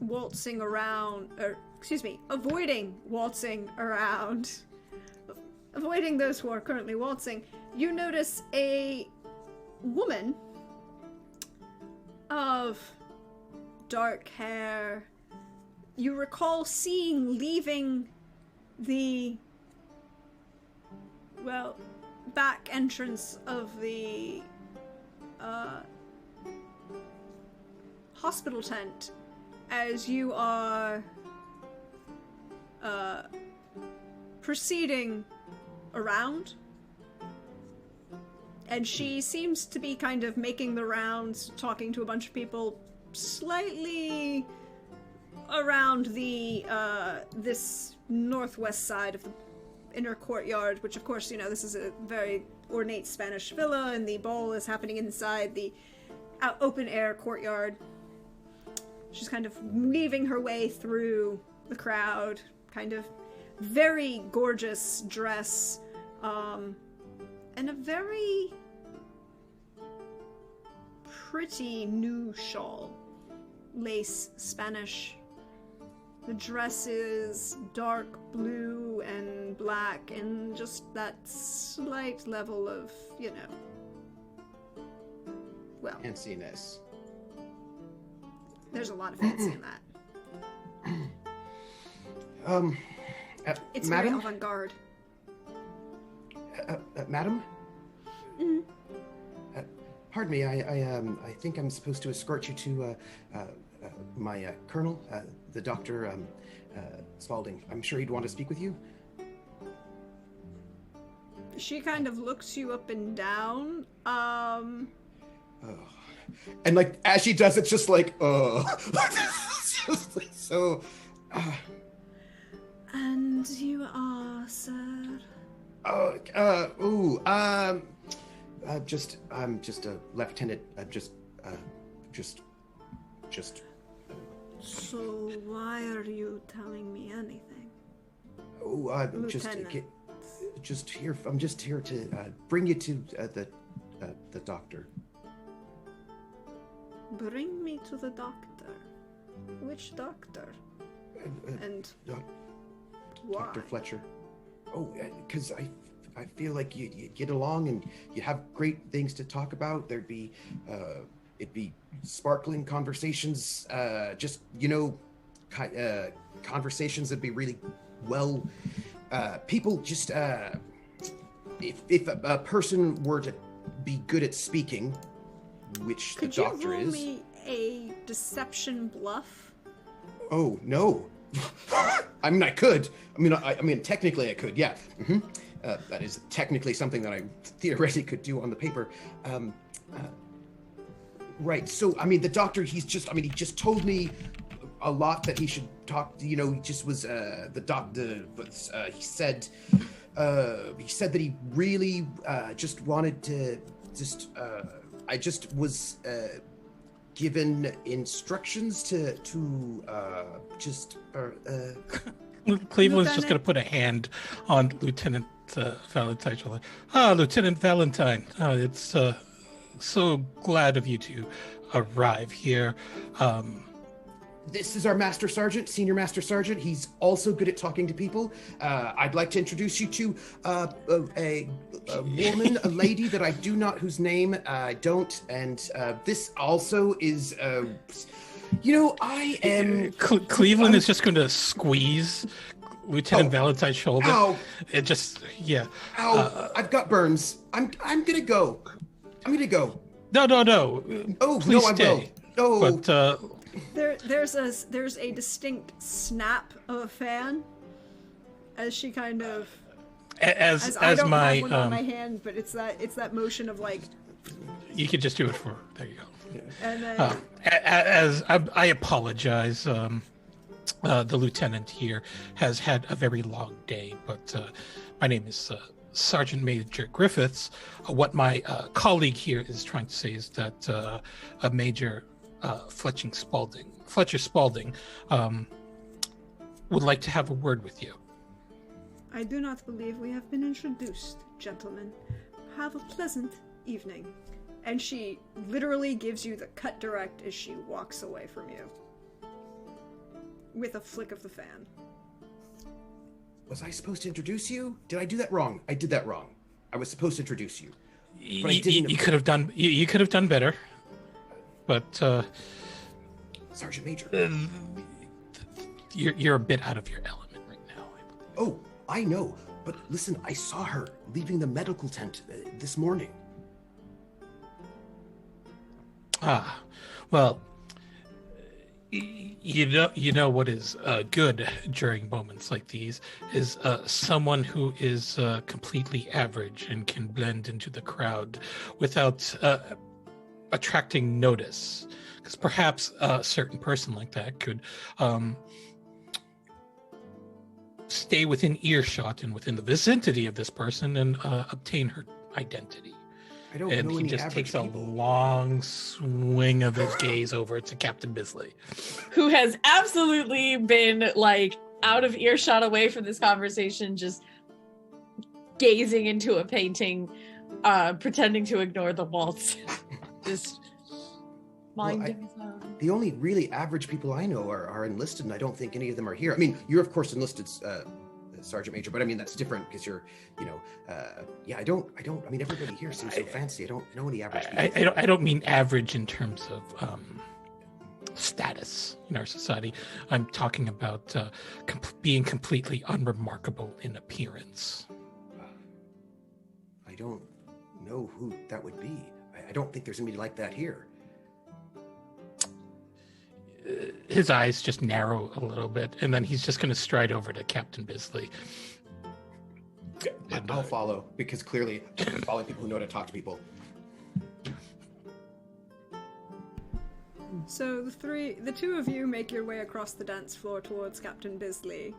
waltzing around, or excuse me, avoiding waltzing around avoiding those who are currently waltzing, you notice a woman of dark hair. You recall seeing leaving the, well, back entrance of the hospital tent as you are proceeding around. And she seems to be kind of making the rounds, talking to a bunch of people slightly around the this northwest side of the inner courtyard, which of course, you know, this is a very ornate Spanish villa, and the ball is happening inside the open air courtyard. She's kind of weaving her way through the crowd, kind of very gorgeous dress, and a very pretty new shawl. Lace Spanish. The dress is dark blue and black, and just that slight level of, you know, well, Fanciness. there's a lot of fancy in that. It's very Madam? avant-garde. Madam? Pardon me, I think I'm supposed to escort you to my colonel, the Dr. Spaulding. I'm sure he'd want to speak with you. She kind of looks you up and down. And like as she does, it's just like, it's just like so. And you are, sir? I'm just a lieutenant. So why are you telling me anything? I'm Lieutenant. just here. I'm just here to bring you to the doctor. Bring me to the doctor. Which doctor? And why? Dr. Fletcher. Oh, because I feel like you get along and you have great things to talk about. It'd be sparkling conversations. Just, you know, conversations that'd be really well. People just if a person were to be good at speaking, which the doctor is. Could you roll me a deception bluff? Oh no. I mean, I could. I mean, technically I could. Yeah. Mm-hmm. That is technically something that I theoretically could do on the paper. Right. So, I mean, the doctor, he just told me a lot that he should talk. You know, he just was the doctor. But he said that he really just wanted to just. I just was given instructions to just. Cleveland's just going to put a hand on Lieutenant Valentine's shoulder. Ah, Lieutenant Valentine, it's so glad of you to arrive here. This is our Master Sergeant, Senior Master Sergeant. He's also good at talking to people. I'd like to introduce you to a woman, a lady that I do not, whose name I don't. And this also is, you know, I am... Cleveland is just going to squeeze Lieutenant Valentine's shoulder. Ow. It just, yeah. Ow, I've got burns. I'm gonna go. No. Oh, Please no, stay. I will. Oh. But, There's a distinct snap of a fan as she kind of as I don't my have one on my hand, but it's that motion of like. You can just do it for. There you go. And then As I apologize, the lieutenant here has had a very long day, but my name is Sergeant Major Griffiths. What my colleague here is trying to say is that a Major Fletcher Spaulding would like to have a word with you. I do not believe we have been introduced, gentlemen. Have a pleasant evening. And she literally gives you the cut direct as she walks away from you. With a flick of the fan. Was I supposed to introduce you? Did I do that wrong? I did that wrong. I was supposed to introduce you. But I didn't. You could have done. You could have done better. But Sergeant Major. You're a bit out of your element right now. Oh, I know. But listen, I saw her leaving the medical tent this morning. Ah, well, you know what is good during moments like these is someone who is completely average and can blend into the crowd without attracting notice. Because perhaps a certain person like that could stay within earshot and within the vicinity of this person and obtain her identity. I don't And know he any just average takes a people. long swing of his gaze over to Captain Bisley. Who has absolutely been like out of earshot away from this conversation, just gazing into a painting, pretending to ignore the waltz. Just minding his own. The only really average people I know are enlisted, and I don't think any of them are here. I mean, you're of course enlisted, Sergeant Major, but I mean that's different because you're, yeah. I don't. I mean, everybody here seems so fancy. I don't know any average people. I don't mean average in terms of status in our society. I'm talking about being completely unremarkable in appearance. I don't know who that would be. I don't think there's anybody like that here. His eyes just narrow a little bit, and then he's just going to stride over to Captain Bisley. And, I'll follow, because clearly I'm following people who know how to talk to people. So the two of you make your way across the dance floor towards Captain Bisley.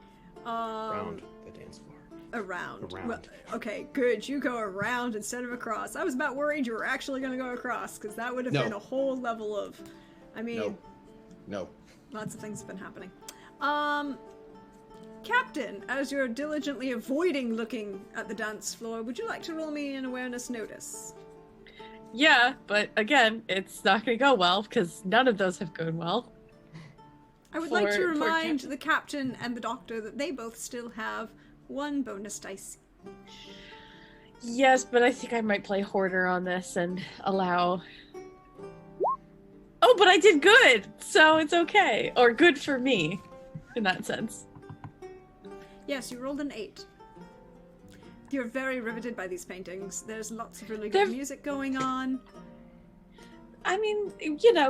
Around the dance floor. Around. Around. Well, okay, good. You go around instead of across. I was about worried you were actually going to go across, because that would have No. been a whole level of... I mean, No. lots of things have been happening. Captain, as you're diligently avoiding looking at the dance floor, would you like to roll me an awareness notice? Yeah, but again, it's not going to go well because none of those have gone well. I would like to For remind the captain and the doctor that they both still have one bonus dice. Yes, but I think I might play hoarder on this and allow... Oh, but I did good, so it's okay. Or good for me, in that sense. Yes, you rolled an 8. You're very riveted by these paintings. There's lots of really good music going on. I mean,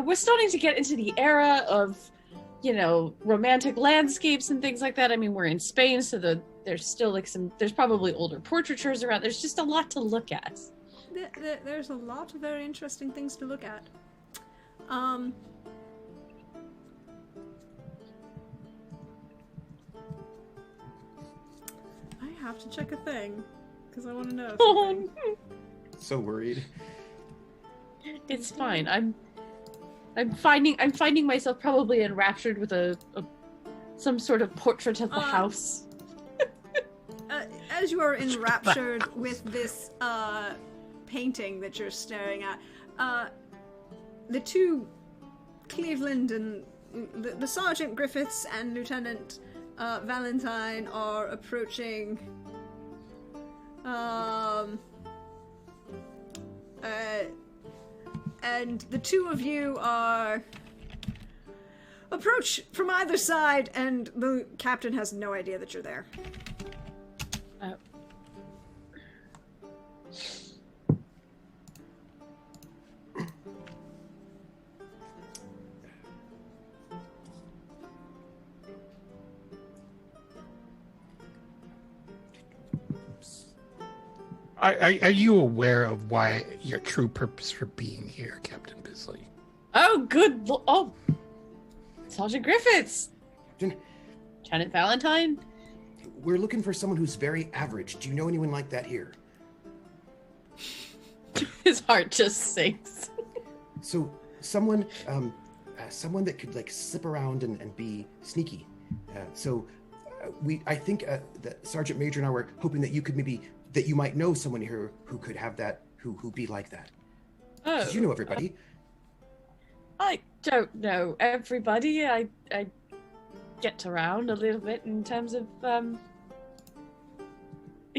we're starting to get into the era of, romantic landscapes and things like that. I mean, we're in Spain, so there's still there's probably older portraitures around. There's just a lot to look at. There's a lot of very interesting things to look at. I have to check a thing because I want to know. Something. So worried. It's fine. I'm finding myself probably enraptured with some sort of portrait of the house. As you are enraptured with this painting that you're staring at, the two Cleveland and the Sergeant Griffiths and Lieutenant Valentine are approaching and the two of you are approach from either side, and the captain has no idea that you're there. Are you aware of why your true purpose for being here, Captain Bisley? Oh, good. Oh, Sergeant Griffiths. Lieutenant Valentine. We're looking for someone who's very average. Do you know anyone like that here? His heart just sinks. So someone that could slip around and be sneaky. I think that Sergeant Major and I were hoping that you might know someone here who could have that, who be like that. Oh, 'Cause you know everybody. I don't know everybody. I get around a little bit in terms of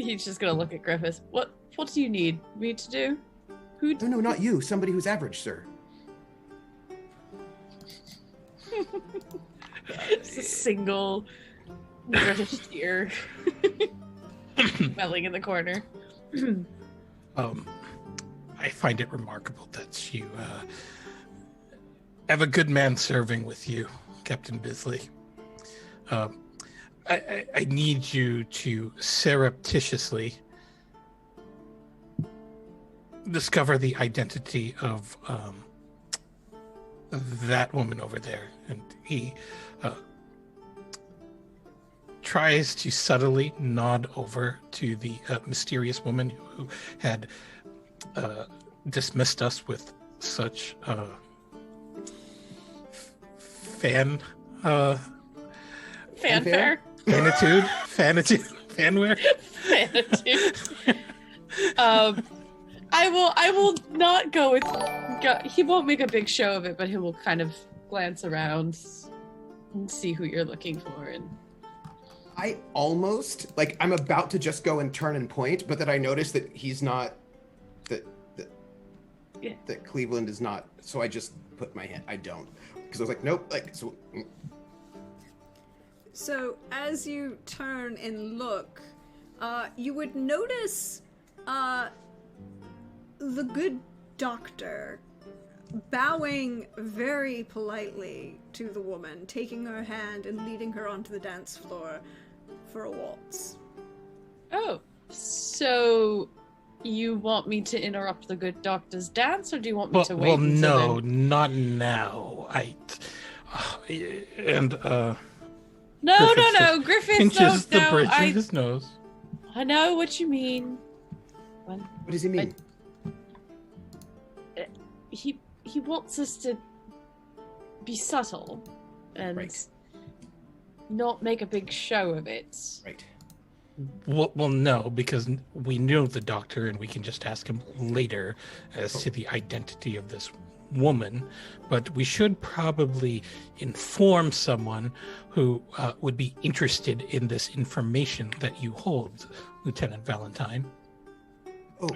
He's just gonna look at Griffith. What do you need me to do? Who? No, not you. Somebody who's average, sir. It's a single British tear welling in the corner. I find it remarkable that you have a good man serving with you, Captain Bisley. I need you to surreptitiously discover the identity of that woman over there. And he tries to subtly nod over to the mysterious woman who had dismissed us with such fanfare. Fanware. I will not go with. He won't make a big show of it, but he will kind of glance around and see who you're looking for. And I almost I'm about to just go and turn and point, but then I noticed that he's not. That Cleveland is not. So I just put my hand. I don't, because I was like, nope. So as you turn and look, you would notice the good doctor bowing very politely to the woman, taking her hand and leading her onto the dance floor for a waltz. Oh, so you want me to interrupt the good doctor's dance, or do you want me to wait? Well, until no, then? not now. No, Griffith, pinches the no, bridge of his nose. I know what you mean. What does he mean? He wants us to be subtle and not make a big show of it. Right. Well, no, because we know the doctor, and we can just ask him later as to the identity of this woman. But we should probably inform someone who would be interested in this information that you hold, Lieutenant Valentine.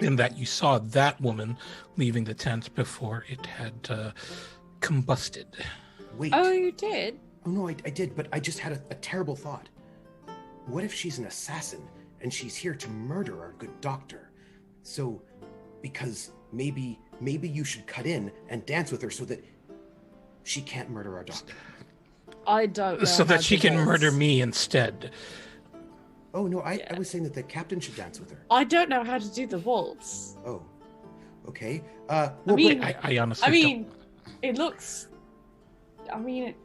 And that you saw that woman leaving the tent before it had combusted. Wait. Oh, you did? Oh, no, I did, but I just had a terrible thought. What if she's an assassin and she's here to murder our good doctor? So, because maybe you should cut in and dance with her so that she can't murder our doctor. I don't know. So that she can murder me instead. Oh, no, I was saying that the captain should dance with her. I don't know how to do the waltz. Oh, okay. I honestly don't. It looks... it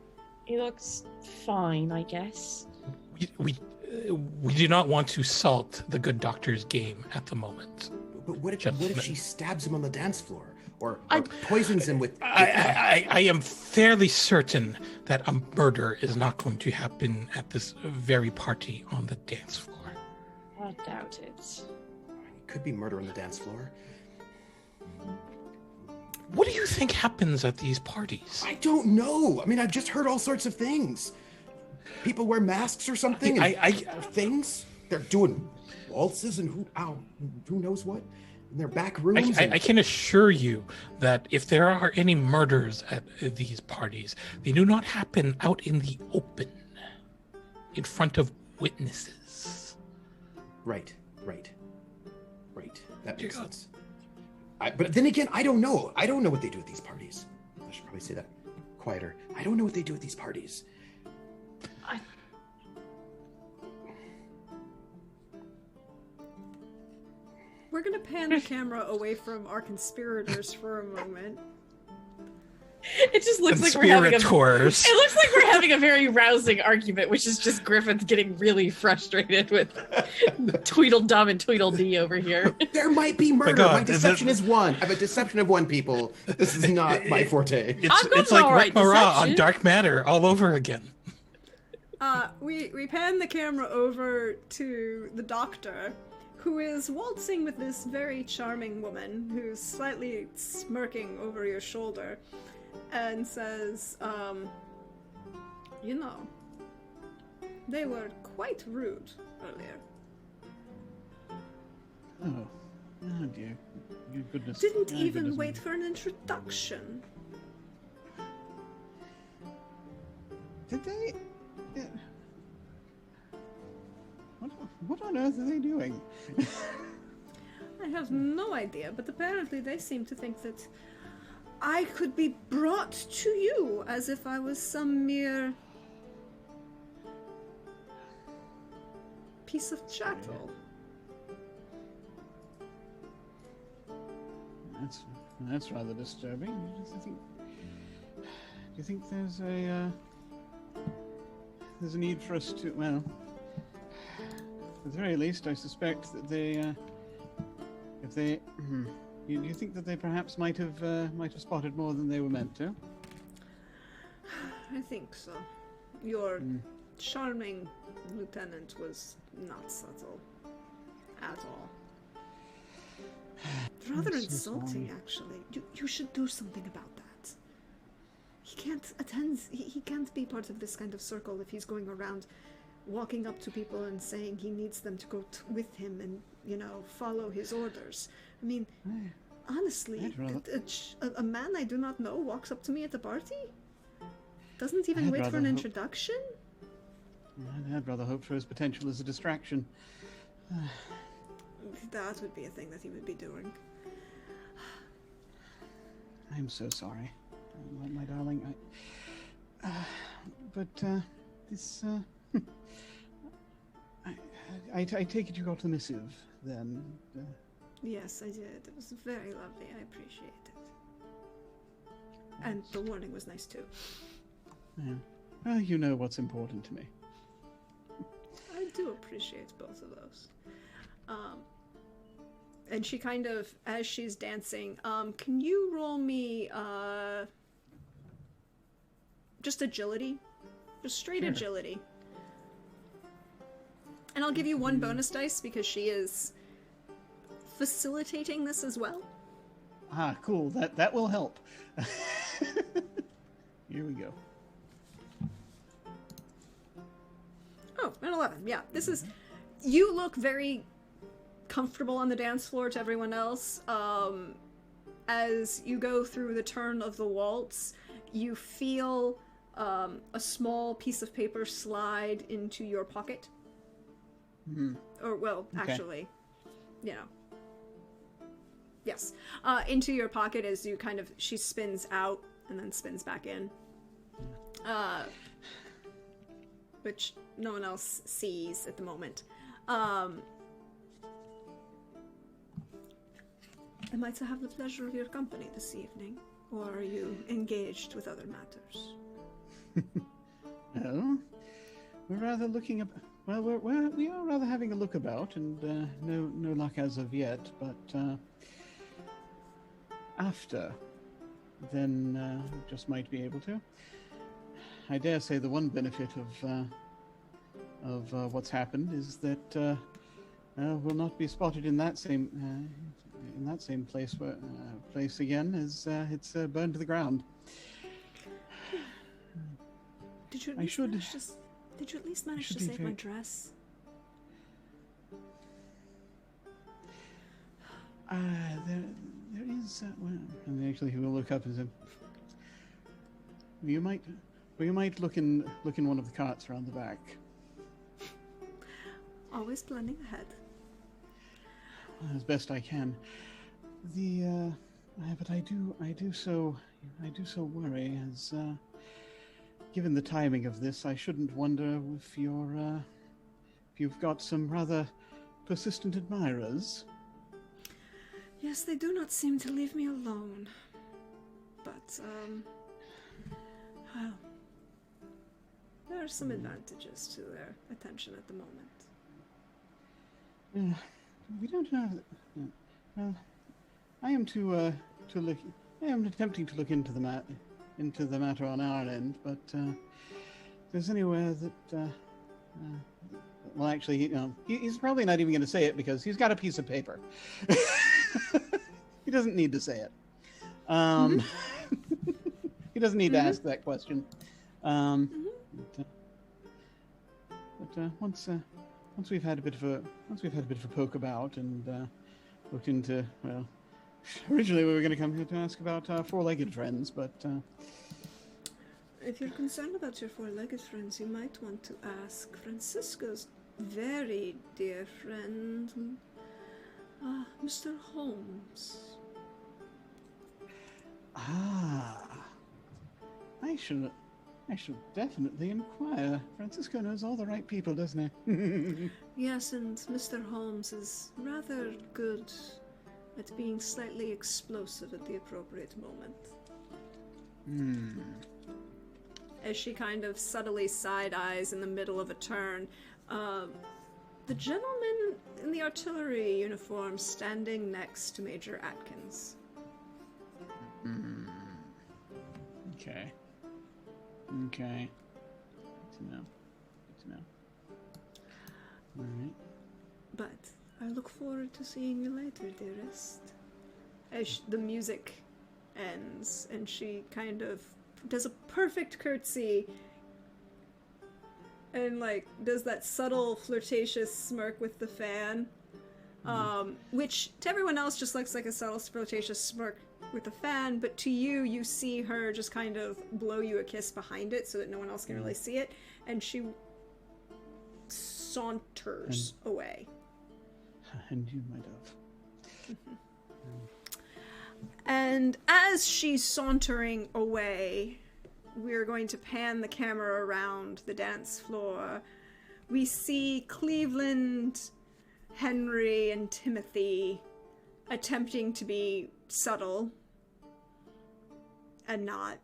looks fine, I guess. We do not want to salt the good doctor's game at the moment. But what if she stabs him on the dance floor? Or poisons him with... I am fairly certain that a murder is not going to happen at this very party on the dance floor. I doubt it. It could be murder on the dance floor. What do you think happens at these parties? I don't know. I mean, I've just heard all sorts of things. People wear masks or something. Things. They're doing waltzes and who knows what. In their back rooms. I can assure you that if there are any murders at these parties, they do not happen out in the open, in front of witnesses. Right. That makes sense. But then again, I don't know. I don't know what they do at these parties. I should probably say that quieter. I don't know what they do at these parties. We're gonna pan the camera away from our conspirators for a moment. It just looks like we're having a very rousing argument, which is just Griffith getting really frustrated with Tweedledum and Tweedledee over here. There might be murder. My deception is one. I have a deception of one, people. This is not my forte. It's like Rick Mara on Dark Matter all over again. We pan the camera over to the doctor, who is waltzing with this very charming woman who's slightly smirking over your shoulder and says, you know, they were quite rude earlier. Oh dear. Your goodness. Didn't Oh, even goodness wait me. for an introduction. Did they? Yeah. What on earth are they doing? I have no idea, but apparently they seem to think that I could be brought to you as if I was some mere piece of chattel. That's rather disturbing. Do you think there's a need for us to? Well, at the very least, I suspect that they, if they, do you think that they perhaps might have spotted more than they were meant to? I think so. Your charming lieutenant was not subtle at all. Rather I'm so insulting, sorry. actually. You should do something about that. He can't attend. He can't be part of this kind of circle if he's going around walking up to people and saying he needs them to go with him and, follow his orders. I mean, honestly, I'd rather- a man I do not know walks up to me at the party? Doesn't even I'd wait for rather an hope- introduction? I'd rather hope for his potential as a distraction. That would be a thing that he would be doing. I'm so sorry, my darling. This. I take it you got the missive, then. Yes, I did. It was very lovely. I appreciate it. And the warning was nice too. Yeah. Well, you know what's important to me. I do appreciate both of those. And she kind of, as she's dancing, can you roll me just agility? Just straight Sure. agility. And I'll give you one bonus dice because she is facilitating this as well. Ah, cool. That will help. Here we go. Oh, an 11. Yeah, this is... You look very comfortable on the dance floor to everyone else. As you go through the turn of the waltz, you feel a small piece of paper slide into your pocket. Or, well, Okay. actually, yes. Into your pocket as you kind of... She spins out and then spins back in. Which no one else sees at the moment. Am I to have the pleasure of your company this evening? Or are you engaged with other matters? No, we're rather looking about. Well, we are rather having a look about, and no luck as of yet. But after, then just might be able to. I dare say the one benefit of what's happened is that we'll not be spotted in that same place again, as it's burned to the ground. Did you at I least should- manage to, did you at least manage should to be save my very- dress? There is. Well, and actually, he will look up and say, "You might look in one of the carts around the back." Always planning ahead. As best I can. But I do so worry, as given the timing of this, I shouldn't wonder if you've got some rather persistent admirers. Yes, they do not seem to leave me alone. But, well, there are some advantages to their attention at the moment. We don't have. Well, I am attempting to look into the matter on our end, but if there's anywhere that. Well, actually, he's probably not even going to say it because he's got a piece of paper. He doesn't need to say it. He doesn't need to ask that question. But once we've had a bit of a poke about, and looked into, well, originally we were going to come here to ask about four-legged friends, but If you're concerned about your four-legged friends, you might want to ask Francisco's very dear friend, Mr. Holmes. I should definitely inquire. Francisco knows all the right people, doesn't he? Yes, and Mr. Holmes is rather good at being slightly explosive at the appropriate moment. As she kind of subtly side-eyes in the middle of a turn, the gentleman in the artillery uniform standing next to Major Atkins. Okay. Okay. Good to know. Good to know. All right. But I look forward to seeing you later, dearest. As the music ends, and she kind of does a perfect curtsy and, like, does that subtle flirtatious smirk with the fan, which to everyone else just looks like a subtle flirtatious smirk with the fan, but to you, you see her just kind of blow you a kiss behind it so that no one else can really see it, and she saunters away. And you, my dove. And as she's sauntering away, we're going to pan the camera around the dance floor. We see Cleveland, Henry, and Timothy attempting to be subtle and not.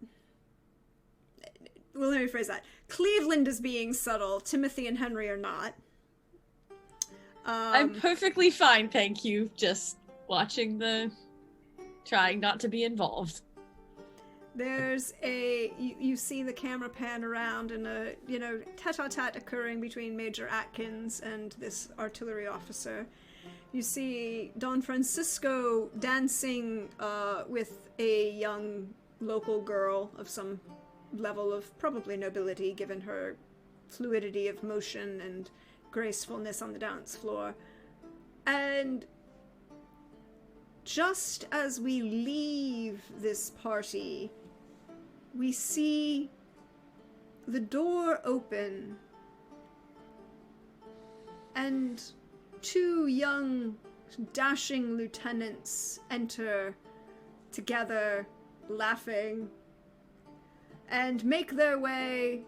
Well, let me phrase that. Cleveland is being subtle. Timothy and Henry are not. I'm perfectly fine, thank you. Just watching trying not to be involved. There's you see the camera pan around and a, tete-a-tete occurring between Major Atkins and this artillery officer. You see Don Francisco dancing with a young local girl of some level of probably nobility, given her fluidity of motion and gracefulness on the dance floor. And just as we leave this party, we see the door open and two young, dashing lieutenants enter together, laughing, and make their way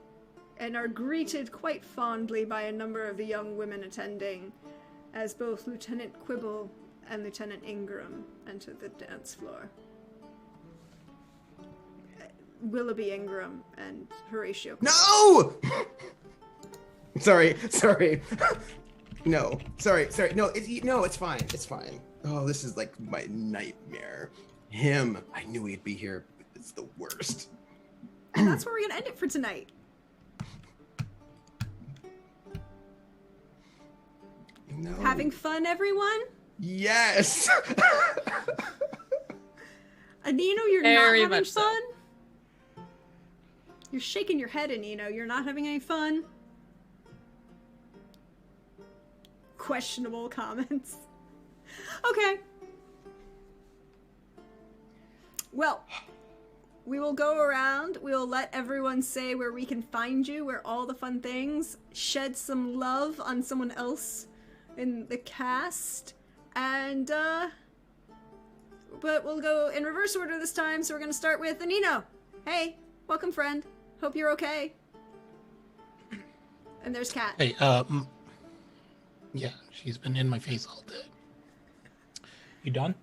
and are greeted quite fondly by a number of the young women attending as both Lieutenant Quibble and Lieutenant Ingram enter the dance floor. Willoughby Ingram and Horatio Quibble. No! sorry. No, sorry. No, it's fine. It's fine. Oh, this is like my nightmare. Him. I knew he'd be here. It's the worst. And that's where we're gonna end it for tonight. No. Having fun, everyone? Yes! Anino, you're Very not having much so. fun? You're shaking your head, Anino. You're not having any fun? Questionable comments. Okay. Well, we will go around. We'll let everyone say where we can find you, where all the fun things, shed some love on someone else in the cast, and but we'll go in reverse order this time, so we're gonna start with Anino. Hey, welcome, friend. Hope you're okay. And there's Kat. Hey, yeah, she's been in my face all day. You done?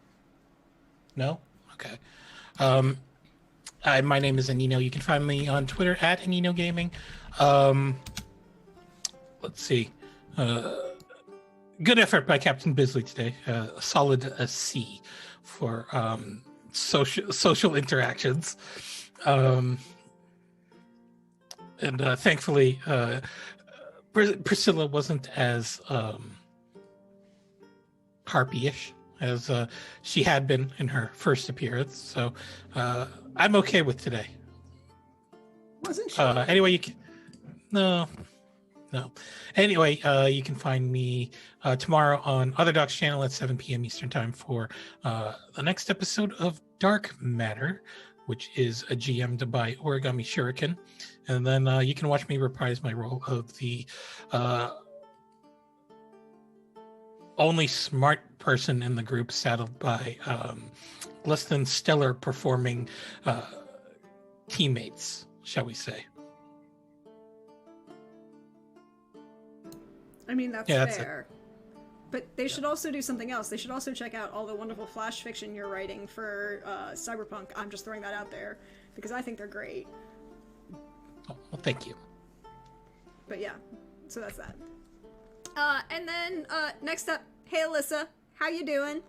No? Okay. My name is Anino. You can find me on Twitter at Anino Gaming. Let's see. Good effort by Captain Bisley today. A solid C for social interactions. And thankfully, Priscilla wasn't as harpy-ish as she had been in her first appearance. So I'm okay with today. Wasn't she? Anyway, you can... No. No. Anyway, you can find me tomorrow on Other Doc's channel at 7 p.m. Eastern Time for the next episode of Dark Matter, which is a GM'd by Origami Shuriken. And then you can watch me reprise my role of the only smart person in the group, saddled by less than stellar performing teammates, shall we say. I mean, that's Yeah, that's fair. But they should also do something else. They should also check out all the wonderful flash fiction you're writing for Cyberpunk. I'm just throwing that out there because I think they're great. Oh, well, thank you. But yeah, so that's that. And then next up, hey Alyssa, how you doing?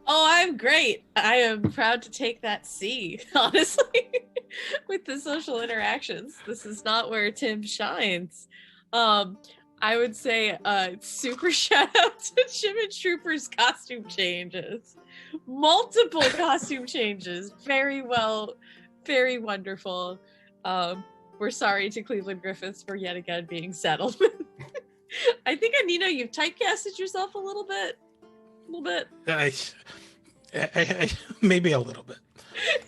Oh, I'm great. I am proud to take that C, honestly, with the social interactions. This is not where Tim shines. I would say super shout out to Regiment Troopers costume changes. Multiple costume changes. Very well, very wonderful. We're sorry to Cleveland Griffiths for yet again being settled. I think, Anina, you've typecasted yourself a little bit. A little bit. I maybe a little bit.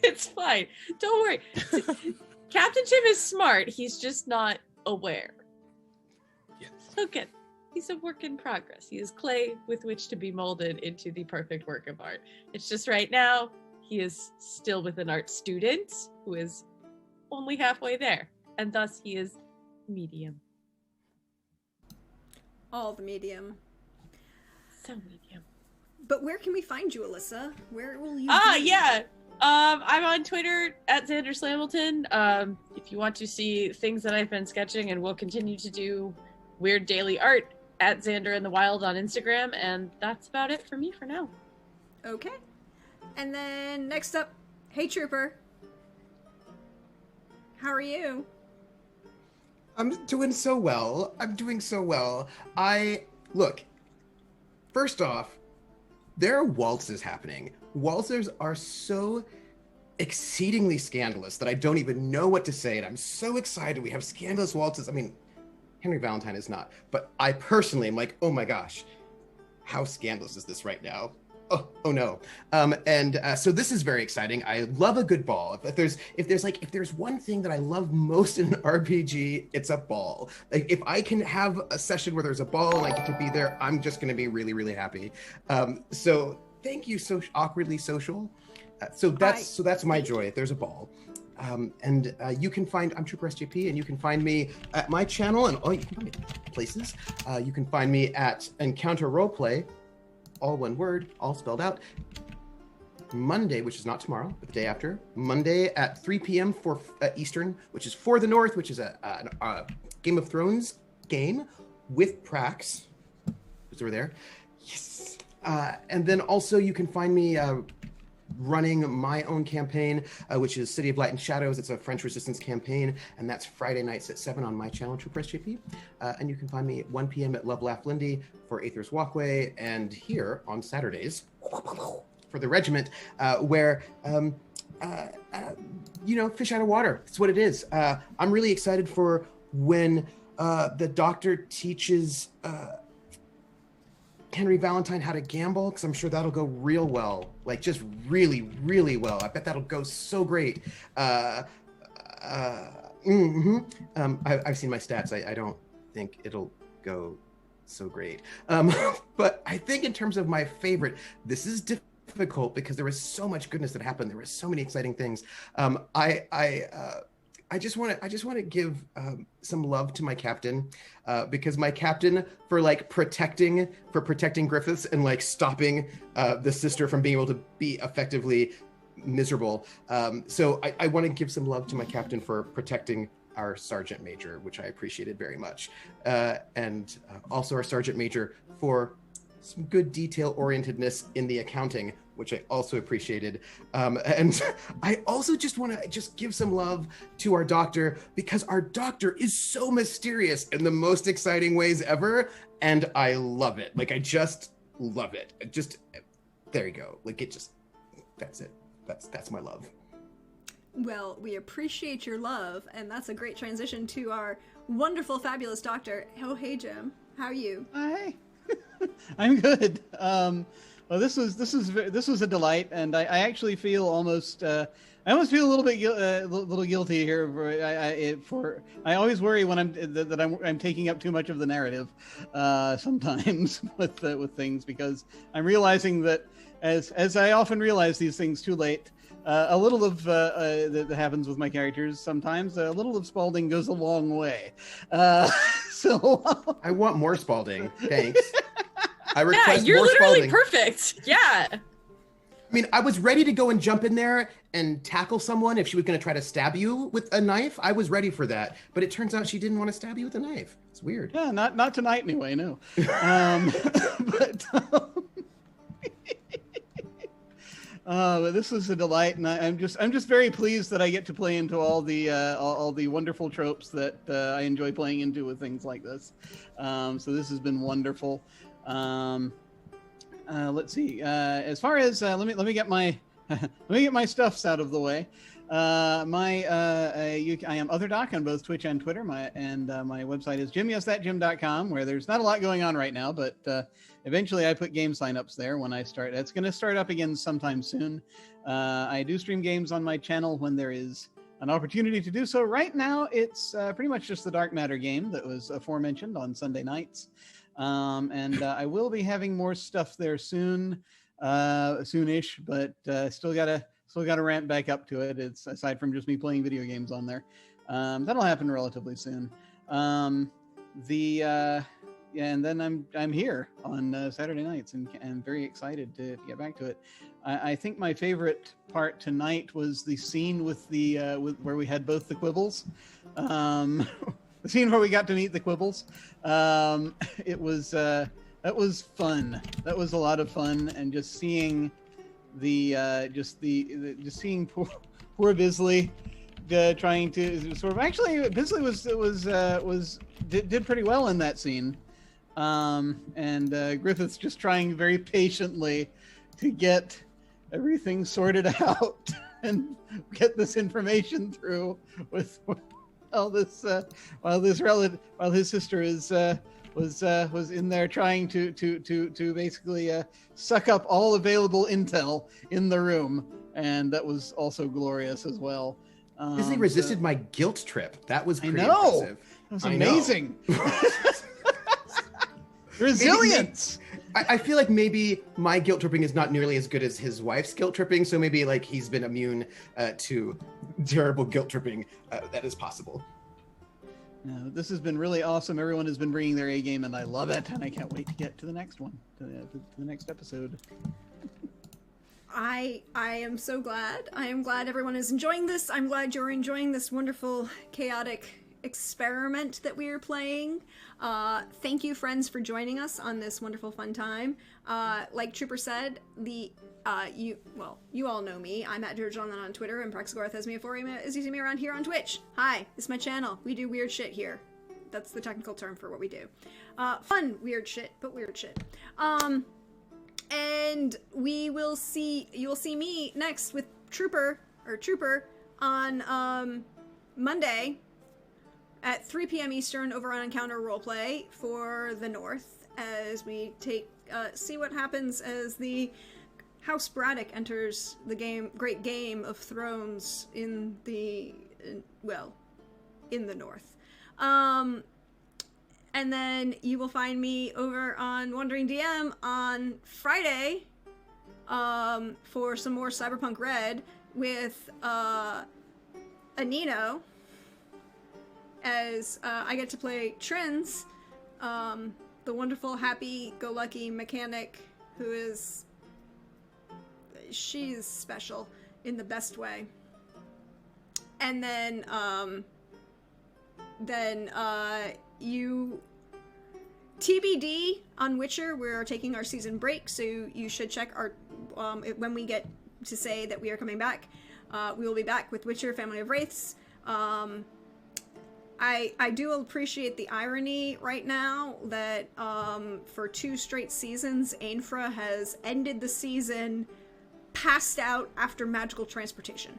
It's fine. Don't worry. Captain Tim is smart. He's just not aware. Yes. Okay. He's a work in progress. He is clay with which to be molded into the perfect work of art. It's just right now, he is still with an art student who is only halfway there. And thus he is medium. All the medium. So medium. But where can we find you, Alyssa? Where will you be? Yeah. I'm on Twitter at Xander Slamilton. If you want to see things that I've been sketching and will continue to do weird daily art, at Xander in the Wild on Instagram, and that's about it for me for now. Okay. And then next up, hey Trooper. How are you? I'm doing so well. Look, first off, there are waltzes happening. Waltzers are so exceedingly scandalous that I don't even know what to say, and I'm so excited. We have scandalous waltzes. I mean, Henry Valentine is not, but I personally am like, oh my gosh, how scandalous is this right now? Oh no. So this is very exciting. I love a good ball. If there's one thing that I love most in an RPG, it's a ball. Like if I can have a session where there's a ball and I get to be there, I'm just going to be really, really happy. So thank you, so awkwardly social. So that's my joy. If there's a ball. You can find, I'm Trooper SJP, and you can find me at my channel and you can find me places. You can find me at Encounter Roleplay, all one word, all spelled out. Monday, which is not tomorrow, but the day after. Monday at 3 p.m. for Eastern, which is For the North, which is a Game of Thrones game with Prax. Who's over there? Yes. And then also you can find me running my own campaign, which is City of Light and Shadows. It's a French Resistance campaign, and that's Friday nights at 7 on my channel, Trooper SJP. And you can find me at 1 p.m. at Love Laugh Lindy for Aether's Walkway, and here on Saturdays for the Regiment, where fish out of water. That's what it is. I'm really excited for when the Doctor teaches Henry Valentine how to gamble, because I'm sure that'll go real well, like just really, really well. I bet that'll go so great. I've seen my stats. I don't think it'll go so great. But I think in terms of my favorite, this is difficult because there was so much goodness that happened. There were so many exciting things. I just want to give some love to my captain, because my captain for protecting Griffiths and like stopping the sister from being able to be effectively miserable. So I want to give some love to my captain for protecting our sergeant major, which I appreciated very much, and also our sergeant major for some good detail orientedness in the accounting, which I also appreciated. And I also just want to give some love to our doctor, because our doctor is so mysterious in the most exciting ways ever. And I love it. Like, I just love it. There you go. That's it. That's my love. Well, we appreciate your love, and that's a great transition to our wonderful, fabulous doctor. Oh, hey, Jim. How are you? Hi. I'm good. Well, this was a delight, and I actually feel almost I almost feel a little bit little guilty here. I always worry when I'm taking up too much of the narrative sometimes with things, because I'm realizing that as I often realize these things too late. A little of that happens with my characters sometimes. A little of Spalding goes a long way. So I want more Spalding. Thanks. I request Yeah, you're more literally Spalding. perfect. Yeah. I mean, I was ready to go and jump in there and tackle someone if she was going to try to stab you with a knife. I was ready for that, but it turns out she didn't want to stab you with a knife. It's weird. yeah, not tonight anyway. No. But this was a delight, and I'm just very pleased that I get to play into all the wonderful tropes that I enjoy playing into with things like this. So this has been wonderful. Let's see. As far as let me get my let me get my stuffs out of the way. I am OtherDoc on both Twitch and Twitter. My website is jimyesthatjim.com, where there's not a lot going on right now, but eventually I put game signups there when I start. It's going to start up again sometime soon. I do stream games on my channel when there is an opportunity to do so. Right now, it's pretty much just the Dark Matter game that was aforementioned on Sunday nights. And I will be having more stuff there soon, soonish, but still gotta ramp back up to it. It's aside from just me playing video games on there. That'll happen relatively soon. And then I'm here on Saturday nights, and I'm very excited to get back to it. I think my favorite part tonight was the scene with where we had both the Quibbles. The scene where we got to meet the Quibbles. It was that was fun. That was a lot of fun, and just seeing seeing poor Bisley trying to sort of Bisley did pretty well in that scene, and Griffith's just trying very patiently to get everything sorted out and get this information through while his sister was in there trying to basically suck up all available intel in the room, and that was also glorious as well. Disney resisted my guilt trip. That was pretty impressive. impressive. That was amazing. Resilience. I feel like maybe my guilt tripping is not nearly as good as his wife's guilt tripping, so maybe like he's been immune to terrible guilt tripping. That is possible. This has been really awesome. Everyone has been bringing their A game, and I love it. And I can't wait to get to the next one, to the next episode. I am so glad. I am glad everyone is enjoying this. I'm glad you're enjoying this wonderful, chaotic experiment that we are playing. Thank you, friends, for joining us on this wonderful, fun time. Like Trooper said, you all know me. I'm at George on Twitter, and Praxagorth has me at 4am is using me around here on Twitch. Hi, it's my channel. We do weird shit here. That's the technical term for what we do. Fun weird shit, but weird shit. And you'll see me next with Trooper on Monday at 3 p.m. Eastern over on Encounter Roleplay for the North, as we see what happens as the House Braddock enters the great game of Thrones in the North. And then you will find me over on Wandering DM on Friday for some more Cyberpunk Red with Anino, as I get to play Trins, the wonderful, happy-go-lucky mechanic who is... she's special in the best way. And then TBD on Witcher. We're taking our season break, so you should check our when we get to say that we are coming back. We will be back with Witcher Family of Wraiths. I do appreciate the irony right now that for 2 straight seasons, Ainfra has ended the season passed out after magical transportation.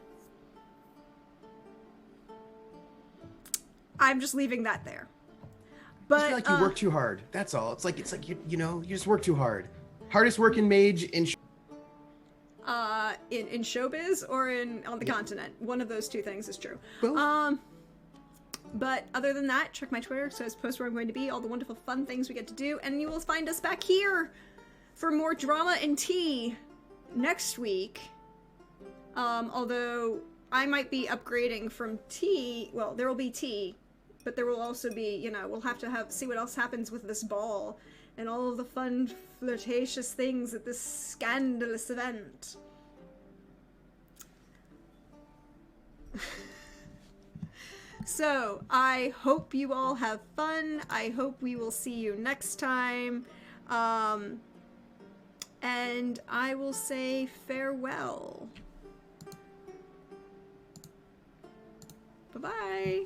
I'm just leaving that there. I But feel like you work too hard. That's all. It's like you know, you just work too hard. Hardest working mage in in showbiz or on the continent. One of those two things is true. Both. But other than that, check my Twitter, so it's post where I'm going to be, all the wonderful fun things we get to do, and you will find us back here for more drama and tea next week. Although I might be upgrading from tea, well, there will be tea, but there will also be, you know, we'll have to see what else happens with this ball and all of the fun, flirtatious things at this scandalous event. So, I hope you all have fun. I hope we will see you next time. And I will say farewell. Bye-bye.